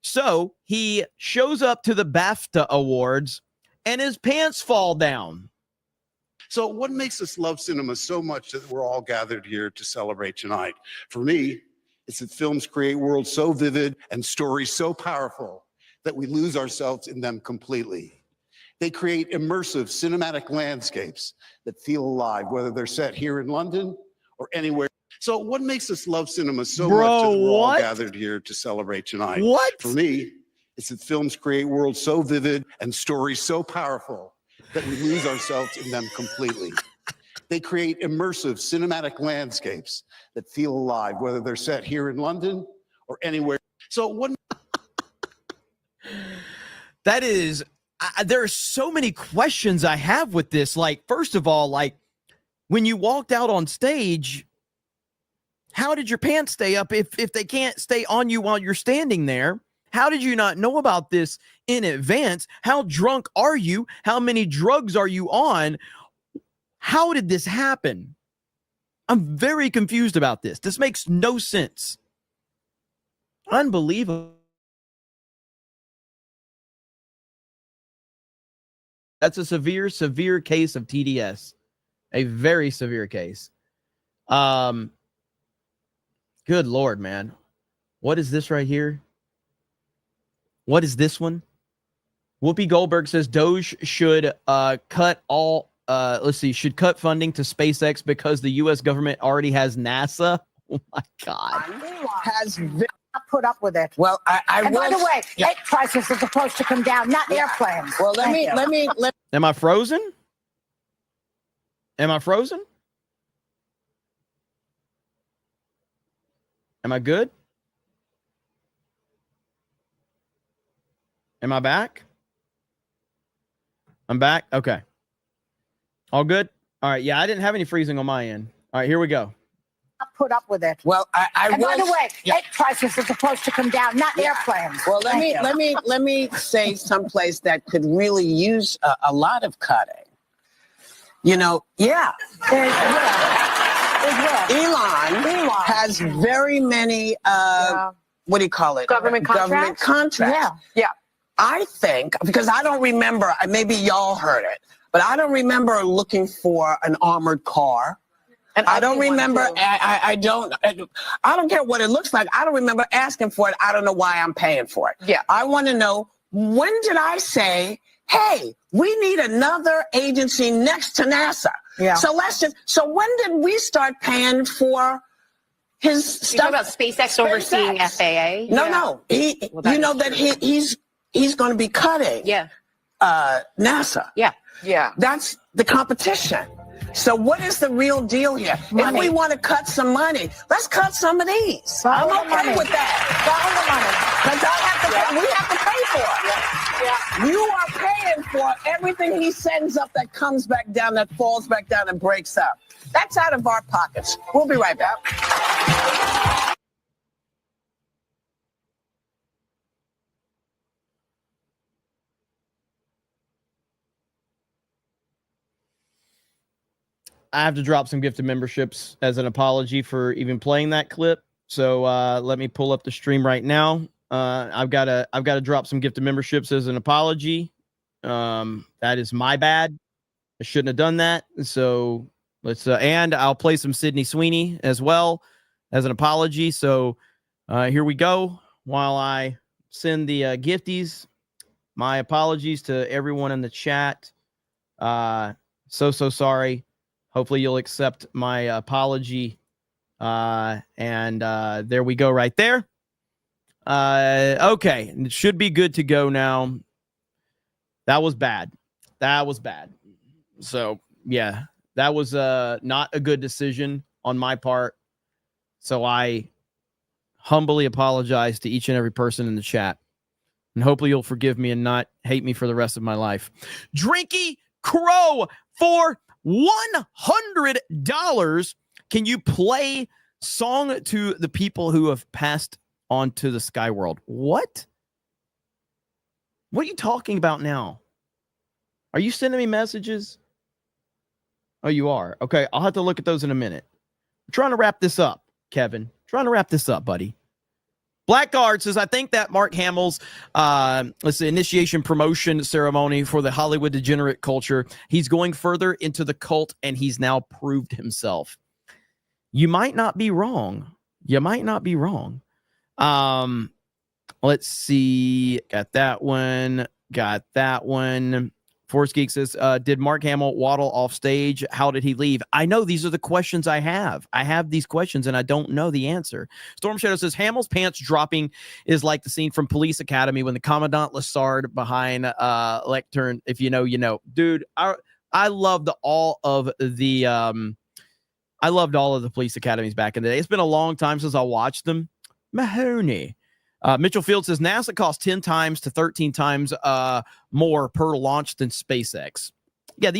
So he shows up to the BAFTA Awards and his pants fall down. So what makes us love cinema so much that we're all gathered here to celebrate tonight? For me, it's that films create worlds so vivid and stories so powerful that we lose ourselves in them completely. They create immersive cinematic landscapes that feel alive, whether they're set here in London or anywhere. So what makes us love cinema so much that we're all gathered here to celebrate tonight? What? For me, it's that films create worlds so vivid and stories so powerful that we lose ourselves in them completely. They create immersive cinematic landscapes that feel alive, whether they're set here in London or anywhere. So what? That is, there are so many questions I have with this. Like, first of all, like, when you walked out on stage, how did your pants stay up if they can't stay on you while you're standing there? How did you not know about this in advance? How drunk are you? How many drugs are you on? How did this happen? I'm very confused about this. This makes no sense. Unbelievable. That's a severe case of TDS. A very severe case. Good Lord, man. What is this right here? What is this one? Whoopi Goldberg says Doge should cut all, should cut funding to SpaceX because the U.S. government already has NASA. Oh my God. Has put up with it. Well, I and by the way, egg prices are supposed to come down, not airplanes. Well, let me. Am I frozen? Am I frozen? Am I good? Am I back? I'm back. Okay. All good. All right. Yeah, I didn't have any freezing on my end. All right, here we go. Put up with it. Well, and by the way, egg prices are supposed to come down, not airplanes. Well, let me say someplace that could really use a lot of cutting. You know, Elon has very many what do you call it? Government contracts. Yeah. I think, because I don't remember, maybe y'all heard it, but I don't remember looking for an armored car. And I don't remember, I don't care what it looks like. I don't remember asking for it. I don't know why I'm paying for it. Yeah. I want to know, when did I say, hey, we need another agency next to NASA? Yeah. So when did we start paying for his stuff? About SpaceX overseeing FAA? No. You know that he's going to be cutting NASA. Yeah. That's the competition. So what is the real deal here? If we want to cut some money, let's cut some of these. I'm okay with that. Because we have to pay for it. You are paying for everything he sends up that comes back down, that falls back down and breaks up. That's out of our pockets. We'll be right back. I have to drop some gifted memberships as an apology for even playing that clip. So let me pull up the stream right now. I've got to drop some gifted memberships as an apology. That is my bad. I shouldn't have done that. So let's and I'll play some Sydney Sweeney as well as an apology. So here we go. While I send the gifties, my apologies to everyone in the chat. So sorry. Hopefully you'll accept my apology. And there we go right there. Okay. It should be good to go now. That was bad. So, yeah, that was not a good decision on my part. So I humbly apologize to each and every person in the chat. And hopefully you'll forgive me and not hate me for the rest of my life. Drinky Crow for $100. Can you play Song to the People Who Have Passed onto the sky world. What? What are you talking about now? Are you sending me messages? Oh, you are. Okay, I'll have to look at those in a minute. I'm trying to wrap this up, Kevin. Trying to wrap this up, buddy. Blackguard says, I think that Mark Hamill's initiation promotion ceremony for the Hollywood degenerate culture, he's going further into the cult, and he's now proved himself. You might not be wrong. You might not be wrong. Let's see. Got that one. Got that one. Force Geek says, did Mark Hamill waddle off stage? How did he leave? I know these are the questions I have. I have these questions and I don't know the answer. Storm Shadow says, Hamill's pants dropping is like the scene from Police Academy when the Commandant Lassard behind lectern. If you know, you know. Dude, I loved all of the Police Academies back in the day. It's been a long time since I watched them. Mahoney. Mitchell Field says NASA costs 10 times to 13 times more per launch than SpaceX. Yeah, I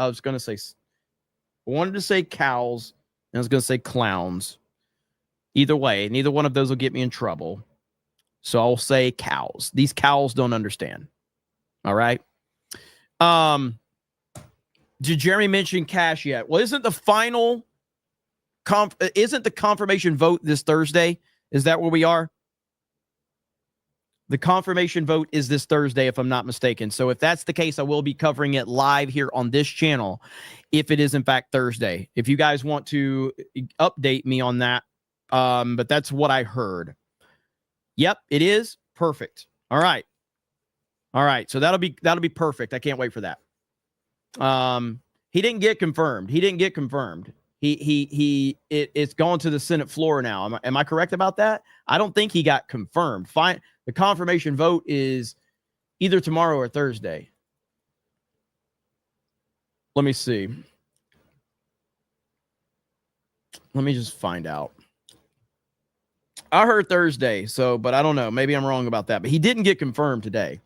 was going to say, I wanted to say cows, and I was going to say clowns. Either way, neither one of those will get me in trouble. So I'll say cows. These cows don't understand. All right. Did Jeremy mention Kash yet? Well, isn't the final isn't the confirmation vote this Thursday? Is that where we are? The confirmation vote is this Thursday, if I'm not mistaken. So if that's the case, I will be covering it live here on this channel if it is, in fact, Thursday. If you guys want to update me on that, but that's what I heard. Yep, it is. Perfect. All right. All right. So that'll be perfect. I can't wait for that. He didn't get confirmed. It's gone to the Senate floor now. Am I correct about that? I don't think he got confirmed. Fine. The confirmation vote is either tomorrow or Thursday. Let me see. Let me just find out. I heard Thursday, but I don't know. Maybe I'm wrong about that. But he didn't get confirmed today.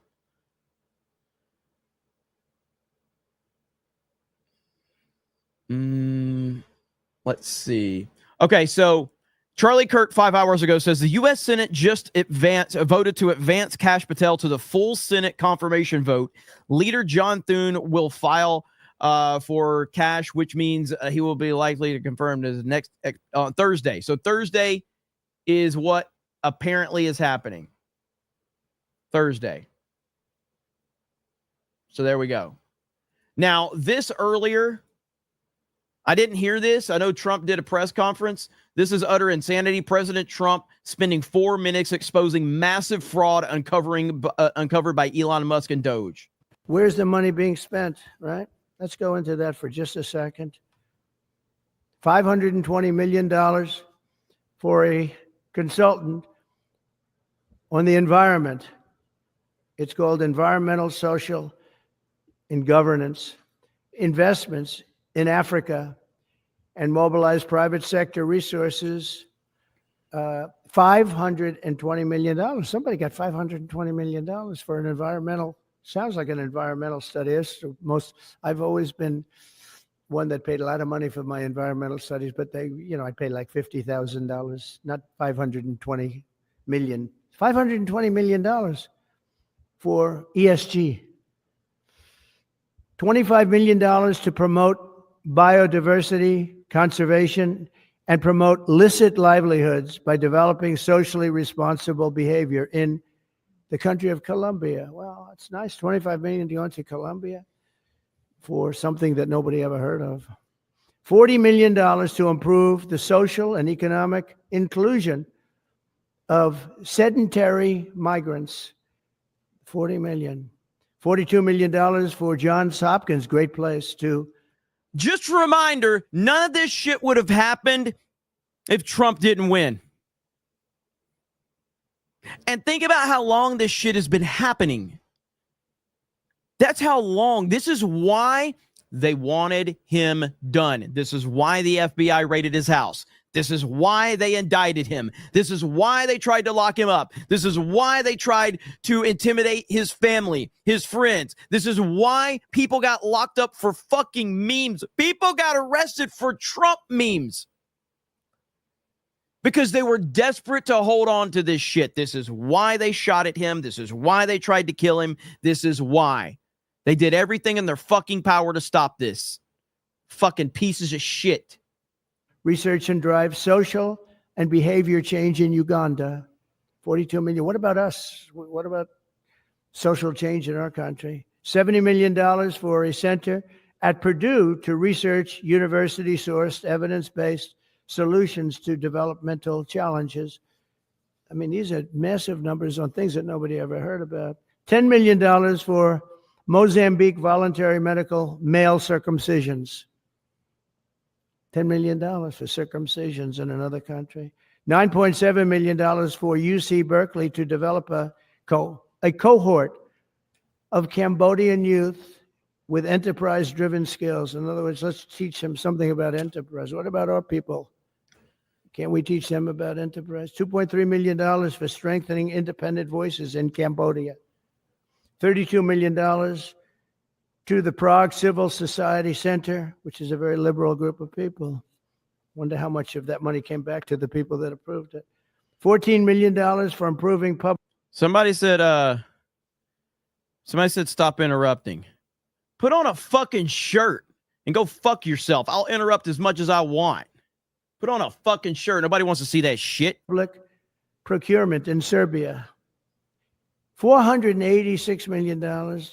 Let's see. Okay, so Charlie Kirk 5 hours ago says the U.S. Senate just voted to advance Kash Patel to the full Senate confirmation vote. Leader John Thune will file for Kash, which means he will be likely to confirm as next Thursday. So Thursday is what apparently is happening. Thursday. So there we go. Now, this earlier, I didn't hear this. I know Trump did a press conference. This is utter insanity. President Trump spending 4 minutes exposing massive fraud uncovered by Elon Musk and Doge. Where's the money being spent, right? Let's go into that for just a second. $520 million for a consultant on the environment. It's called Environmental, Social, and Governance. Investments in Africa and mobilize private sector resources, $520 million. Somebody got $520 million for an environmental, sounds like an environmental study. I've always been one that paid a lot of money for my environmental studies, but I paid like $50,000, not $520 million. $520 million for ESG. $25 million to promote biodiversity, conservation, and promote licit livelihoods by developing socially responsible behavior in the country of Colombia. Well, it's nice. $25 million to go into Colombia for something that nobody ever heard of. $40 million to improve the social and economic inclusion of sedentary migrants. $40 million. $42 million for Johns Hopkins, great place to. Just a reminder, none of this shit would have happened if Trump didn't win. And think about how long this shit has been happening. That's how long. This is why they wanted him done. This is why the FBI raided his house. This is why they indicted him. This is why they tried to lock him up. This is why they tried to intimidate his family, his friends. This is why people got locked up for fucking memes. People got arrested for Trump memes. because they were desperate to hold on to this shit. This is why they shot at him. This is why they tried to kill him. This is why they did everything in their fucking power to stop this. Fucking pieces of shit. Research and drive social and behavior change in Uganda. 42 million. What about us? What about social change in our country? $70 million for a center at Purdue to research university-sourced, evidence-based solutions to developmental challenges. I mean, these are massive numbers on things that nobody ever heard about. $10 million for Mozambique voluntary medical male circumcisions. $10 million for circumcisions in another country. $9.7 million for UC Berkeley to develop a cohort of Cambodian youth with enterprise-driven skills. In other words, let's teach them something about enterprise. What about our people? Can't we teach them about enterprise? $2.3 million for strengthening independent voices in Cambodia. $32 million to the Prague Civil Society Center, which is a very liberal group of people. Wonder how much of that money came back to the people that approved it. $14 million for improving public. Somebody said stop interrupting. Put on a fucking shirt and go fuck yourself. I'll interrupt as much as I want. Put on a fucking shirt. Nobody wants to see that shit. Public procurement in Serbia. $486 million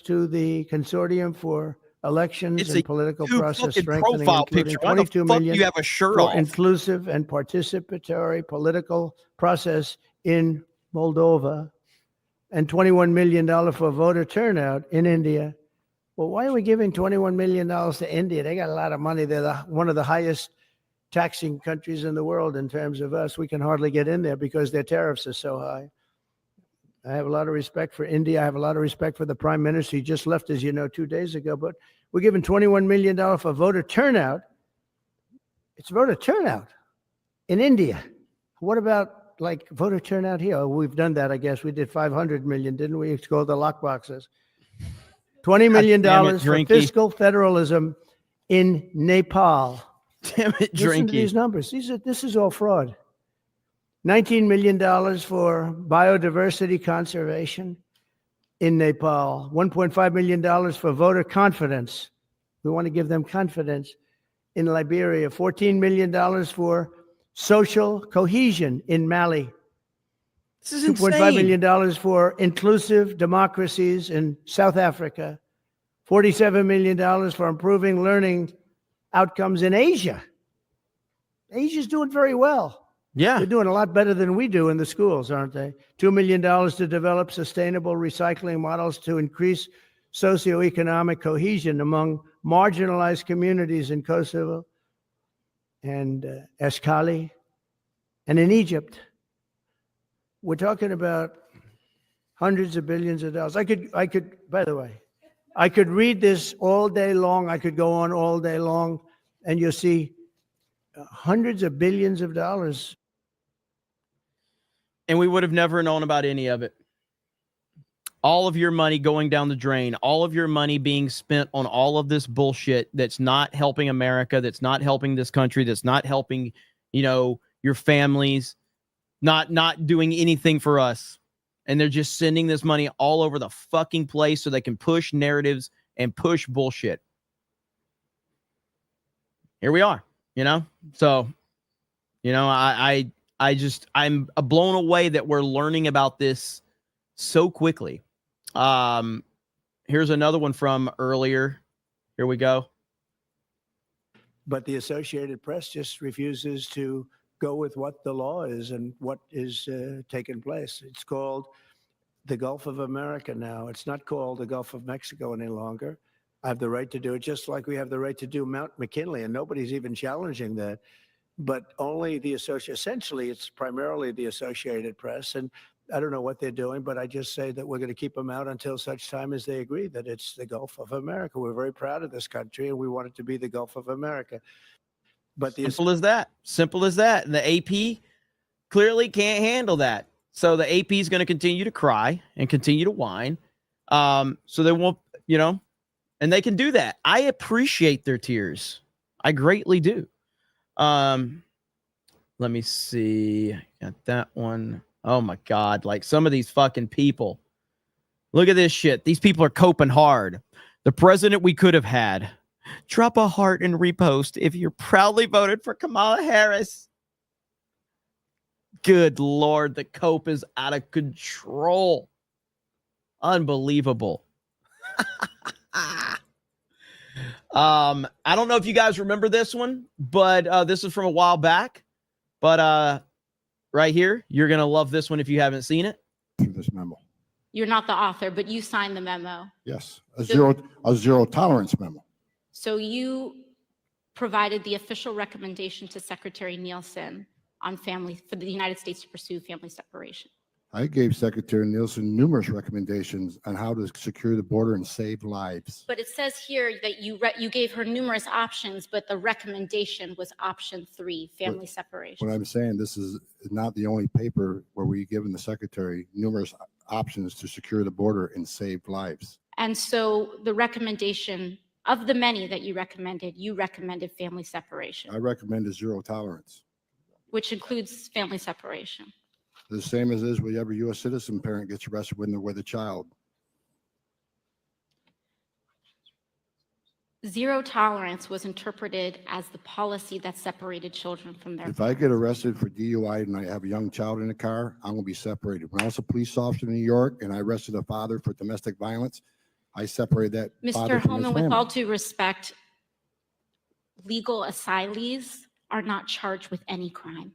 to the Consortium for Elections and Political Process Strengthening, including $22 million you have a shirt for off? inclusive and participatory political process in Moldova, and $21 million for voter turnout in India. Well, why are we giving $21 million to India? They got a lot of money. They're one of the highest taxing countries in the world in terms of us. We can hardly get in there because their tariffs are so high. I have a lot of respect for India. I have a lot of respect for the prime minister. He just left, as you know, 2 days ago. But we're giving $21 million for voter turnout. It's voter turnout in India. What about like voter turnout here? Oh, we've done that, I guess. We did 500 million, didn't we? It's called the lock boxes. $20 million for fiscal federalism in Nepal. Damn it, Listen to these numbers. This is all fraud. $19 million for biodiversity conservation in Nepal. $1.5 million for voter confidence. We want to give them confidence in Liberia. $14 million for social cohesion in Mali. This is insane. $2.5 million for inclusive democracies in South Africa. $47 million for improving learning outcomes in Asia. Asia's doing very well. Yeah. They're doing a lot better than we do in the schools, aren't they? $2 million to develop sustainable recycling models to increase socioeconomic cohesion among marginalized communities in Kosovo and Eskali and in Egypt. We're talking about hundreds of billions of dollars. I could, by the way, I could read this all day long. I could go on all day long, and you'll see hundreds of billions of dollars. And we would have never known about any of it. All of your money going down the drain, all of your money being spent on all of this bullshit that's not helping America, that's not helping this country, that's not helping, your families, not doing anything for us. And they're just sending this money all over the fucking place so they can push narratives and push bullshit. Here we are, So, I'm blown away that we're learning about this so quickly. Here's another one from earlier. Here we go. But the Associated Press just refuses to go with what the law is and what is taking place. It's called the Gulf of America now. It's not called the Gulf of Mexico any longer. I have the right to do it just like we have the right to do Mount McKinley, and nobody's even challenging that. But only essentially, it's primarily the Associated Press. And I don't know what they're doing, but I just say that we're going to keep them out until such time as they agree that it's the Gulf of America. We're very proud of this country, and we want it to be the Gulf of America. But Simple as that. Simple as that. And the AP clearly can't handle that. So the AP is going to continue to cry and continue to whine. So they won't, and they can do that. I appreciate their tears. I greatly do. Let me see. Got that one. Oh my God. Like some of these fucking people. Look at this shit. These people are coping hard. The president we could have had. Drop a heart and repost if you're proudly voted for Kamala Harris. Good Lord. The cope is out of control. Unbelievable. I don't know if you guys remember this one, but this is from a while back. But right here, you're going to love this one if you haven't seen it. This memo. You're not the author, but you signed the memo. Yes, a zero tolerance memo. So you provided the official recommendation to Secretary Nielsen on for the United States to pursue family separation. I gave Secretary Nielsen numerous recommendations on how to secure the border and save lives. But it says here that you gave her numerous options, but the recommendation was option 3, family separation. What I'm saying, this is not the only paper where we've given the Secretary numerous options to secure the border and save lives. And so the recommendation of the many that you recommended family separation. I recommended zero tolerance. Which includes family separation. The same as is with every U.S. citizen parent gets arrested when they're with a child. Zero tolerance was interpreted as the policy that separated children from their If I get arrested for DUI and I have a young child in the car, I'm going to be separated. When I was a police officer in New York and I arrested a father for domestic violence, I separated that father Mr. from his Holman, family. with all due respect, legal asylees are not charged with any crime.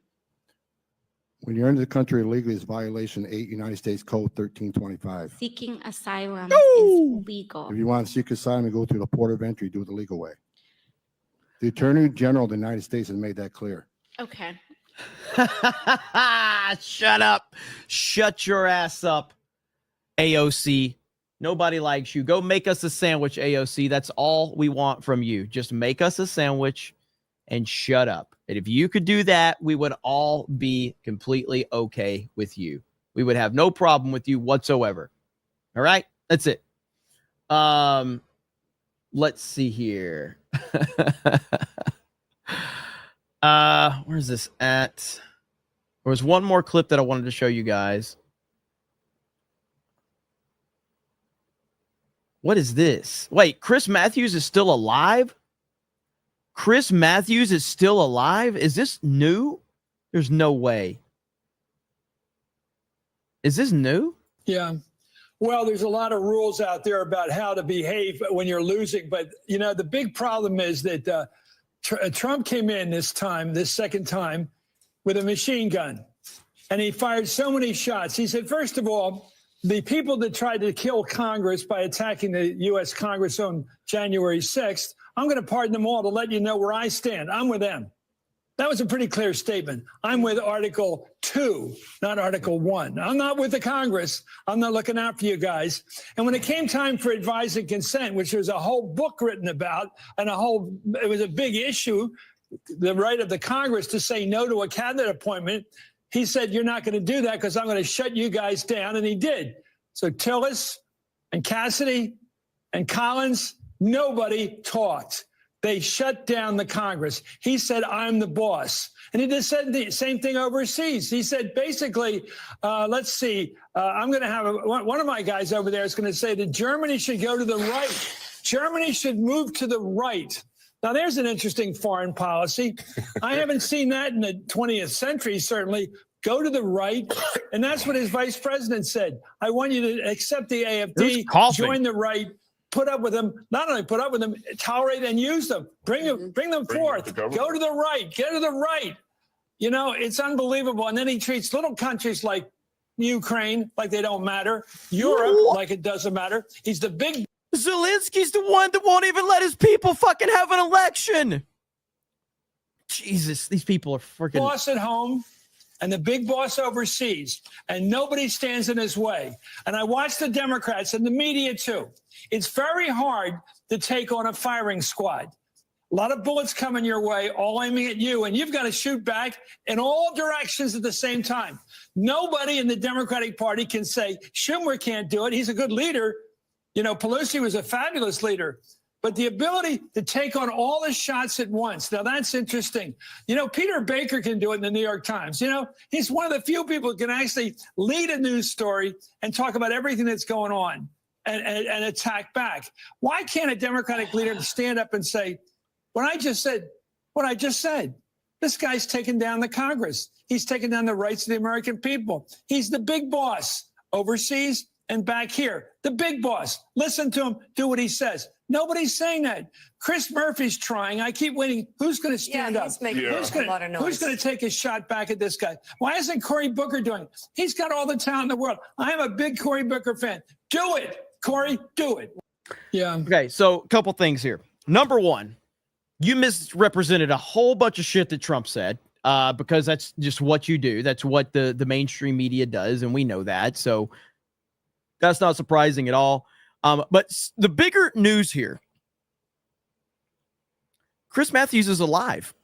When you're into the country illegally, it's violation 8 United States Code 1325. Seeking asylum is legal. If you want to seek asylum, you go through the port of entry, do it the legal way. The Attorney General of the United States has made that clear. Okay. Shut up. Shut your ass up, AOC. Nobody likes you. Go make us a sandwich, AOC. That's all we want from you. Just make us a sandwich and shut up. And if you could do that, we would all be completely okay with you. We would have no problem with you whatsoever. All right? That's it. Let's see here. Where's this at? There was one more clip that I wanted to show you guys. What is this? Wait, Chris Matthews is still alive? Chris Matthews is still alive? Is this new? There's no way. Is this new? Yeah. Well, there's a lot of rules out there about how to behave when you're losing. But, you know, the big problem is that Trump came in this second time, with a machine gun. And he fired so many shots. He said, first of all, the people that tried to kill Congress by attacking the U.S. Congress on January 6th, I'm going to pardon them all to let you know where I stand. I'm with them. That was a pretty clear statement. I'm with Article 2, not Article 1. I'm not with the Congress. I'm not looking out for you guys. And when it came time for advice and consent, which was a whole book written about, and it was a big issue, the right of the Congress to say no to a cabinet appointment, he said, you're not going to do that because I'm going to shut you guys down. And he did. So Tillis and Cassidy and Collins, nobody talked. They shut down the Congress. He said, I'm the boss. And he just said the same thing overseas. He said, basically, let's see, I'm going to have one of my guys over there is going to say that Germany should go to the right. Germany should move to the right. Now, there's an interesting foreign policy. I haven't seen that in the 20th century, certainly. Go to the right. And that's what his vice president said. I want you to accept the AfD, join the right, put up with them, not only put up with them, tolerate and use them. Bring them forth. Go to the right. Get to the right. You know, it's unbelievable. And then he treats little countries like Ukraine like they don't matter. Europe like it doesn't matter. He's the big... Zelensky's the one that won't even let his people fucking have an election. Jesus, these people are freaking... boss at home and the big boss overseas, and nobody stands in his way. And I watch the Democrats and the media too. It's very hard to take on a firing squad. A lot of bullets coming your way, all aiming at you, and you've got to shoot back in all directions at the same time. Nobody in the Democratic Party can say, Schumer can't do it. He's a good leader. You know, Pelosi was a fabulous leader. but the ability to take on all the shots at once. Now, that's interesting. You know, Peter Baker can do it in the New York Times. You know, he's one of the few people who can actually lead a news story and talk about everything that's going on and attack back. Why can't a Democratic leader stand up and say, what I just said, this guy's taking down the Congress. He's taking down the rights of the American people. He's the big boss overseas and back here. The big boss. Listen to him. Do what he says. Nobody's saying that. Chris Murphy's trying. I keep waiting. Who's going to stand up? Who's going to take a shot back at this guy? Why isn't Cory Booker doing it? He's got all the talent in the world. I am a big Cory Booker fan. Do it, Cory. Do it. Yeah. Okay, so a couple things here. Number one, you misrepresented a whole bunch of shit that Trump said because that's just what you do. That's what the mainstream media does, and we know that. So that's not surprising at all. But the bigger news here, Chris Matthews is alive.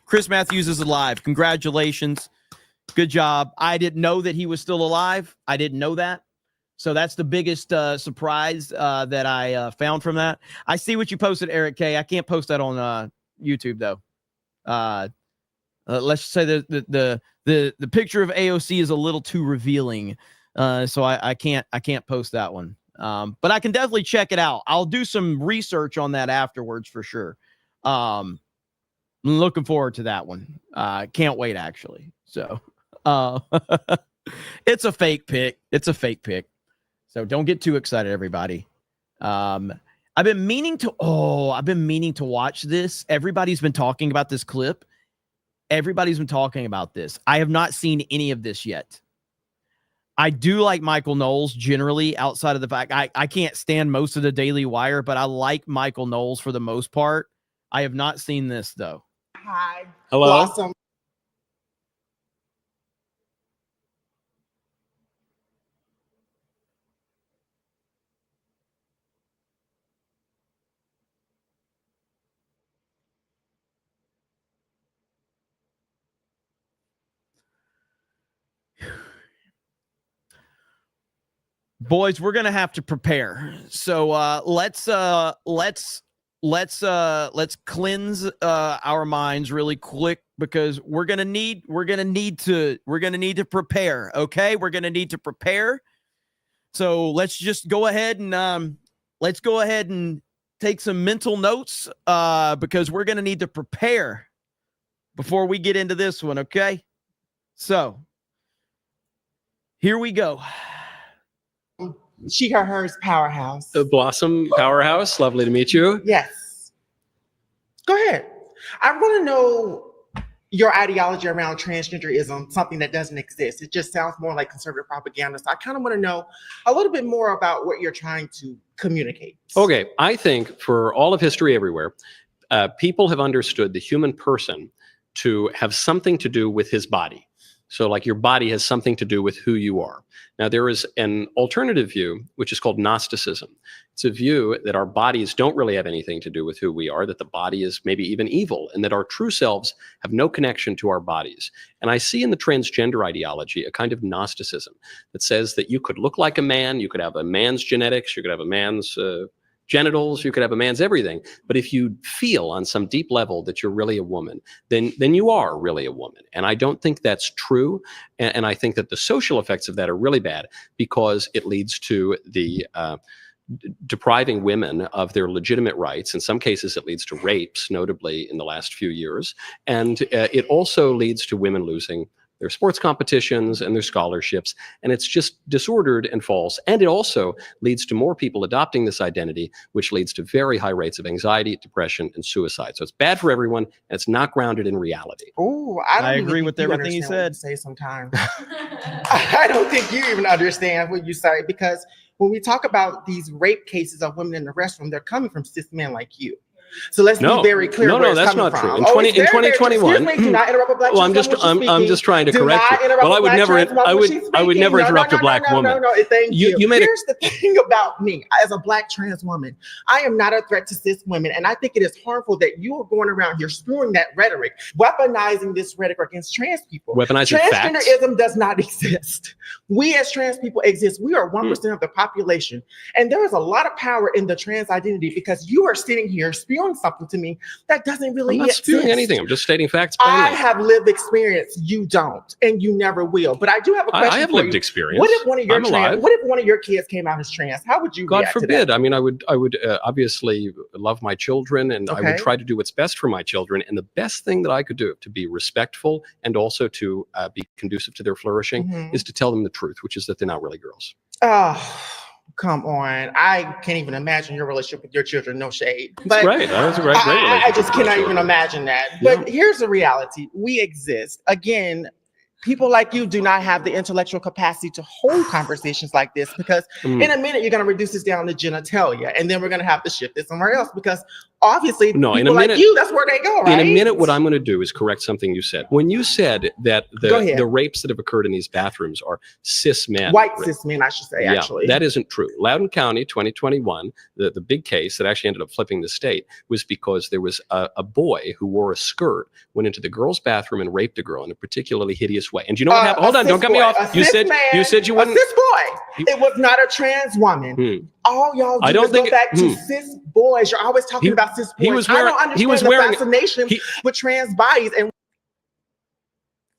Chris Matthews is alive. Congratulations. Good job. I didn't know that he was still alive. I didn't know that. So that's the biggest surprise that I found from that. I see what you posted, Eric K. I can't post that on YouTube, though. Let's say the picture of AOC is a little too revealing. So I can't post that one. But I can definitely check it out. I'll do some research on that afterwards for sure. I'm looking forward to that one. Can't wait, actually. So it's a fake pick. It's a fake pick. So don't get too excited, everybody. I've been meaning to watch this. Everybody's been talking about this clip. Everybody's been talking about this. I have not seen any of this yet. I do like Michael Knowles generally, outside of the fact I can't stand most of the Daily Wire, but I like Michael Knowles for the most part. I have not seen this, though. Hi. Hello? Blossom. Boys, we're gonna have to prepare. So let's cleanse our minds really quick, because we're gonna need to prepare. Okay, we're gonna need to prepare. So let's just go ahead and take some mental notes because we're gonna need to prepare before we get into this one. Okay, so here we go. She, her, hers powerhouse. The Blossom Powerhouse. Lovely to meet you. Yes. Go ahead. I want to know your ideology around transgenderism, something that doesn't exist. It just sounds more like conservative propaganda. So I kind of want to know a little bit more about what you're trying to communicate. Okay. I think for all of history everywhere, people have understood the human person to have something to do with his body. So like your body has something to do with who you are. Now, there is an alternative view, which is called Gnosticism. It's a view that our bodies don't really have anything to do with who we are, that the body is maybe even evil, and that our true selves have no connection to our bodies. And I see in the transgender ideology a kind of Gnosticism that says that you could look like a man, you could have a man's genetics, you could have a man's genitals, you could have a man's everything. But if you feel on some deep level that you're really a woman, then you are really a woman. And I don't think that's true. And I think that the social effects of that are really bad, because it leads to the depriving women of their legitimate rights. In some cases, it leads to rapes, notably in the last few years. And it also leads to women losing their sports competitions and their scholarships, and it's just disordered and false. And it also leads to more people adopting this identity, which leads to very high rates of anxiety, depression, and suicide. So it's bad for everyone, and it's not grounded in reality. Oh, I agree with everything you said. Say sometimes. I don't think you even understand what you say, because when we talk about these rape cases of women in the restroom, they're coming from cis men like you. So let's be very clear. No, where it's that's coming not from. true. In Oh, 20 it's in very, very- 2021. Excuse me, do not interrupt a black Well, I'm trans just woman when she's I'm speaking. just trying to Do correct not you. interrupt Well, I a would black never trans woman I when would she's I would speaking. never No, no, interrupt no, a black no, woman. No, thank you. You made Here's the thing about me as a black trans woman. I am not a threat to cis women, and I think it is harmful that you are going around here spewing that rhetoric, weaponizing this rhetoric against trans people. Weaponizing facts. Transgenderism does not exist. We as trans people exist. We are 1% of the population, and there is a lot of power in the trans identity because you are sitting here spewing something to me that doesn't really I'm not exist. spewing anything. I'm just stating facts I plainly. have lived experience. You don't, and you never will. But I do have a question. I have for lived you. experience. What if one of your I'm alive. What if one of your kids came out as trans? How would you God react to forbid. that? I mean, I would obviously love my children, and I would Okay. try to do what's best for my children. And the best thing that I could do to be respectful and also to be conducive to their flourishing Mhm. is to tell them the truth, which is that they're not really girls. Oh, come on. I can't even imagine your relationship with your children. No shade. It's great. That's a great I relationship just with my cannot even children. imagine that. But here's the reality. We exist. Again, people like you do not have the intellectual capacity to hold conversations like this because in a minute you're going to reduce this down to genitalia, and then we're going to have to shift this somewhere else because obviously No, in a people like minute- you, that's where they go, right? In a minute, what I'm going to do is correct something you said. When you said that Go ahead. the rapes that have occurred in these bathrooms are cis men. White cis men, I should say, Yeah, actually. that isn't true. Loudoun County, 2021, the big case that actually ended up flipping the state was because there was a boy who wore a skirt, went into the girl's bathroom and raped a girl in a particularly hideous way. And do you know what happened? Hold on, don't cut me off. You said you wouldn't. A cis boy. It was not a trans woman. All y'all do I don't is think go back to it- cis boys. You're always talking about cis boys. he was I wearing- don't understand he was the wearing- fascination with trans bodies. And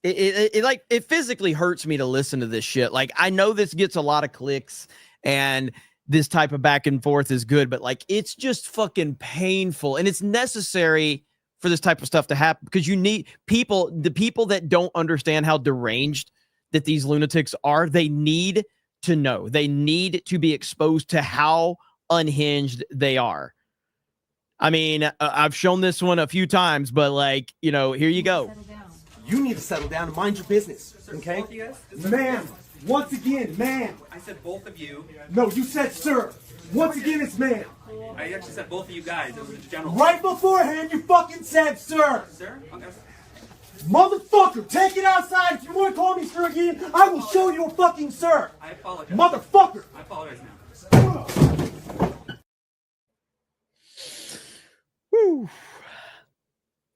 It physically hurts me to listen to this shit. Like, I know this gets a lot of clicks and this type of back and forth is good, but like, it's just fucking painful, and it's necessary for this type of stuff to happen because you need people, the people that don't understand how deranged that these lunatics are, they need to know. They need to be exposed to how unhinged they are. I mean, I've shown this one a few times, but like, you know, here you go. You need to settle down and mind your business, okay? Ma'am, once again, ma'am. I said both of you. No, you said sir. Once again, it's ma'am. I actually said both of you guys. It was a general. Right beforehand, you fucking said sir. Sir? Okay. Motherfucker, take it outside. If you want to call me sir again, I will show you a fucking sir. I apologize. Motherfucker. I apologize now. Whew.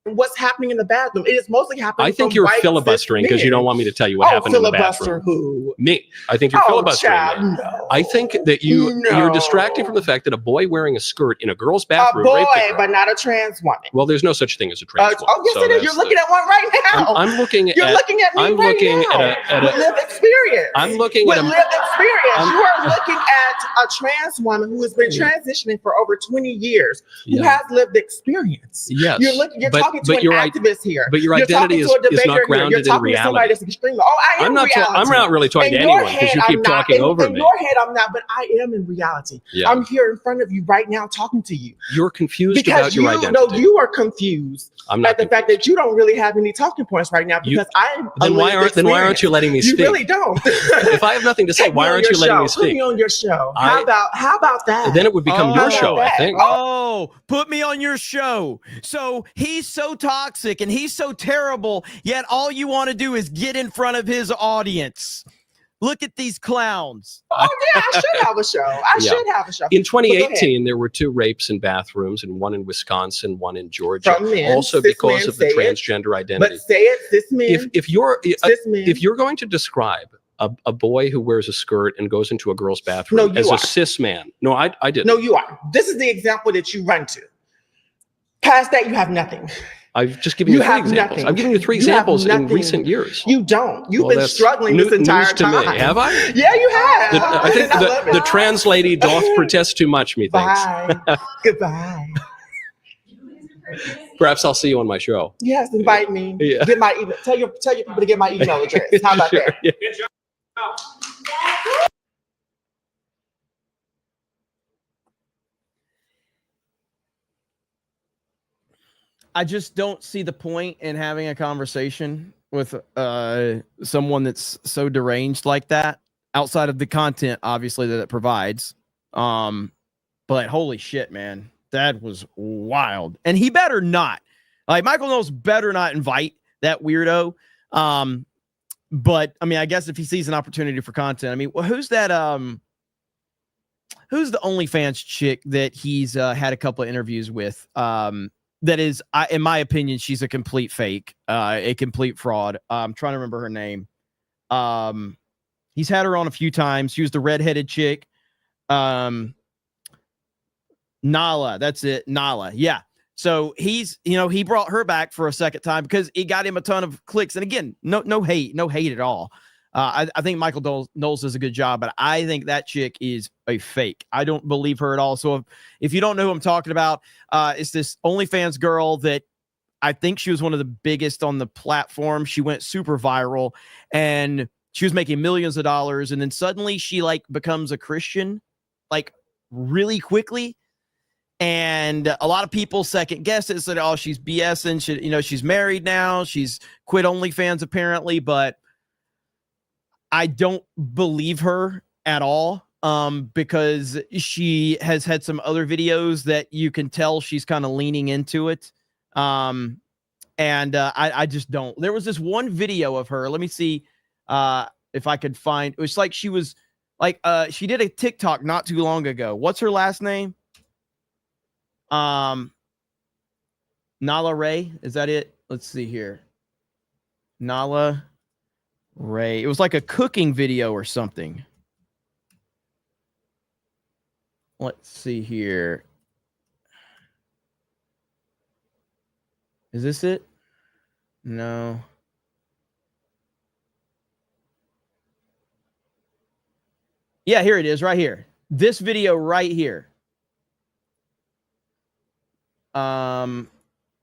What's happening in the bathroom? It is mostly happening. I think from you're white cis filibustering because you men. don't want me to tell you what happened in the filibuster bathroom. who? Me. I think you're Oh, filibustering. child, me. no. I think that you're No. distracting from the fact that a boy wearing a skirt in a girl's A bathroom boy, raped a girl. but not a trans woman. Well, there's no such thing as a trans woman. Oh, yes, so it is. that's You're looking at one right now. I'm looking You're at. looking at me I'm right looking now. at with lived experience. I'm looking with at a- lived experience. I'm- You are looking at a trans woman who has been transitioning for over 20 years, who Yeah. has lived experience. Yes, You're but- talking to but an your activist here. but your You're identity talking to a is not debater here. grounded You're in talking to somebody reality. that's extreme. Oh, I am I'm not ta- reality. I'm not really talking In to your anyone 'cause head, you keep I'm not. talking over in me. your head, I'm not, but I am in reality. Yeah. I'm here in front of you right now talking to you. You're confused Because about your you identity. know you are confused I'm not at the fact that you don't really have any talking points right now You- because I'm then why aren't you letting me You speak? really don't. If I have nothing to say, Take me why on aren't your you letting show. me Put me speak? on your show. I- How about that? Then it would become your show, I think. Oh, put me on your show. So he's so toxic and he's so terrible, yet all you want to do is get in front of his audience. Look at these clowns. Oh yeah, I should have a show. I Yeah. should have a show. In But go ahead. 2018, there were 2 rapes in bathrooms, and one in Wisconsin, one in Georgia. From men, also cis because men, of the say it. transgender identity. But say it, cis men. If you're cis men. if you're going to describe a boy who wears a skirt and goes into a girl's bathroom No, as you a are. cis man, no, I didn't. No, you are. This is the example that you run to. Past that, you have nothing. I've just given you 3 have examples. nothing. I've given you 3 You have examples in nothing. recent years. You don't. You've Well, been that's struggling this entire news to time. me. Have I? Yeah, you have. I think And I love the it. trans lady doth protest too much, methinks. Bye. Goodbye. Perhaps I'll see you on my show. Yes, invite me. Yeah. Get my email. Tell your people to get my email address. How about Sure, that? yeah. I just don't see the point in having a conversation with someone that's so deranged like that outside of the content, obviously, that it provides. But holy shit, man. That was wild. And he better not. Like, Michael Knowles better not invite that weirdo. But I mean, I guess if he sees an opportunity for content, I mean, who's that? Who's the OnlyFans chick that he's had a couple of interviews with? That is, in my opinion, she's a complete fake, a complete fraud. I'm trying to remember her name. He's had her on a few times. She was the redheaded chick. Nala, that's it. Nala, yeah. So he brought her back for a second time because it got him a ton of clicks. And again, no hate at all. I think Michael Knowles does a good job, but I think that chick is a fake. I don't believe her at all. So if you don't know who I'm talking about, it's this OnlyFans girl that I think she was one of the biggest on the platform. She went super viral and she was making millions of dollars. And then suddenly she like becomes a Christian, like really quickly. And a lot of people second guessed it, said, oh, she's BSing. She's married now. She's quit OnlyFans apparently, but I don't believe her at all, because she has had some other videos that you can tell she's kind of leaning into it. I just don't. There was this one video of her. Let me see if I could find. It was like she was like she did a TikTok not too long ago. What's her last name? Nala Ray, is that it? Let's see here. Nala Ray. It was like a cooking video or something. Let's see here. Is this it? No. Yeah, here it is right here. This video right here.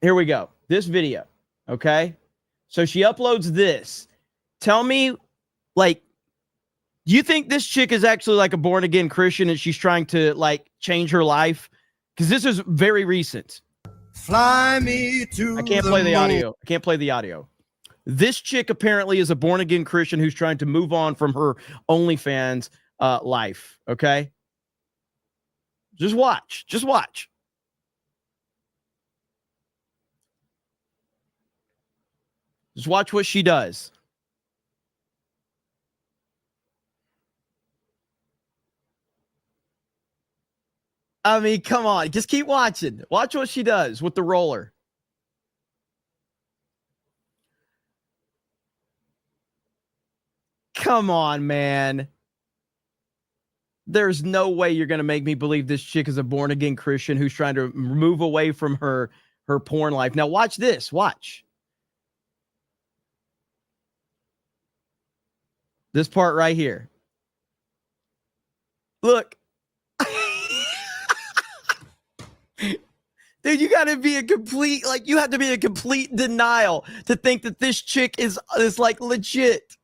Here we go. This video. Okay. So she uploads this. Tell me, like, do you think this chick is actually like a born again Christian and she's trying to like change her life? Because this is very recent. Fly me to I can't play the audio. I can't play the audio. This chick apparently is a born again Christian who's trying to move on from her OnlyFans life. Okay. Just watch. Just watch. Just watch what she does. I mean, come on. Just keep watching. Watch what she does with the roller. Come on, man. There's no way you're going to make me believe this chick is a born-again Christian who's trying to move away from her porn life. Now, watch this. Watch. This part right here. Look. Dude, you got to be a complete, like, you have to be a complete denial to think that this chick is like legit.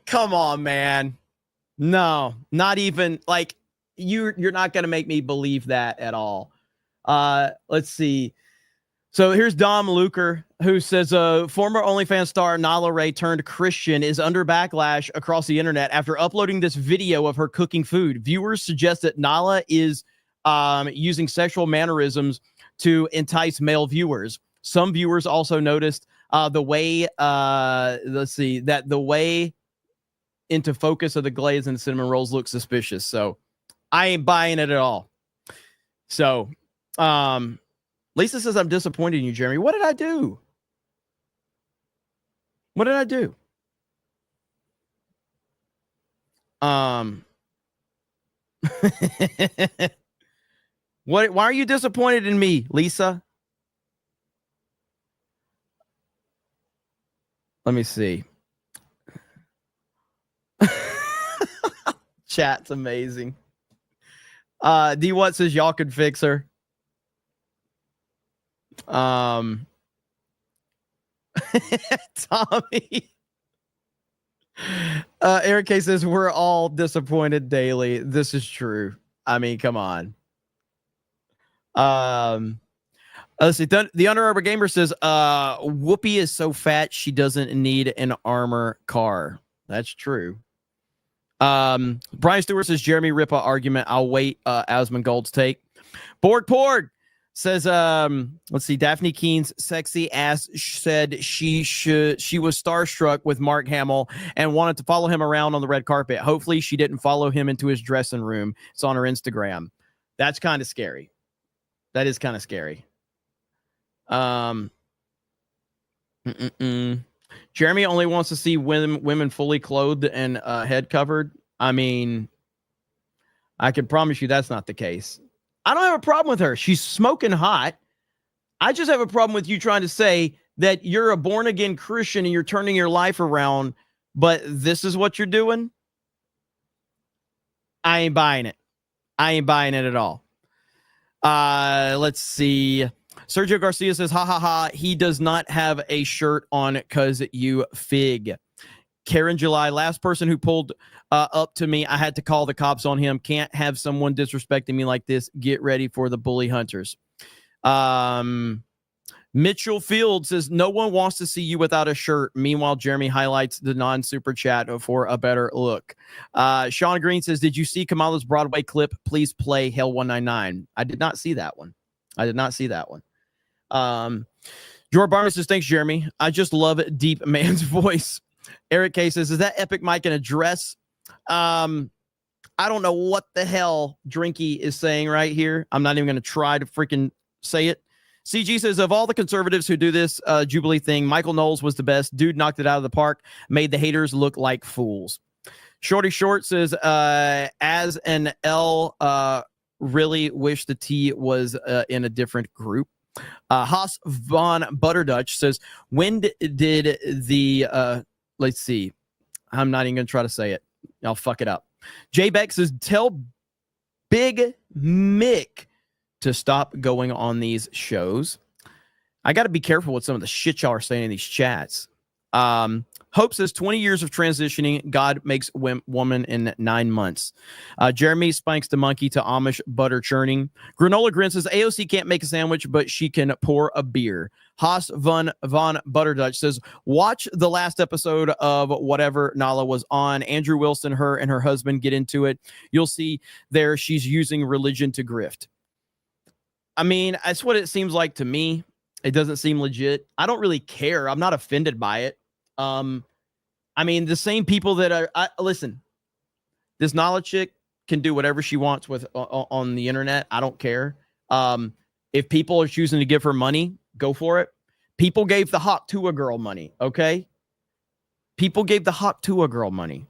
Come on, man. No, not even, like, you're not going to make me believe that at all. Let's see. So here's Dom Luker, who says former OnlyFans star Nala Ray turned Christian is under backlash across the internet after uploading this video of her cooking food. Viewers suggest that Nala is using sexual mannerisms to entice male viewers. Some viewers also noticed the way into focus of the glaze and cinnamon rolls look suspicious. So I ain't buying it at all. So, Lisa says, I'm disappointed in you, Jeremy. What did I do? What did I do? Why are you disappointed in me, Lisa? Let me see. Chat's amazing. D What says y'all could fix her. Tommy. Eric K says we're all disappointed daily. This is true. I mean, come on. Let's see. The Under Armour Gamer says Whoopi is so fat she doesn't need an armor car. That's true. Brian Stewart says Jeremy Ripa argument. I'll wait. Asmongold's take. Porg says, let's see. Daphne Keene's sexy ass said she was starstruck with Mark Hamill and wanted to follow him around on the red carpet. Hopefully she didn't follow him into his dressing room. It's on her Instagram. That's kind of scary. That is kind of scary. Jeremy only wants to see women fully clothed and head covered. I mean, I can promise you that's not the case. I don't have a problem with her. She's smoking hot. I just have a problem with you trying to say that you're a born-again Christian and you're turning your life around, but this is what you're doing. I ain't buying it. I ain't buying it at all. Let's see. Sergio Garcia says, ha ha ha, he does not have a shirt on because you fig. Karen July, last person who pulled up to me, I had to call the cops on him. Can't have someone disrespecting me like this. Get ready for the bully hunters. Mitchell Field says, no one wants to see you without a shirt. Meanwhile, Jeremy highlights the non-super chat for a better look. Sean Green says, did you see Kamala's Broadway clip? Please play Hell 199. I did not see that one. George Barney says, thanks, Jeremy. I just love deep man's voice. Eric K says, is that Epic Mike an address? I don't know what the hell Drinky is saying right here. I'm not even going to try to freaking say it. CG says, of all the conservatives who do this Jubilee thing, Michael Knowles was the best. Dude knocked it out of the park, made the haters look like fools. Shorty Short says, as an L, really wish the T was in a different group. Haas von Butterdutch says, when did the, let's see, I'm not even going to try to say it. I'll fuck it up. J Beck says, tell Big Mick to stop going on these shows. I got to be careful with some of the shit y'all are saying in these chats. Hope says 20 years of transitioning. God makes woman in 9 months. Jeremy spanks the monkey to Amish butter churning. Granola Grin says AOC can't make a sandwich, but she can pour a beer. Haas von Butterdutch says, watch the last episode of whatever Nala was on. Andrew Wilson, her and her husband get into it. You'll see there she's using religion to grift. I mean, that's what it seems like to me. It doesn't seem legit. I don't really care. I'm not offended by it. I mean, the same people that are listen, this Nala chick can do whatever she wants with on the internet. I don't care. If people are choosing to give her money, go for it. People gave the Hawk to a girl money. Okay. People gave the Hawk to a girl money.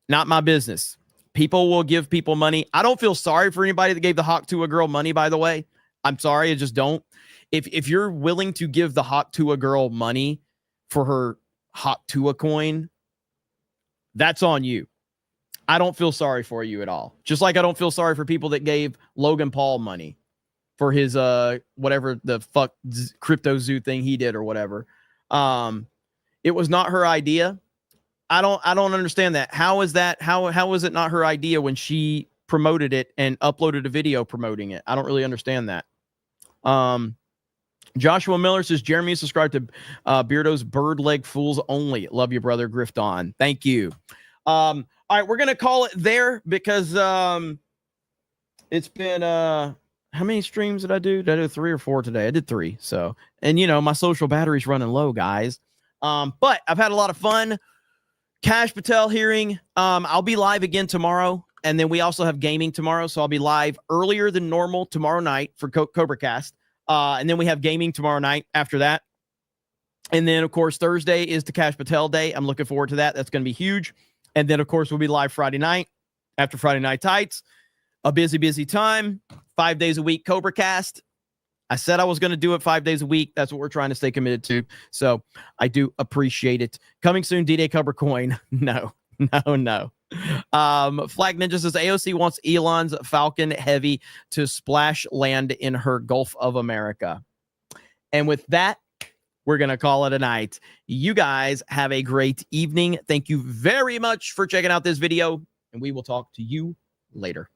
Not my business. People will give people money. I don't feel sorry for anybody that gave the Hawk to a girl money, by the way. I'm sorry. I just don't. If you're willing to give the Hawk to a girl money for her Hawk to a coin, that's on you. I don't feel sorry for you at all. Just like I don't feel sorry for people that gave Logan Paul money for his whatever the fuck crypto zoo thing he did or whatever. It was not her idea. I don't understand that. How is that? How was it not her idea when she promoted it and uploaded a video promoting it? I don't really understand that. Joshua Miller says, Jeremy is subscribed to Beardo's Bird Leg Fools Only. Love you, brother. Grift on. Thank you. All right, we're going to call it there because it's been, how many streams did I do? Did I do 3 or 4 today? I did 3. So, and you know, my social battery's running low, guys. But I've had a lot of fun. Kash Patel hearing. I'll be live again tomorrow. And then we also have gaming tomorrow. So I'll be live earlier than normal tomorrow night for CobraCast. And then we have gaming tomorrow night after that. And then, of course, Thursday is the Kash Patel day. I'm looking forward to that. That's going to be huge. And then, of course, we'll be live Friday night after Friday Night Tights. A busy, busy time. 5 days a week CobraCast. I said I was going to do it 5 days a week. That's what we're trying to stay committed to. So I do appreciate it. Coming soon, D-Day Cobra Coin. No. Flag Ninja says AOC wants Elon's Falcon Heavy to splash land in her Gulf of America. And with that, we're going to call it a night. You guys have a great evening. Thank you very much for checking out this video, and we will talk to you later.